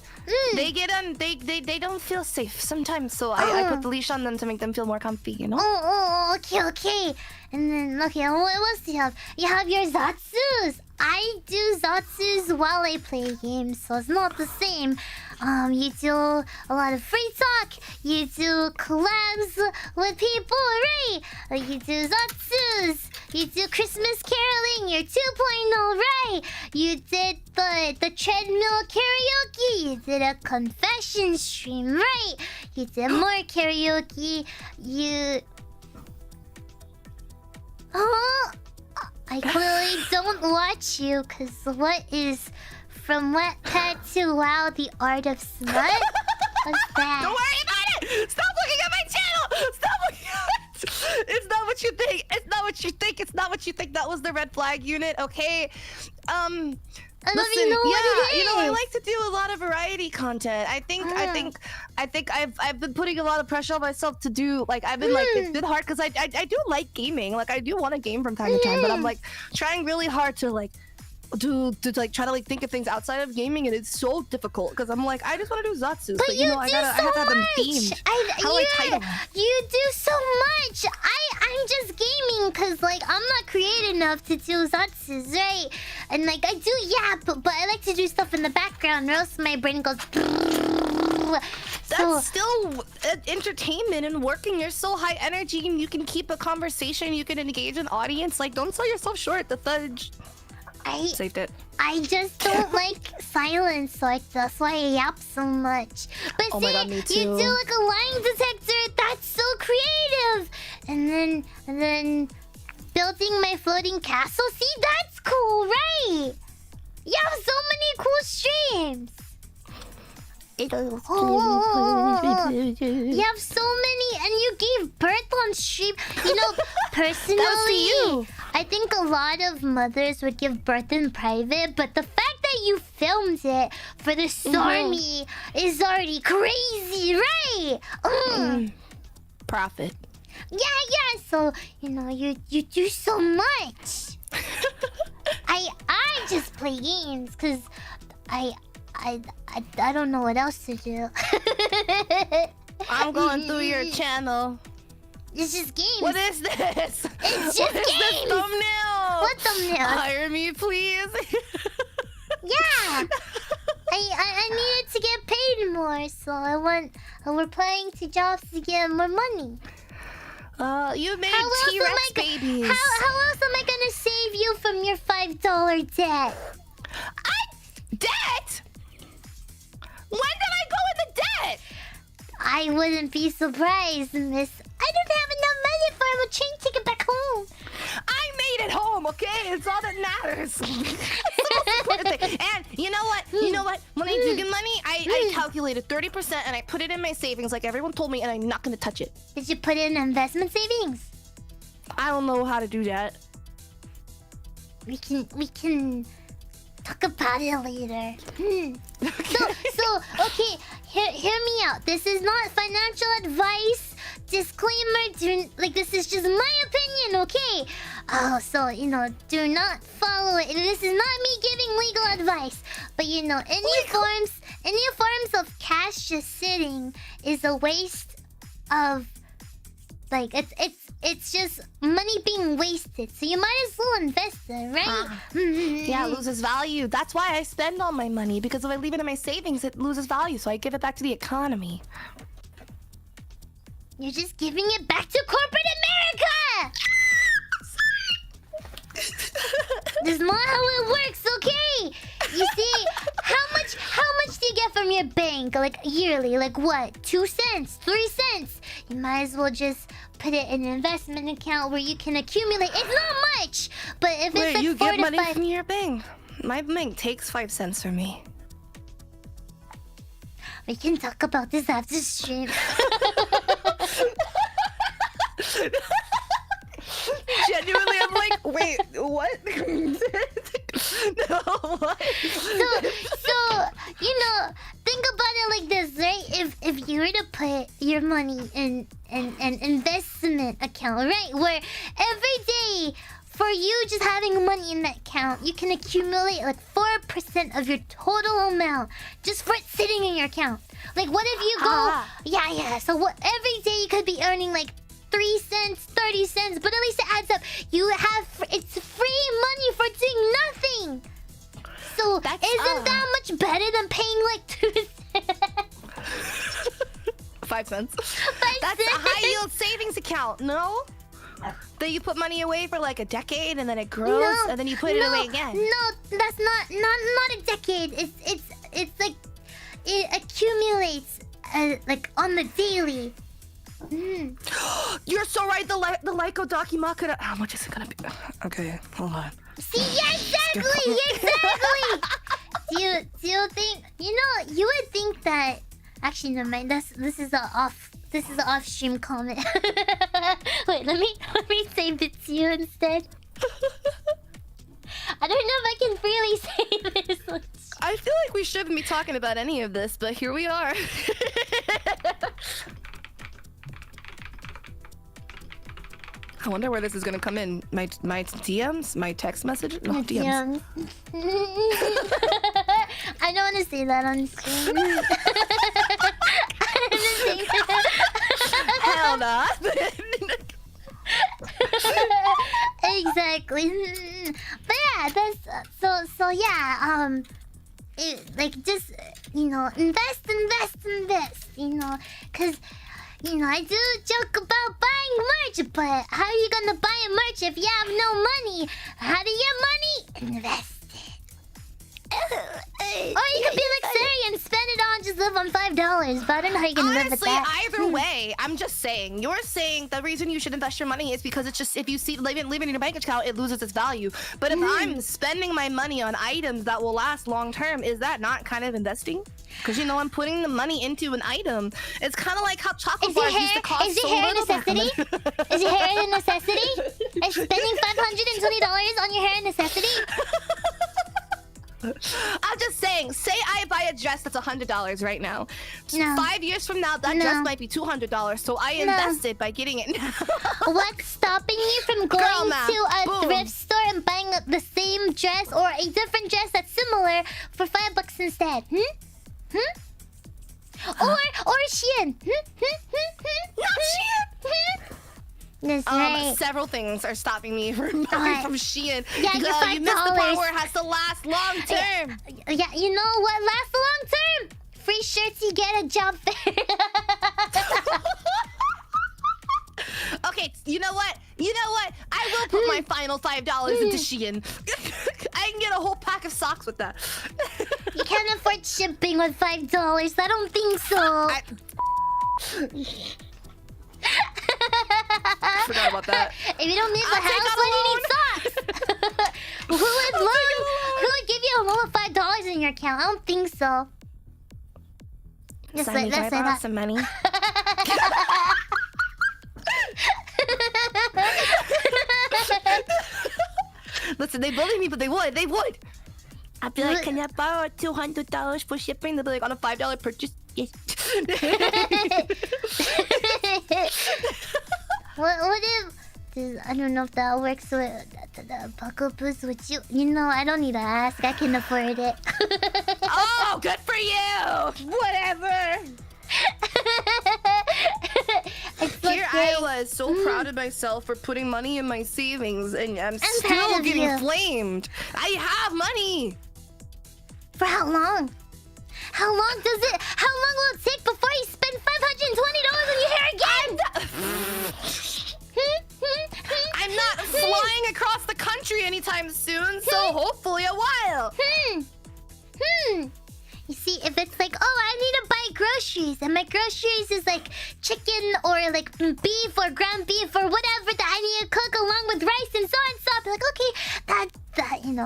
They get they don't feel safe sometimes, so I put the leash on them to make them feel more comfy, you know? Okay. And then, okay, what else do you have? You have your Zatsus. I do Zatsus while I play games, so it's not the same. You do a lot of free talk. You do collabs with people, right? You do Zatsus. You do Christmas caroling. You're 2.0, right? You did the treadmill karaoke. You did a confession stream, right? You did more karaoke. I clearly don't watch you, because what is from wet pet to wow, the art of smut? What's that? Don't worry about it! Stop looking at my channel! Stop looking at it! It's not what you think! It's not what you think! It's not what you think! That was the red flag unit, okay? Listen, I like to do a lot of variety content. I think I've been putting a lot of pressure on myself to do, like, I've been like, it's been hard because I do like gaming. Like, I do want to game from time to time, but I'm like trying really hard to like try to like think of things outside of gaming, and it's so difficult because I'm like, I just want to do Zatsus, but you know, I have to have them themed. How do I title them? You do so much. I'm just gaming because like I'm not creative enough to do Zatsus, right? And like I do but I like to do stuff in the background, or else my brain goes. That's still entertainment and working. You're so high energy, and you can keep a conversation. You can engage an audience. Like, don't sell yourself short. The fudge. Saved it. I just don't like silence, so that's why I yap so much. But oh see, my God, me too. You do like a lying detector. That's so creative. And then building my floating castle. See, that's cool, right? You have so many cool streams. You have so many, and you gave birth on stream. You know, personally, I think a lot of mothers would give birth in private, but the fact that you filmed it for the Stormy is already crazy, right? Profit. Yeah. So you know, you do so much. I just play games because I don't know what else to do. I'm going through your channel. It's just games. What is this? It's just games. This thumbnail? What thumbnail? Hire me, please. Yeah. I needed to get paid more, so we're applying to jobs to get more money. You made T-Rex babies. How else am I gonna save you from your $5 debt? Debt? When did I go into debt? I wouldn't be surprised, miss. I don't have enough money for a train ticket back home. I made it home, okay? It's all that matters. That's the most important thing. And you know what? When I do get money, I calculated 30% and I put it in my savings like everyone told me, and I'm not gonna touch it. Did you put it in investment savings? I don't know how to do that. We can talk about it later. So okay, hear me out. This is not financial advice. Disclaimer, this is just my opinion, okay? So, you know, do not follow it. This is not me giving legal advice. But, you know, any forms of cash just sitting is a waste of, like, it's just money being wasted. So you might as well invest it, right? Yeah, it loses value. That's why I spend all my money, because if I leave it in my savings, it loses value. So I give it back to the economy. You're just giving it back to corporate America! This is not how it works, okay? You see, How much do you get from your bank? Like yearly? Like what? 2 cents? 3 cents? You might as well just put it in an investment account where you can accumulate. It's not much, but if it's like you 4 get to money 5. from your bank. My bank takes 5 cents from me. We can talk about this after stream. Genuinely, I'm like, wait, what? No, what? So you know, think about it like this, right? If you were to put your money in an investment account, right, where every day for you just having money in that account, you can accumulate like 4% of your total amount just for it sitting in your account. Like, what if you go, yeah. So what? Every day you could be earning like 3 cents, 30 cents, but at least it adds up. You have it's free money for doing nothing. So isn't that much better than paying like 2 cents? 5 cents. 5 That's a cents. high yield savings account, no? That you put money away for like a decade and then it grows and then you put it away again. No, that's not a decade. It's like it accumulates like on the daily. You're so right. The Lyco Dakimakura. How much is it gonna be? Okay, hold on. See, yeah, exactly. Do you think you would think that? Actually, never mind. This is an off-stream comment. Wait, let me save it to you instead. I don't know if I can freely say this. I feel like we shouldn't be talking about any of this, but here we are. I wonder where this is gonna come in. My DMs? My text message? No, DMs. I don't want to say that on stream. Hell no. Exactly. But yeah, that's so yeah. Like just invest. Cause I do joke about buying merch, but how are you gonna buy merch if you have no money? How do you get money? Invest it. Or you could be like Siri and spend it all and just live on $5. But I don't know how you're gonna live with Honestly, that. either way, I'm just saying. You're saying the reason you should invest your money is because it's just if you see leave it in your bank account, it loses its value. But if I'm spending my money on items that will last long term, is that not kind of investing? Because I'm putting the money into an item. It's kind of like how chocolate bars used to cost Is so your hair a little back then. necessity? Is your hair a necessity? Is spending $520 on your hair a necessity? I'm just saying, say I buy a dress that's $100 right now. No. 5 years from now, that dress might be $200. So I invested by getting it now. What's stopping you from going math. to a Boom. thrift store and buying the same dress or a different dress that's similar for $5 instead? Or Shein? Not Shein. That's right. Several things are stopping me from buying from Shein. Yeah, you you're missed the part $5. where it has to last long term. Yeah, you know what lasts long term? Free shirts you get at job fair. Okay, you know what? I will put my final $5 into Shein. I can get a whole pack of socks with that. You can't afford shipping with $5. I don't think so. I forgot about that. If you don't leave the I'll take house, out a why do you need socks? Who would give you a loan of $5 in your account? I don't think so. Let's say that. Some money. Listen, they bully me, but they would. I'd be like, can I borrow $200 for shipping? They'll be like, on a $5 purchase. Yes. What if... I don't know if that works with the Pucklepuss with you. I don't need to ask. I can afford it. Oh, good for you! Whatever. Here I was so proud of myself for putting money in my savings, and I'm still getting flamed. I have money. For how long? How long will it take before you spend $520 on your hair again? I'm not flying across the country anytime soon, so hopefully a while. groceries, and my groceries is like chicken or like beef or ground beef or whatever that I need to cook along with rice and so on and so. I'll be like, okay,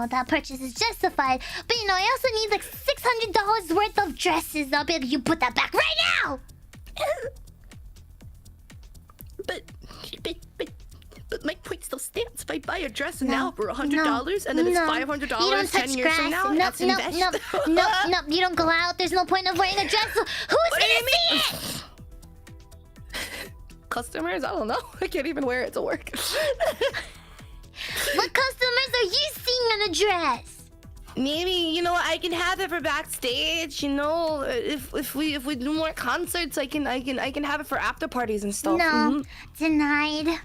that purchase is justified. But I also need like $600 worth of dresses. I'll be like, you put that back right now. But my point still stands. If I buy a dress now for $100 and then it's $500 10 years from now, that's invest. No, you don't go out. There's no point of wearing a dress. Who's gonna see it? Customers? I don't know. I can't even wear it to work. What customers are you seeing in a dress? Maybe I can have it for backstage. If we do more concerts, I can have it for after parties and stuff. No, denied.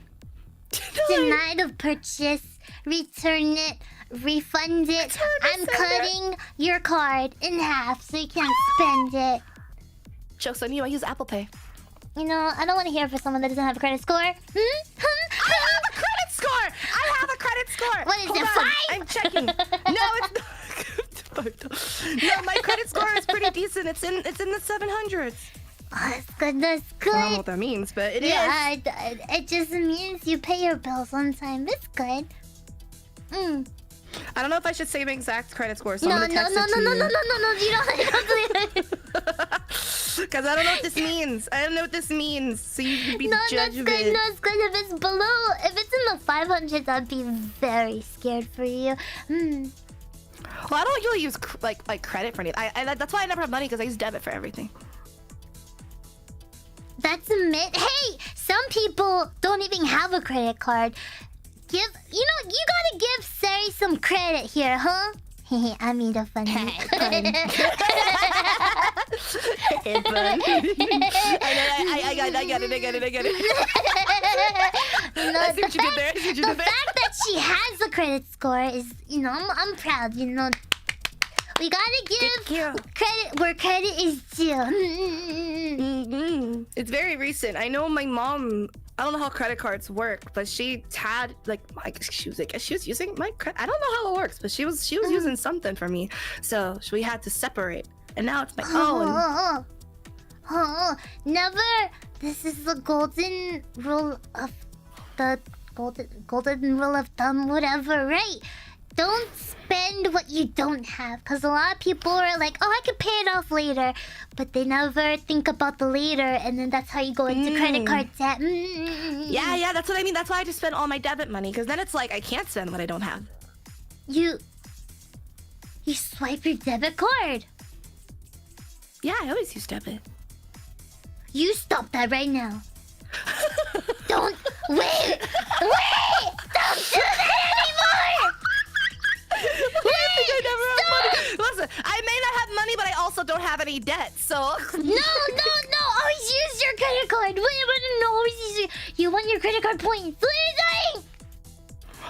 Denied of purchase. Return it. Refund it. I'm cutting your card in half so you can't spend it. Joke's on you. I use Apple Pay. I don't want to hear for someone that doesn't have a credit score. I have a credit score. I have a credit score. What is Hold it? on. 5? I'm checking. No, it's not. No, my credit score is pretty decent. It's in the 700s. Oh, that's good. That's good. I don't know what that means, but it is. Yeah, it just means you pay your bills on time. That's good. I don't know if I should say my exact credit score, so No, I'm gonna text it to you. no. You don't. Because I don't know what this means. I don't know what this means, so you can be the judge of good. it. No, it's good. If it's below, if it's in the 500s, I'd be very scared for you. Well, I don't usually use like credit for anything. That's why I never have money, because I use debit for everything. That's a myth. Hey, some people don't even have a credit card. You gotta give Sari some credit here, huh? I made a funny. Hey, fun. I got it. I see what you did there. The fact that she has a credit score is, I'm proud. We gotta give credit where credit is due. It's very recent. I know my mom. I don't know how credit cards work, but she had she was using my credit. I don't know how it works, but she was using something for me, so we had to separate, and now it's my own. Never. This is the golden rule of golden rule of thumb, whatever, right? Don't spend what you don't have, because a lot of people are like, oh, I could pay it off later, but they never think about the later, and then that's how you go into credit card debt. Yeah, that's what I mean. That's why I just spend all my debit money, because then it's like I can't spend what I don't have. You swipe your debit card. Yeah, I always use debit. You stop that right now. Don't wait! Don't do that anymore! I never have money. Listen, I may not have money, but I also don't have any debt, so... No! Always use your credit card! Always use your... You want your credit card points! What are you doing?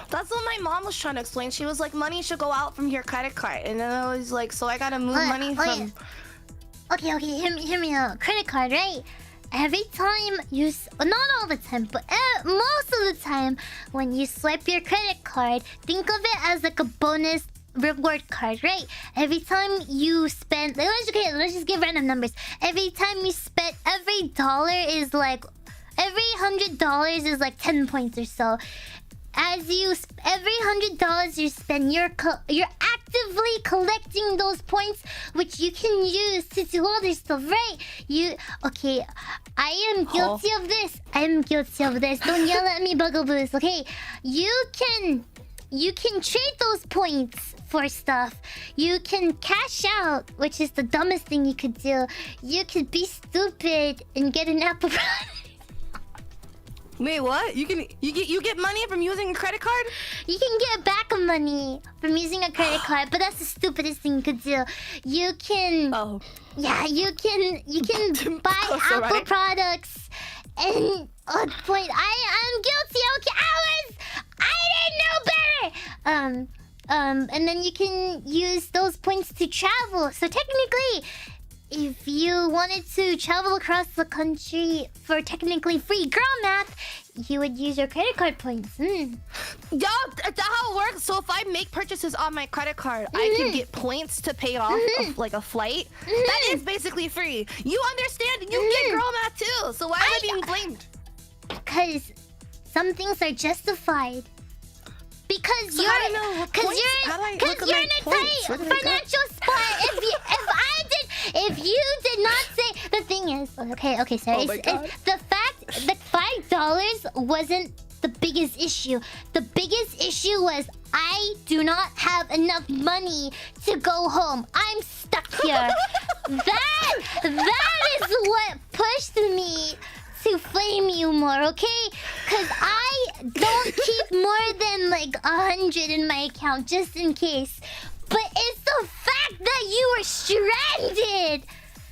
That's what my mom was trying to explain. She was like, money should go out from your credit card. And then I was like, so I gotta move money from... Okay, hear me out. Credit card, right? Every time you... Not all the time, but most of the time, when you swipe your credit card, think of it as like a bonus reward card, right? Every time you spend... Let's just give random numbers. Every time you spend... Every dollar is like... Every $100 is like 10 points or so. Every $100 you spend, you're actively collecting those points, which you can use to do other stuff, right? I am guilty of this. Don't yell at me, bugaboos. Okay, you can trade those points for stuff. You can cash out, which is the dumbest thing you could do. You could be stupid and get an Apple product. Wait, what? You get money from using a credit card? You can get back money from using a credit card, but that's the stupidest thing you could do. You can... Oh. Yeah, you can buy Apple products and... I'm guilty, okay? I didn't know better! And then you can use those points to travel. So technically... if you wanted to travel across the country for technically free girl math, you would use your credit card points. Yeah, that's how it works. So if I make purchases on my credit card, I can get points to pay off like a flight. That is basically free. You understand? You get girl math too. So why am I being blamed? Because some things are justified. Because So you're, how do I know what because points? you're, How do I because look at you're my in a points? Where tight do they go? financial spot. If you did not say, the thing is, okay, sorry. Oh my God. The fact that $5 wasn't the biggest issue. The biggest issue was I do not have enough money to go home. I'm stuck here. that is what pushed me to flame you more, okay? Because I don't keep more than like 100 in my account just in case. But it's the fact that you were stranded.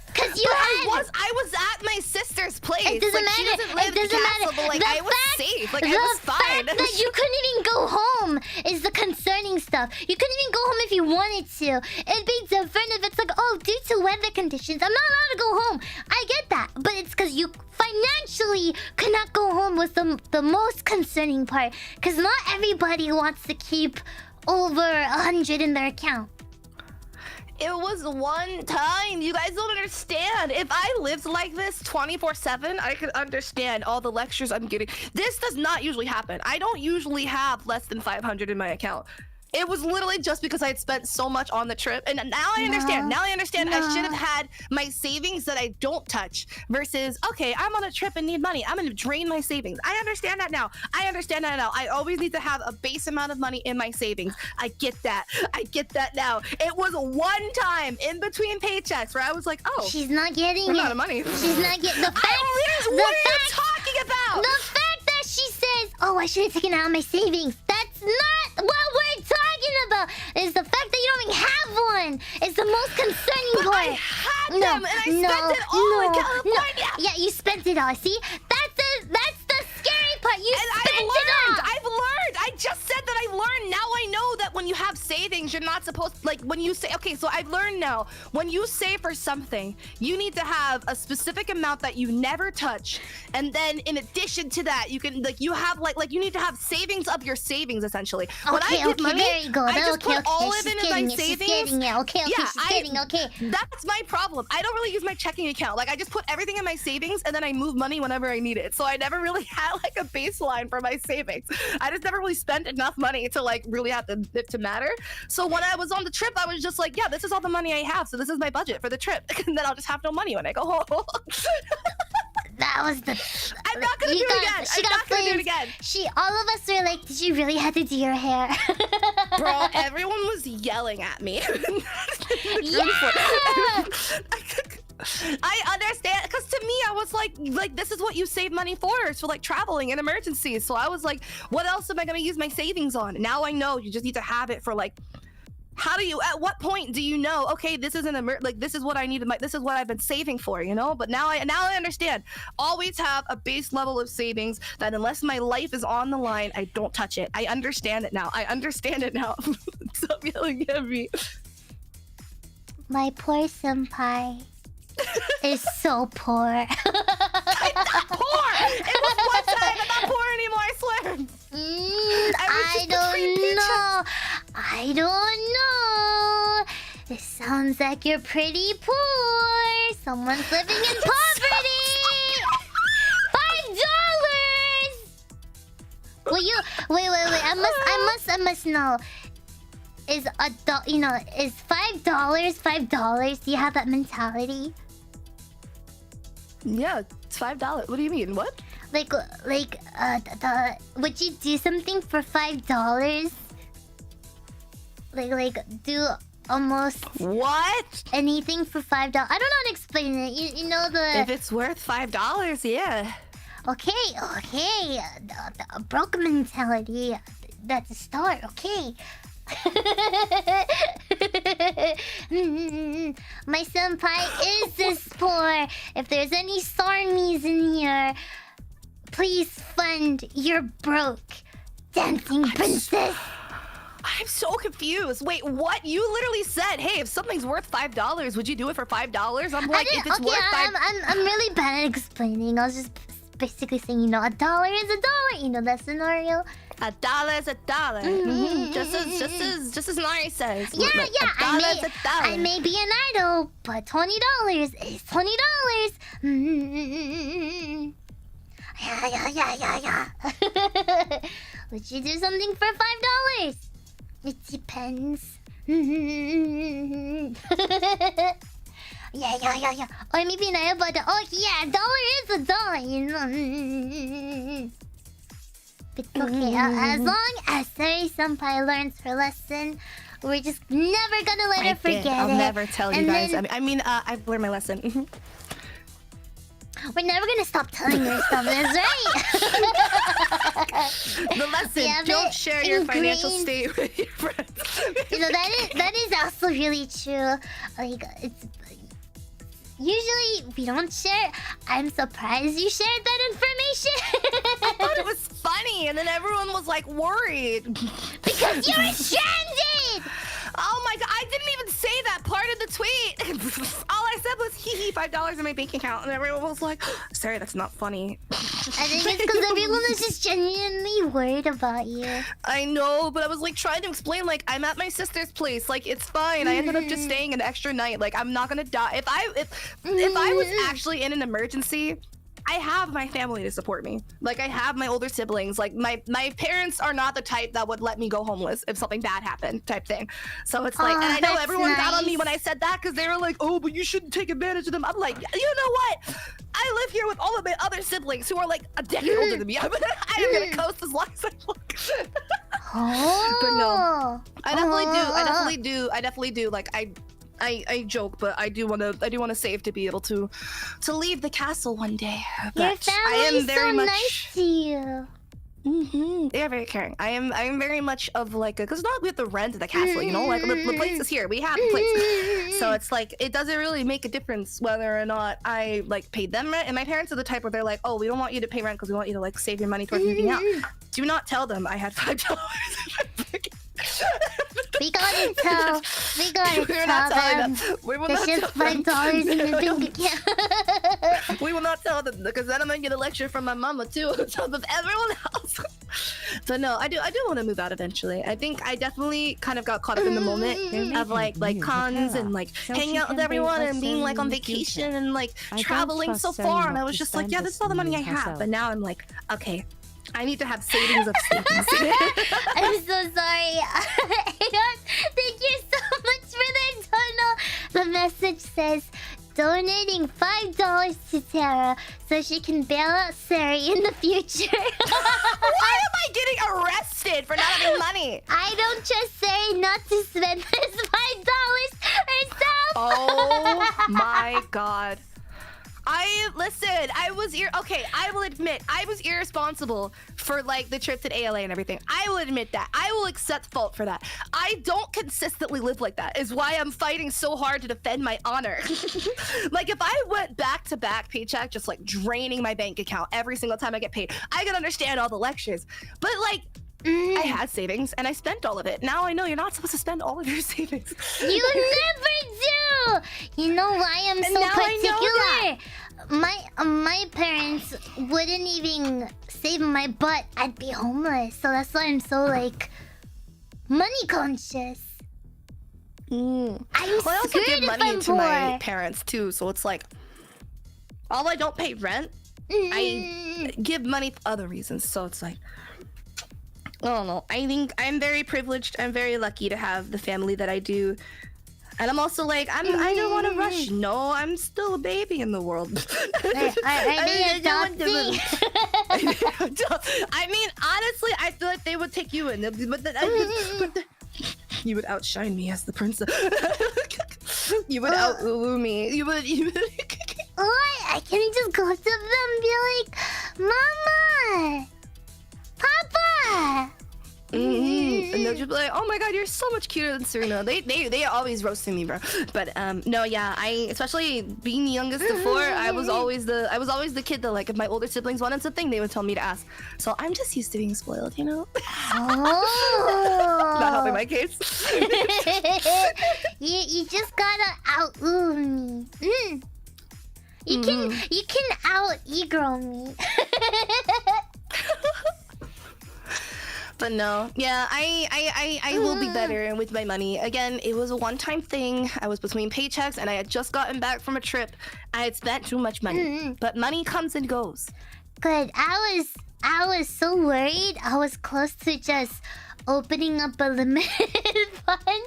Because you had... I was at my sister's place. It doesn't She matter. doesn't live It doesn't in the castle, matter. but like I was safe. Like I was fine. The fact that you couldn't even go home is the concerning stuff. You couldn't even go home if you wanted to. It'd be different if it's like, oh, due to weather conditions, I'm not allowed to go home. I get that. But it's because you financially could not go home was the most concerning part. Because not everybody wants to keep over 100 in their account. It was one time. You guys don't understand. If I lived like this 24/7, I could understand all the lectures I'm getting. This does not usually happen. I don't usually have less than 500 in my account. It was literally just because I had spent so much on the trip. And now I understand. Now I understand I should have had my savings that I don't touch versus, okay, I'm on a trip and need money. I'm going to drain my savings. I understand that now. I always need to have a base amount of money in my savings. I get that. I get that now. It was one time in between paychecks where I was like, oh, She's not getting I'm it. out of money. She's not getting the fact. What are you talking about? The fact that she says, "Oh, I should have taken out my savings." That's not what we're talking about. Is the fact that you don't even have one. It's the most concerning part. I had them and I spent it all in California. Yeah, you spent it all. See, that's the scary part. You And spent it all. I've learned. I just said that I've learned. Now I know that when you have savings, you're not supposed like when you say, okay, so I've learned now. When you save for something, you need to have a specific amount that you never touch. And then in addition to that, you can you have like you need to have savings of your savings essentially. When I give money, there you go. I just Okay, put all she's of it in getting my it. She's savings. getting it. Okay, Yeah, she's getting okay. That's my problem. I don't really use my checking account. Like I just put everything in my savings and then I move money whenever I need it. So I never really had like a baseline for my savings. I just never really spent enough money to like really have it to matter. So when I was on the trip, I was just like, yeah, this is all the money I have. So this is my budget for the trip. And then I'll just have no money when I go home. That was the. I'm not gonna do it again. I'm not gonna do it again. All of us were like, did you really have to do your hair? Bro, everyone was yelling at me. Yeah! I understand, because to me, I was like, this is what you save money for. It's for like traveling and emergencies. So I was like, what else am I gonna use my savings on? Now I know you just need to have it for like, how do you, at what point do you know, okay, this is this is what I needed, this is what I've been saving for, you know? But now I understand. Always have a base level of savings that unless my life is on the line, I don't touch it. I understand it now. Stop yelling at me. My poor senpai is so poor. I'm not poor! It was one time. I'm not poor anymore, I swear. I don't know. This sounds like you're pretty poor. Someone's living in poverty. $5. Will you wait? I must know. Is is $5? Do you have that mentality? Yeah, it's $5. What do you mean? What? Would you do something for $5? Like do almost what? Anything for $5? I don't know how to explain it. You know the. If it's worth $5, yeah. Okay. The broke mentality. That's a start. Okay. My senpai is this poor. If there's any Sarmies in here, please fund your broke dancing princess. I'm so confused. Wait, what? You literally said, hey, if something's worth $5, would you do it for $5? I'm like, if it's worth $5... I'm really bad at explaining. I was just basically saying, you know, $1 is $1. You know that scenario. $1 is $1. Just as Nari says. Yeah, like, yeah. $1 is $1. I may be an idol, but $20 is $20. Yeah. Would you do something for $5? It depends. Yeah. Or maybe an idol, but $1 is $1. You know. But okay, as long as Sari-senpai learns her lesson, we're just never gonna let her forget it. I'll never tell you guys. Then, I've learned my lesson. We're never gonna stop telling her stuff, that's right. The lesson, don't share your financial state with your friends. You know, that is also really true. Like, it's... Usually, we don't share. I'm surprised you shared that information. I thought it was funny, and then everyone was like worried. Because you were stranded! Oh my god, I didn't even say that part of the tweet. All I said was, hee, $5 in my bank account, and everyone was like, sorry, that's not funny. I think it's because everyone was just genuinely worried about you. I know, but I was like trying to explain, like, I'm at my sister's place, like, it's fine. I ended up just staying an extra night, like, I'm not gonna die. If I was actually in an emergency, I have my family to support me. Like, I have my older siblings. Like, my parents are not the type that would let me go homeless if something bad happened, type thing. So it's like, and I know everyone got on me when I said that because they were like, oh, but you shouldn't take advantage of them. I'm like, you know what? I live here with all of my other siblings who are like a decade older than me. I am gonna coast as long as I look. But no, I definitely do. Like, I joke, but I do want to save to be able to leave the castle one day. But your family is so nice to you. They are very caring. I am very much of like because not we have to rent the castle, you know, like the place is here. We have the place, so it's like it doesn't really make a difference whether or not I like paid them rent. And my parents are the type where they're like, oh, we don't want you to pay rent because we want you to like save your money towards moving out. Do not tell them I had $5. We gotta tell them. There's just $5 in your bank account. We will not tell them because then I'm gonna get a lecture from my mama too on top of everyone else. So no, I do want to move out eventually. I think I definitely kind of got caught up in the moment of like cons and like hanging out with everyone and being like on vacation and like traveling so far, and I was just like, yeah, this is all the money I have. But now I'm like, okay, I need to have savings of savings. I'm so sorry. Thank you so much for the tunnel. The message says, donating $5 to Terra so she can bail out Sari in the future. Why am I getting arrested for not having money? I don't trust Sari not to spend this $5 herself. Oh my god. I will admit I was irresponsible for like the trip to ALA and everything. I will admit that. I will accept fault for that. I don't consistently live like that is why I'm fighting so hard to defend my honor. Like if I went back to back paycheck just like draining my bank account every single time I get paid, I can understand all the lectures. But like I had savings and I spent all of it. Now I know you're not supposed to spend all of your savings. You never do. You know why I'm so particular? My parents wouldn't even save my butt. I'd be homeless. So that's why I'm so like money conscious. I'm I also screwed give if money I'm to poor. my parents too, so it's like although I don't pay rent, I give money for other reasons. So it's like I don't know. I think I'm very privileged. I'm very lucky to have the family that I do. And I'm also like, I don't want to rush. No, I'm still a baby in the world. Are they adopting? I mean, honestly, I feel like they would take you in. But you would outshine me as the princess. You would out-woo me. You would... What? Can you just go up to them and be like, Mama! Papa! And they'll just be like, "Oh my god, you're so much cuter than Serena." They always roasting me, bro. But no, yeah, I especially being the youngest of four, I was always the kid that, like, if my older siblings wanted something, they would tell me to ask. So I'm just used to being spoiled, you know. Oh. Not helping my case. you just gotta out me. You can out e-girl me. But no, yeah, I will be better with my money. Again, it was a one-time thing. I was between paychecks, and I had just gotten back from a trip. I had spent too much money, but money comes and goes. Good. I was so worried. I was close to just opening up a limited fund.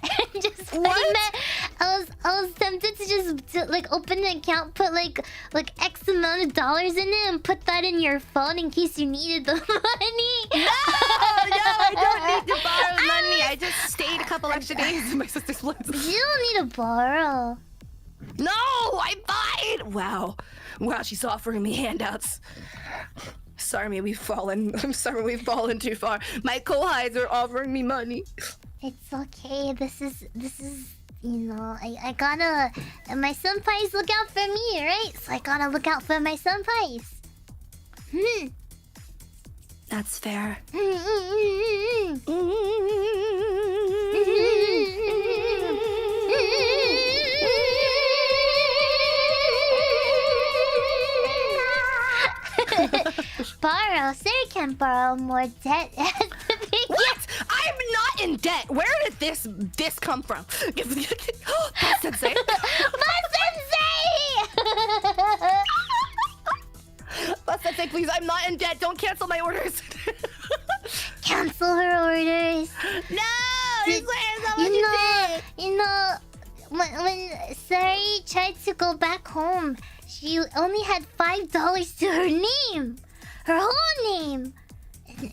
And just I was tempted to just like open an account, put like X amount of dollars in it, and put that in your phone in case you needed the money. No, I don't need to borrow money. I just stayed a couple extra days in my sister's place. You don't need to borrow. No, I lied. Wow, she's offering me handouts. Sorry, we've fallen. I'm sorry, we've fallen too far. My co-hides are offering me money. It's okay. This is you know, I gotta. My senpais look out for me, right? So I gotta look out for my senpais. That's fair. Borrow. Sir can borrow more debt. What? I'm not in debt. Where did this come from? Boss Sensei. Boss Sensei, please. I'm not in debt. Don't cancel my orders. Cancel her orders. No. You know, when Sari tried to go back home, she only had $5 to her name, her whole name.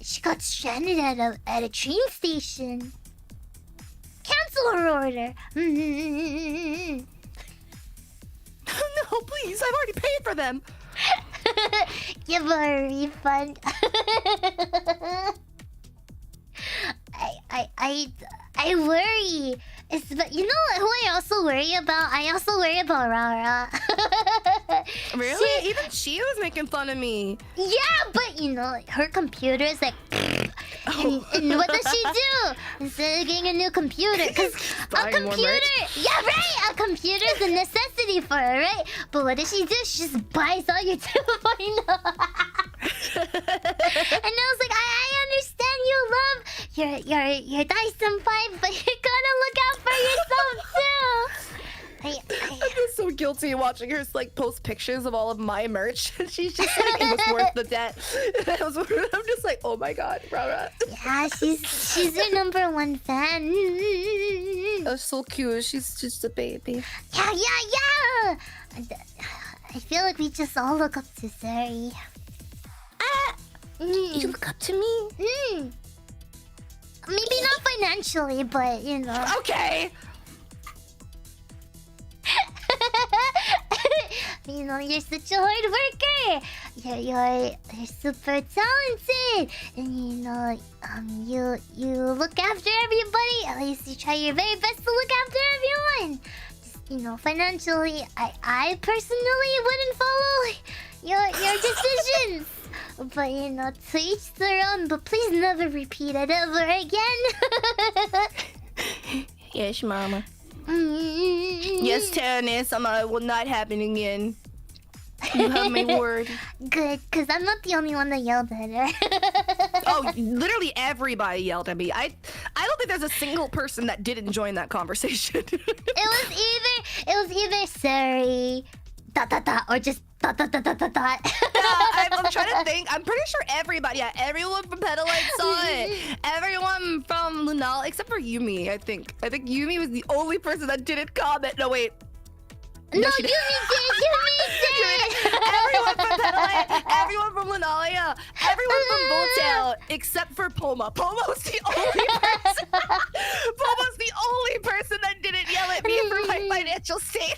She got stranded at a train station. Cancel her order. No, please. I've already paid for them. Give her a refund. I worry. But you know who I also worry about? I also worry about Rara. Really? Even she was making fun of me. Yeah, but you know, her computer is like... and what does she do? Instead of getting a new computer, because a computer... Yeah, right! A computer is a necessity for her, right? But what does she do? She just buys all your 2.0. And I was like, I understand you love your Dice Senpai, but you gotta look out for yourself too. I feel so guilty watching her like post pictures of all of my merch. She's just like, it was worth the debt. I'm just like, oh my god, Rara. Yeah, she's your #1 fan. That's so cute. She's just a baby. Yeah. I feel like we just all look up to Sari. You look up to me? Maybe not financially, but you know. Okay. You know, you're such a hard worker. You're super talented, and you know, you look after everybody. At least you try your very best to look after everyone. Just, you know, financially, I personally wouldn't follow your decisions. But you know, to each their own. But please never repeat it ever again. Yes, Mama. Yes, Terra, it will not happen again. You have my word. Good, because I'm not the only one that yelled at her. Oh, literally everybody yelled at me. I don't think there's a single person that didn't join that conversation. It was either Sari, ... or just ... I'm trying to think. I'm pretty sure everybody, everyone from Petalite saw it. Everyone from Lunala, except for Yumi, I think. I think Yumi was the only person that didn't comment. No, wait. No, Yumi did! Everyone from Petalite, everyone from Lunalia, everyone from Voltail, except for Poma. Poma was the only person. Poma's the only person that didn't yell at me for my financial state.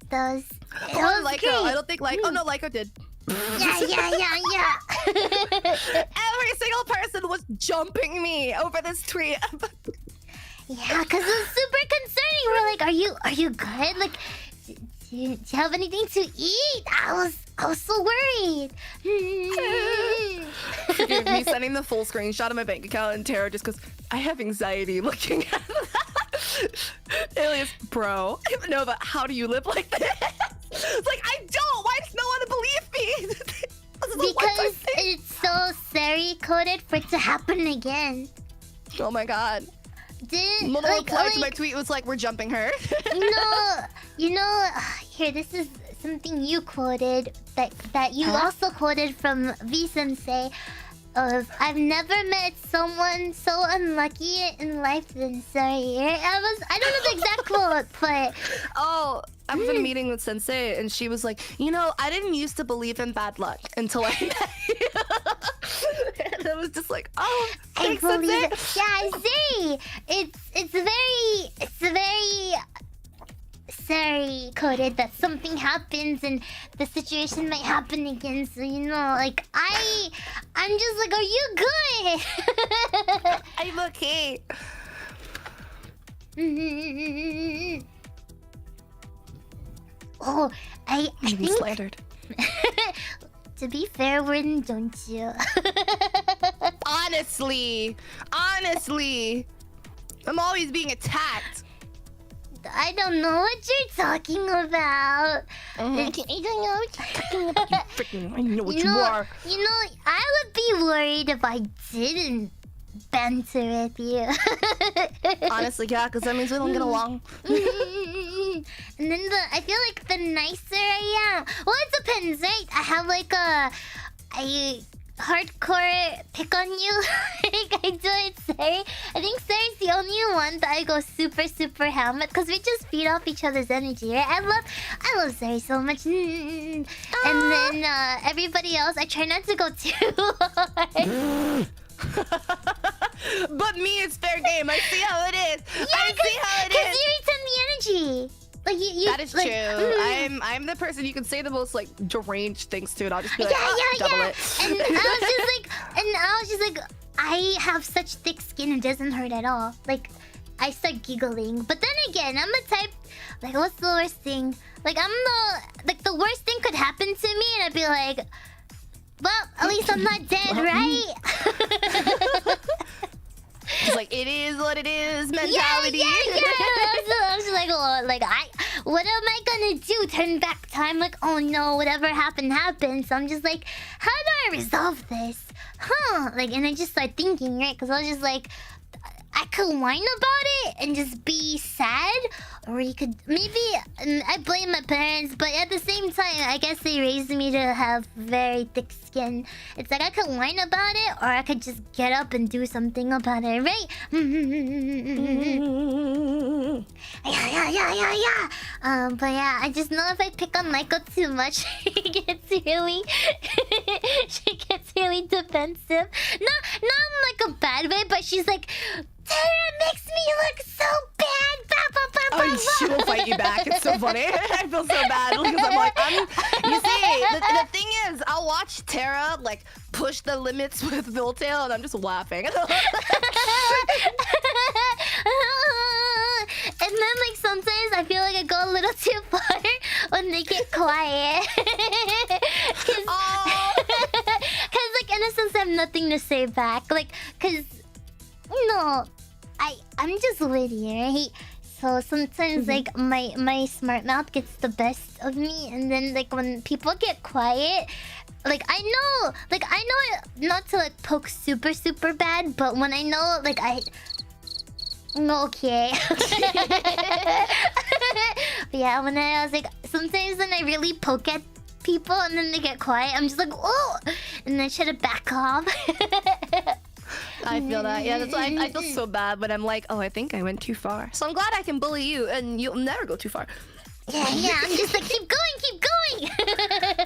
That was Lyco. I don't think Lyco. Oh no, Lyco did. Yeah. Every single person was jumping me over this tweet. Yeah, because it was super concerning. We're like, are you good? Like, do you have anything to eat? I was so worried. Forgive me sending the full screenshot of my bank account, and Terra just goes, I have anxiety looking at that. Alias, bro. No, but how do you live like this? It's like, I don't. Why does no one believe me? Because it's so Sari coded for it to happen again. Oh my god. Didn't Little reply to my tweet was like, we're jumping her. you know, here, this is something you quoted that you also quoted from V Sensei. Of I've never met someone so unlucky in life than Sari. I don't know the exact quote, but oh, I was in a meeting with Sensei, and she was like, you know, I didn't used to believe in bad luck until I met you. And I was just like, oh, thanks, I believe Sensei. it. Yeah, see, it's very Sari coded that something happens and the situation might happen again. So you know, like I'm just like, are you good? I'm okay. Oh, I You think slandered. to be fair, Warden, don't you? Honestly, I'm always being attacked. I don't know what you're talking about. I don't know what you're talking about. You freaking, I know what you are. You know, I would be worried if I didn't banter with you. Honestly, yeah, because that means we don't get along. And then I feel like the nicer I am. Well, it depends, right? I have like a hardcore pick on you. Like I do it, Sari. I think Sari's the only one that I go super ham with because we just feed off each other's energy, right? I love Sari so much. And then everybody else, I try not to go too hard. But me, it's fair game. I see how it is. Yeah, I see how it because is. you return the energy. Like you That is like, true. I'm the person you can say the most like deranged things to, and I'll just be like, double it. And I was just like, I have such thick skin, it doesn't hurt at all. Like, I start giggling. But then again, I'm the type, like, what's the worst thing? Like, the worst thing could happen to me, and I'd be like, well, at least I'm not dead, right? It's like, it is what it is mentality. Yeah. I was just like, oh, like, what am I gonna do? Turn back time? Like, oh no, whatever happened. So I'm just like, how do I resolve this? Like, and I just started thinking, right? Because I was just like, I could whine about it and just be sad, or you could maybe. I blame my parents, but at the same time, I guess they raised me to have very thick skin. It's like I could whine about it, or I could just get up and do something about it, right? Yeah. But yeah, I just know if I pick on Michael too much, she gets really defensive. Not in like a bad way, but she's like, Terra makes me look so bad. Oh, she will fight you back. It's so funny. I feel so bad because I'm like, you see, the thing is, I'll watch Terra like push the limits with Viltail, and I'm just laughing. And then like sometimes I feel like I go a little too far when they get quiet. Cause like in a sense I have nothing to say back. Like, cause no, I'm just witty, right? So sometimes like my smart mouth gets the best of me, and then like when people get quiet, like I know not to like poke super bad, but when I know like okay. But yeah, when I was like, sometimes when I really poke at people and then they get quiet, I'm just like, oh, and then I try to back off. I feel that. Yeah, that's why I feel so bad when I'm like, oh, I think I went too far. So I'm glad I can bully you, and you'll never go too far. Yeah, I'm just like, keep going.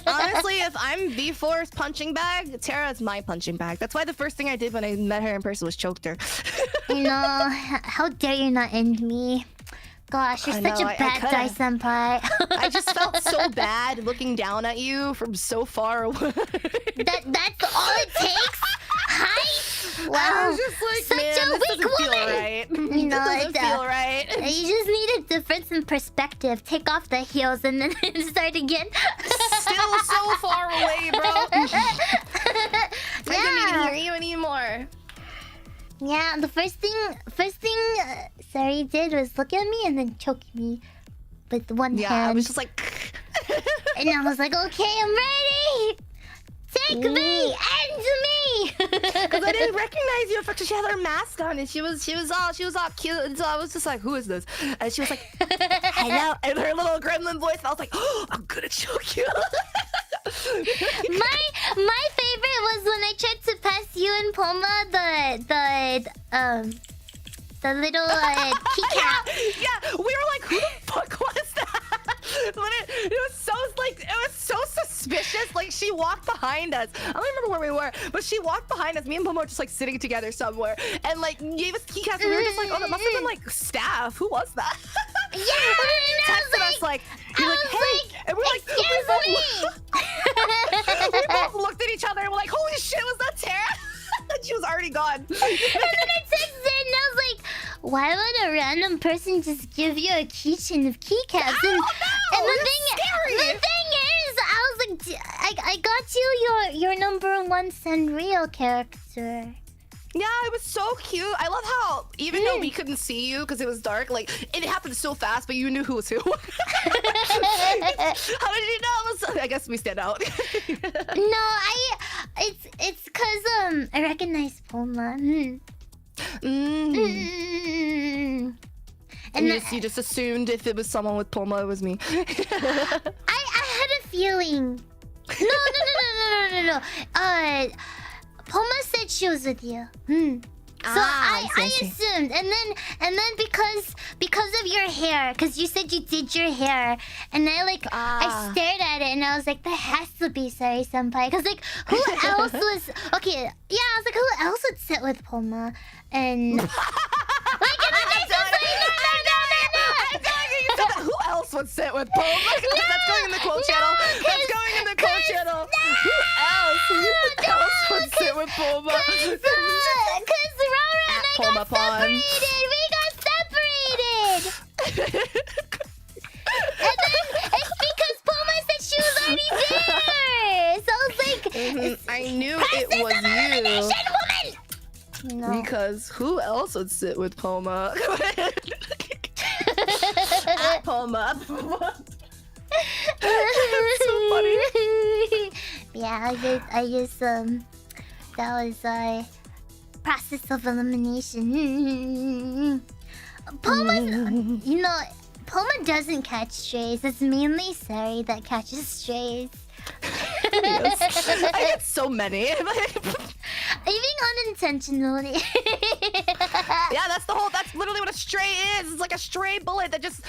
Honestly, if I'm V4's punching bag, Terra's my punching bag. That's why the first thing I did when I met her in person was choked her. You know, how dare you not end me? Gosh, you're I such know, a I bad coulda. guy, senpai. I just felt so bad looking down at you from so far away. That's all it takes? Hi? I Wow. was just like, Such man, a this weak doesn't feel woman. right. No, This doesn't it's, feel right. You just need a difference in perspective. Take off the heels and then start again. Still so far away, bro. I couldn't even Yeah. hear you anymore. Yeah, the first thing Sari did was look at me and then choke me with one Yeah, hand. I was just like, And I was like, okay, I'm ready. Take me, end me. because I didn't recognize you at first. She had her mask on and she was all cute, and so I was just like, who is this? And she was like, hello, and her little gremlin voice. I was like, oh, I'm gonna choke you. My favorite was when I tried to pass you and Poma the little keycap. Yeah, we were like, who the fuck was that? It was so suspicious. Like, she walked behind us. I don't remember where we were, but she walked behind us. Me and Pomo were just like sitting together somewhere, and like gave us keycaps. And we were just like, oh, that must have been like staff. Who was that? Yeah, You texted us like, you're like, hey, and we're like, we both looked at each other and we're like, holy shit, was that Terra? And she was already gone. And then I texted and I was like, why would a random person just give you a keychain of keycaps? And the thing is, I was like, I got you your number one Sanrio character. Yeah, it was so cute. I love how even though we couldn't see you because it was dark, like it happened so fast, but you knew who was who. How did you know? I guess we stand out. No, it's cause I recognize Poma. And You just assumed if it was someone with Poma, it was me. I had a feeling. No. Poma said she was with you. So I assumed, and then because of your hair, because you said you did your hair, and I stared at it and I was like, that has to be Sari Senpai, because like who else was I was like, who else would sit with Poma? And like, who else would sit with Poma? That's going in the quote channel. That's going in the quote channel. Who else would sit with Poma? Because Rara and I Poma got separated. We got separated. And then it's because Poma said she was already there. So I was like, I knew it was you. No. Because who else would sit with Poma? Poma. That's so funny. Yeah, I just that was process of elimination. Poma doesn't catch strays. It's mainly Sari that catches strays. Yes. I get so many. Even unintentionally. Yeah, that's literally what a stray is. It's like a stray bullet that just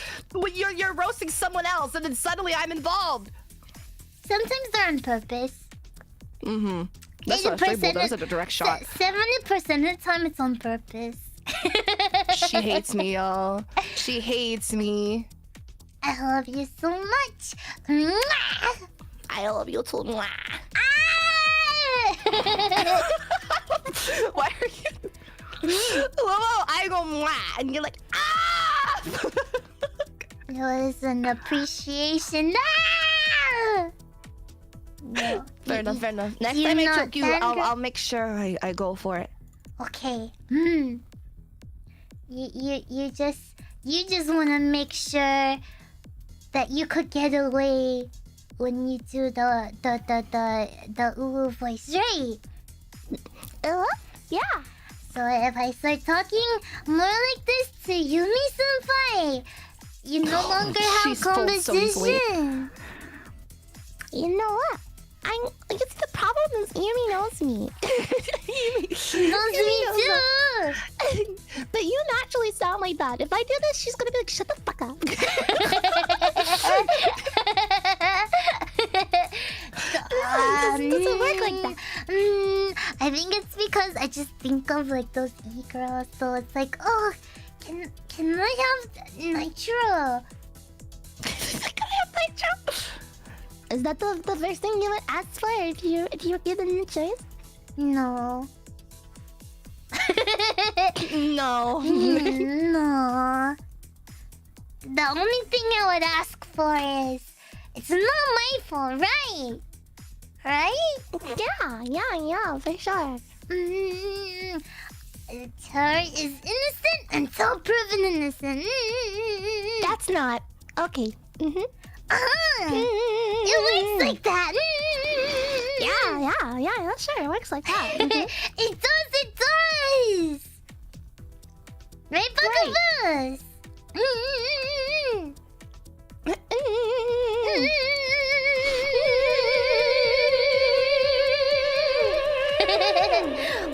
you're roasting someone else and then suddenly I'm involved. Sometimes they're on purpose. That's what a stray bullet does at a direct shot. 70% of the time it's on purpose. She hates me, y'all. She hates me. I love you so much. Mwah! I love you too. Ah! Why are you? Hello, I go mwah, and you're like ah. It was an appreciation. Ah! No. Fair enough. Next you time I not choke you, tender? I'll make sure I go for it. Okay. You just want to make sure that you could get away when you do the ooh voice, right? Yeah. So if I start talking more like this to Yumi Senpai, you no longer have She's pulled so easily. competition. You know what? I guess the problem is Yumi knows me. She knows me too. But you naturally sound like that. If I do this, she's gonna be like, shut the fuck up. It doesn't work like that. I think it's because I just think of like those e-girls. So it's like, oh, Can I have nitro? Is that the first thing you would ask for if you were given the choice? No. No. No. The only thing I would ask for is it's not my fault, right? Right? Yeah, for sure. Terra is innocent until proven innocent. That's not okay. It works like that. Yeah, sure, it works like that. It does. Right, Vtubers?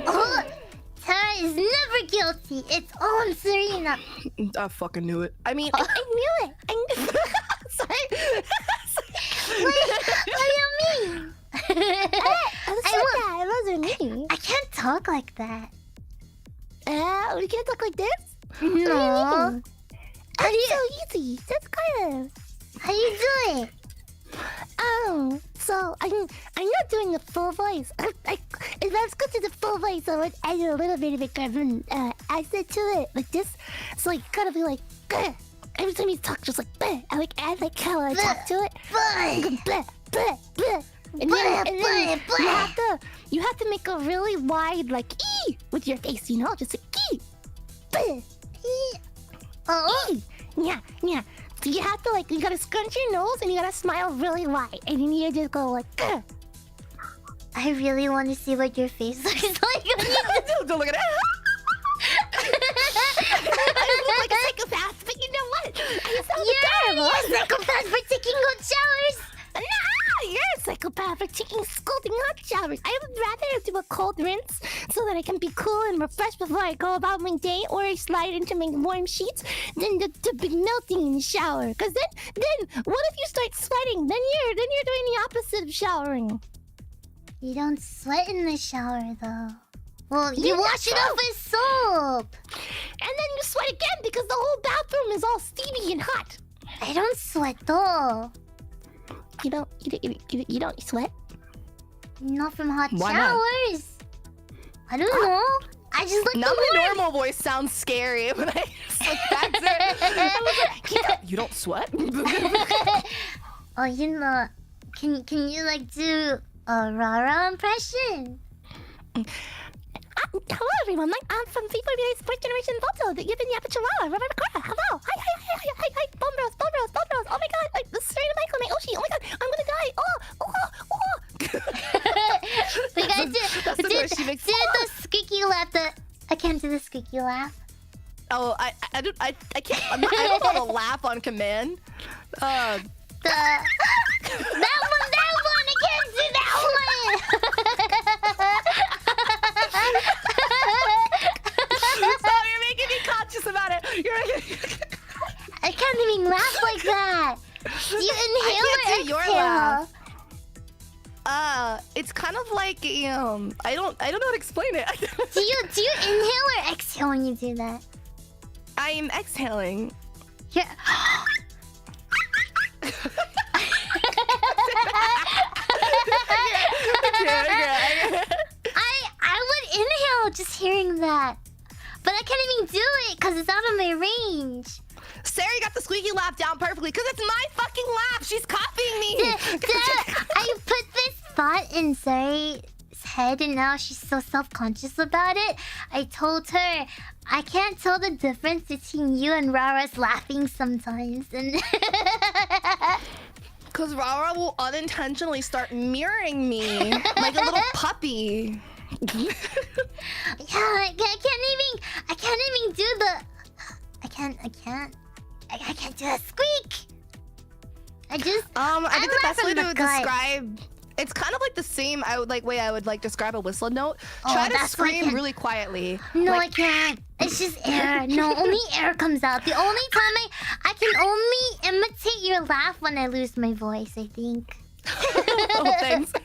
Oh, Terra is never guilty. It's all on Serena. I fucking knew it. I mean, I knew it. sorry. What do you mean? It wasn't me. I can't talk like that. We can't talk like this? No. That's so easy. That's kind of... How do you do it? Oh, so I'm not doing the full voice. If I was going to do the full voice, I would add a little bit of a German accent to it, like this. So like kind of be like, "Grr." Every time you talk, just like, "Bleh." I like add like how I talk to it. But Bleh, bleh, bleh. And then you have to make a really wide like E with your face, you know, just like E. Bleh. oh, Yeah. So you have to like, you gotta scrunch your nose and you gotta smile really wide, and then you just go like, "Grr." I really want to see what your face looks like when you Don't look at it. I look like a psychopath, but you know what? I sound You're terrible. a psychopath for taking good showers. Nah, you're a psychopath for taking scalding hot showers. I would rather do a cold rinse so that I can be cool and refreshed before I go about my day, or I slide into my warm sheets than to be melting in the shower. Cause then what if you start sweating? Then you're doing the opposite of showering. You don't sweat in the shower though. Well, you wash it off with soap. And then you sweat again because the whole bathroom is all steamy and hot. I don't sweat though. You don't sweat? Not from hot Why not? showers. I don't know. I just like Now the my warmth. normal voice sounds scary when I like that's it. You don't sweat? Oh, you know, can you like do a Rara impression? Hello everyone, I'm from V4Mirai Sports Generation Photo. That you've been yapping Chihuahua. Hello. Hi. Bone bros. Oh my god, like the straight of Michael, my Oshi. Oh my god, I'm gonna die. We gotta That's the do noise she makes. the squeaky laugh. I can't do the squeaky laugh. Oh, I can't. I don't know how to laugh on command. That one. I can't do that one. Oh, you're making me conscious about it. I can't even laugh like that. Do you inhale I can't or do your exhale? laugh. It's kind of like I don't know how to explain it. Do you inhale or exhale when you do that? I'm exhaling. Yeah. I would inhale just hearing that, but I can't even do it because it's out of my range. Sarah got the squeaky laugh down perfectly because it's my fucking laugh. She's copying me. I put this thought in Zari's head and now she's so self-conscious about it. I told her I can't tell the difference between you and Rara's laughing sometimes. And Because Rara will unintentionally start mirroring me like a little puppy. yeah, I can't even do the. I can't do a squeak. I think the best laugh way from to the gut. describe it's kind of like the same way I would like describe a whistle note. Oh, Try to that's why I scream can't- really quietly. No, like, I can't. It's just air. No, only air comes out. The only time I can only imitate your laugh when I lose my voice, I think. Oh, thanks. To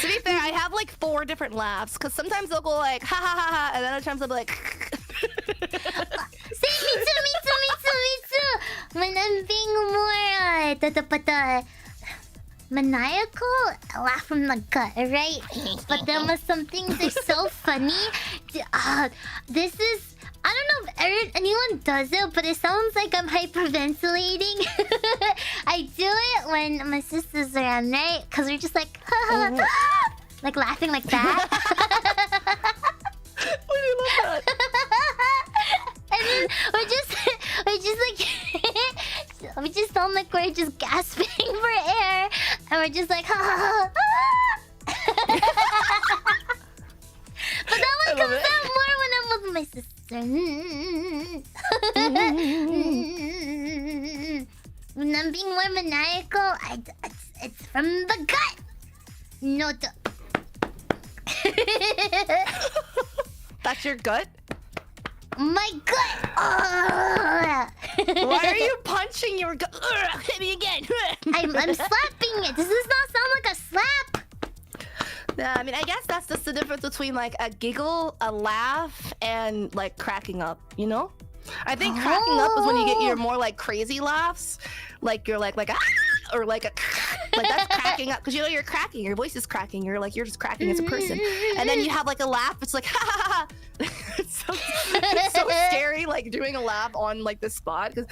be fair, I have like 4 different laughs because sometimes they'll go like ha ha ha ha, and then other times they'll be like. See, me too. When I'm being more maniacal, I laugh from the gut, right? But then when some things are so funny, this is, I don't know if anyone does it, but it sounds like I'm hyperventilating. I do it when my sister's around, right? Because we're just like, like laughing like that. Why do you love that? And then we're just like, we just sound like we're just gasping for air, and we're just like, But that one comes out more when I'm with my sister. When I'm being more maniacal, it's from the gut. No, That's your gut? my gut. Why are you punching your gut? Hit me again. I'm slapping it. Does this not sound like a slap? Yeah, I mean, I guess that's just the difference between like a giggle, a laugh, and like cracking up, you know? I think cracking up is when you get your more like crazy laughs, like you're like ah, or like a like that's cracking up because you know you're cracking, your voice is cracking, you're just cracking as a person, and then you have like a laugh, it's like ha ha ha. It's so scary, like doing a laugh on like the spot because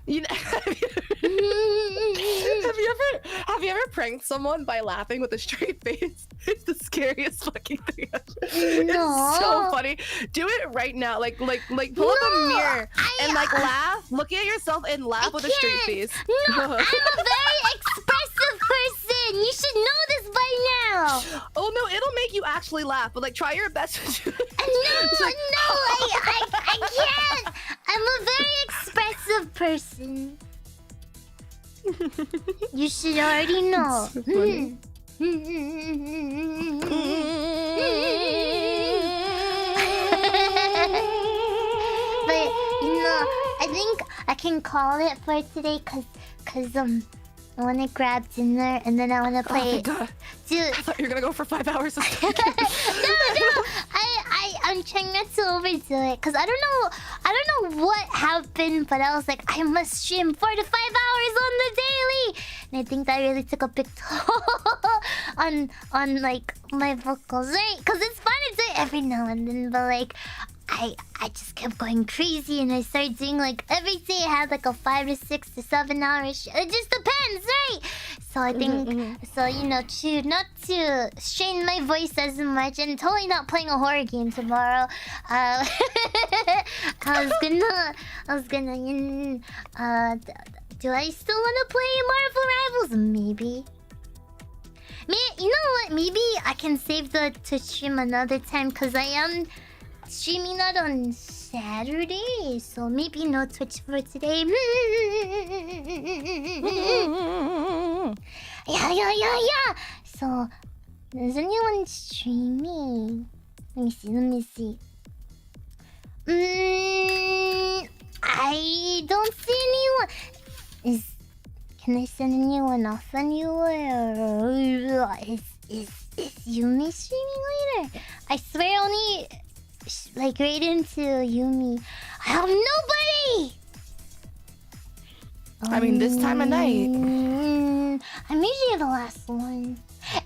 you know. Have you ever pranked someone by laughing with a straight face? It's the scariest fucking thing ever. It's so funny. Do it right now. Like pull up a mirror and like laugh. Look at yourself and laugh with a straight face. No, I'm a very expressive person. You should know this by now. Oh no, it'll make you actually laugh. But like try your best to do it. I can't. I'm a very expressive person. You should already know. So funny. But I think I can call it for today because I want to grab dinner and then I want to play. Oh my god, dude! I thought you were gonna go for 5 hours. No, I'm trying not to overdo it because I don't know what happened, but I was like, I must stream 4 to 5 hours on the daily, and I think that really took a big toll on like my vocals, right? Because it's fun to do it every now and then, but like I just kept going crazy and I started doing like every day I had like a 5 to 6 to 7 hours. It just depends, right? So I think to not to strain my voice as much and totally not playing a horror game tomorrow. I was gonna do I still want to play Marvel Rivals? Maybe. You know what? Maybe I can save to stream another time because I am streaming that on Saturday, so maybe no Twitch for today. Yeah. So there's anyone streaming? Let me see. I don't see anyone. Can I send anyone off anywhere? Is Yumi streaming later? I swear only like right into Yumi. I have nobody. I mean, this time of night. I'm usually the last one.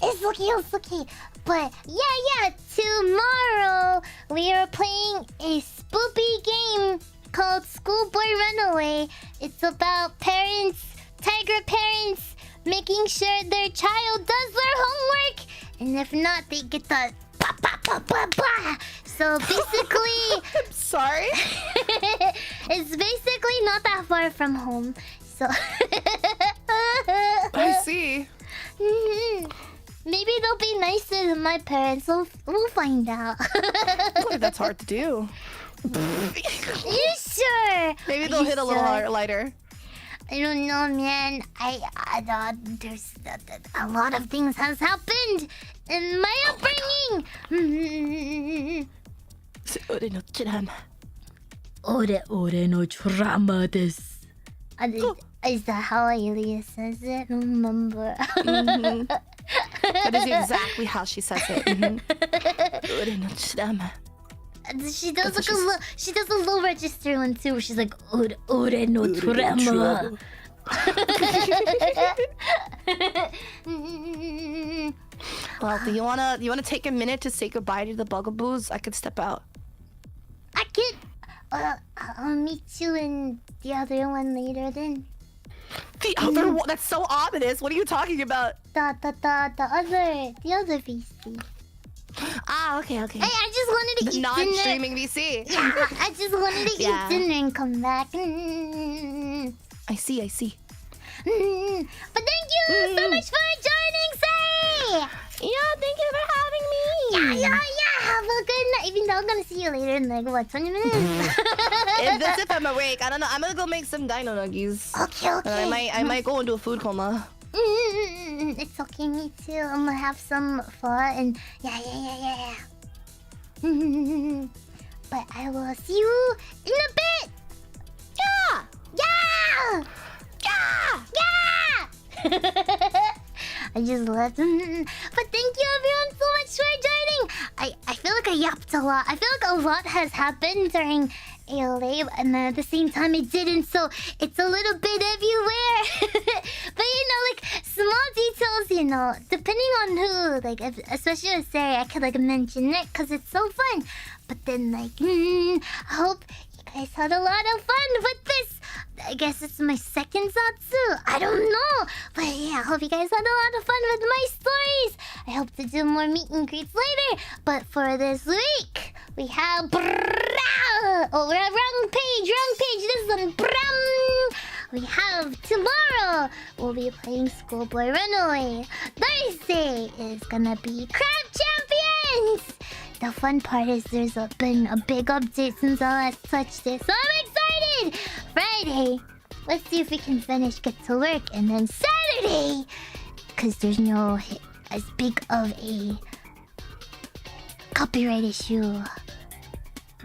It's okay. But yeah. Tomorrow we are playing a spoopy game called Schoolboy Runaway. It's about tiger parents, making sure their child does their homework, and if not, they get the blah. So basically, I'm sorry. it's basically not that far from home. So I see. Maybe they'll be nicer than my parents. We'll find out. I believe that's hard to do. You sure? Maybe they'll hit a little lighter. I don't know, man. There's a lot of things has happened in my upbringing. Ore no drama desu. Is that how Alias says it? I don't remember. That is exactly how she says it. She does That's like what she does a low register one too. Where she's like, ore no trema. Well, do you wanna take a minute to say goodbye to the bugaboos? I could step out. I could. I'll meet you in the other one later then. The other one? That's so ominous. What are you talking about? The other VC. Ah, okay. Hey, I just wanted to The eat non-streaming dinner. VC. Yeah, I just wanted to Yeah. eat dinner and come back. I see. But thank you so much for joining, Say! Yeah, thank you for having me. Yeah. Have a good night. Even though I'm gonna see you later in like what, 20 minutes? If I'm awake, I don't know. I'm gonna go make some dino nuggies. Okay. And I might go into a food coma. It's okay, me too. I'm gonna have some fun and yeah. But I will see you in a bit. Yeah. I just left. But thank you everyone so much for joining. I feel like I yapped a lot. I feel like a lot has happened during ALA, and then at the same time it didn't, so it's a little bit everywhere. But like small details, depending on who, like especially with Sarah, I could like mention it because it's so fun. But then I hope you guys had a lot of fun with this. I guess it's my second Zatsu. I don't know. But yeah, I hope you guys had a lot of fun with my stories. I hope to do more meet and greets later. But for this week, we have... Oh, wrong page. This one. We have tomorrow, we'll be playing Schoolboy Runaway. Thursday is gonna be Crab Champions. The fun part is there's been a big update since I last touched it, so I'm excited! Friday, let's see if we can finish Get to Work, and then Saturday, because there's no as big of a copyright issue,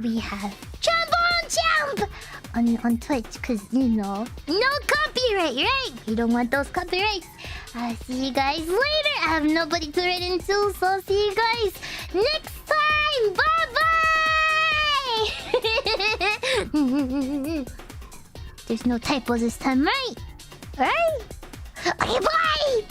we have Trombone Champ on Twitch, because no copyright, right? We don't want those copyrights. I'll see you guys later. I have nobody to write into, so I'll see you guys next time. Bye-bye! There's no typos this time, right? Okay, bye!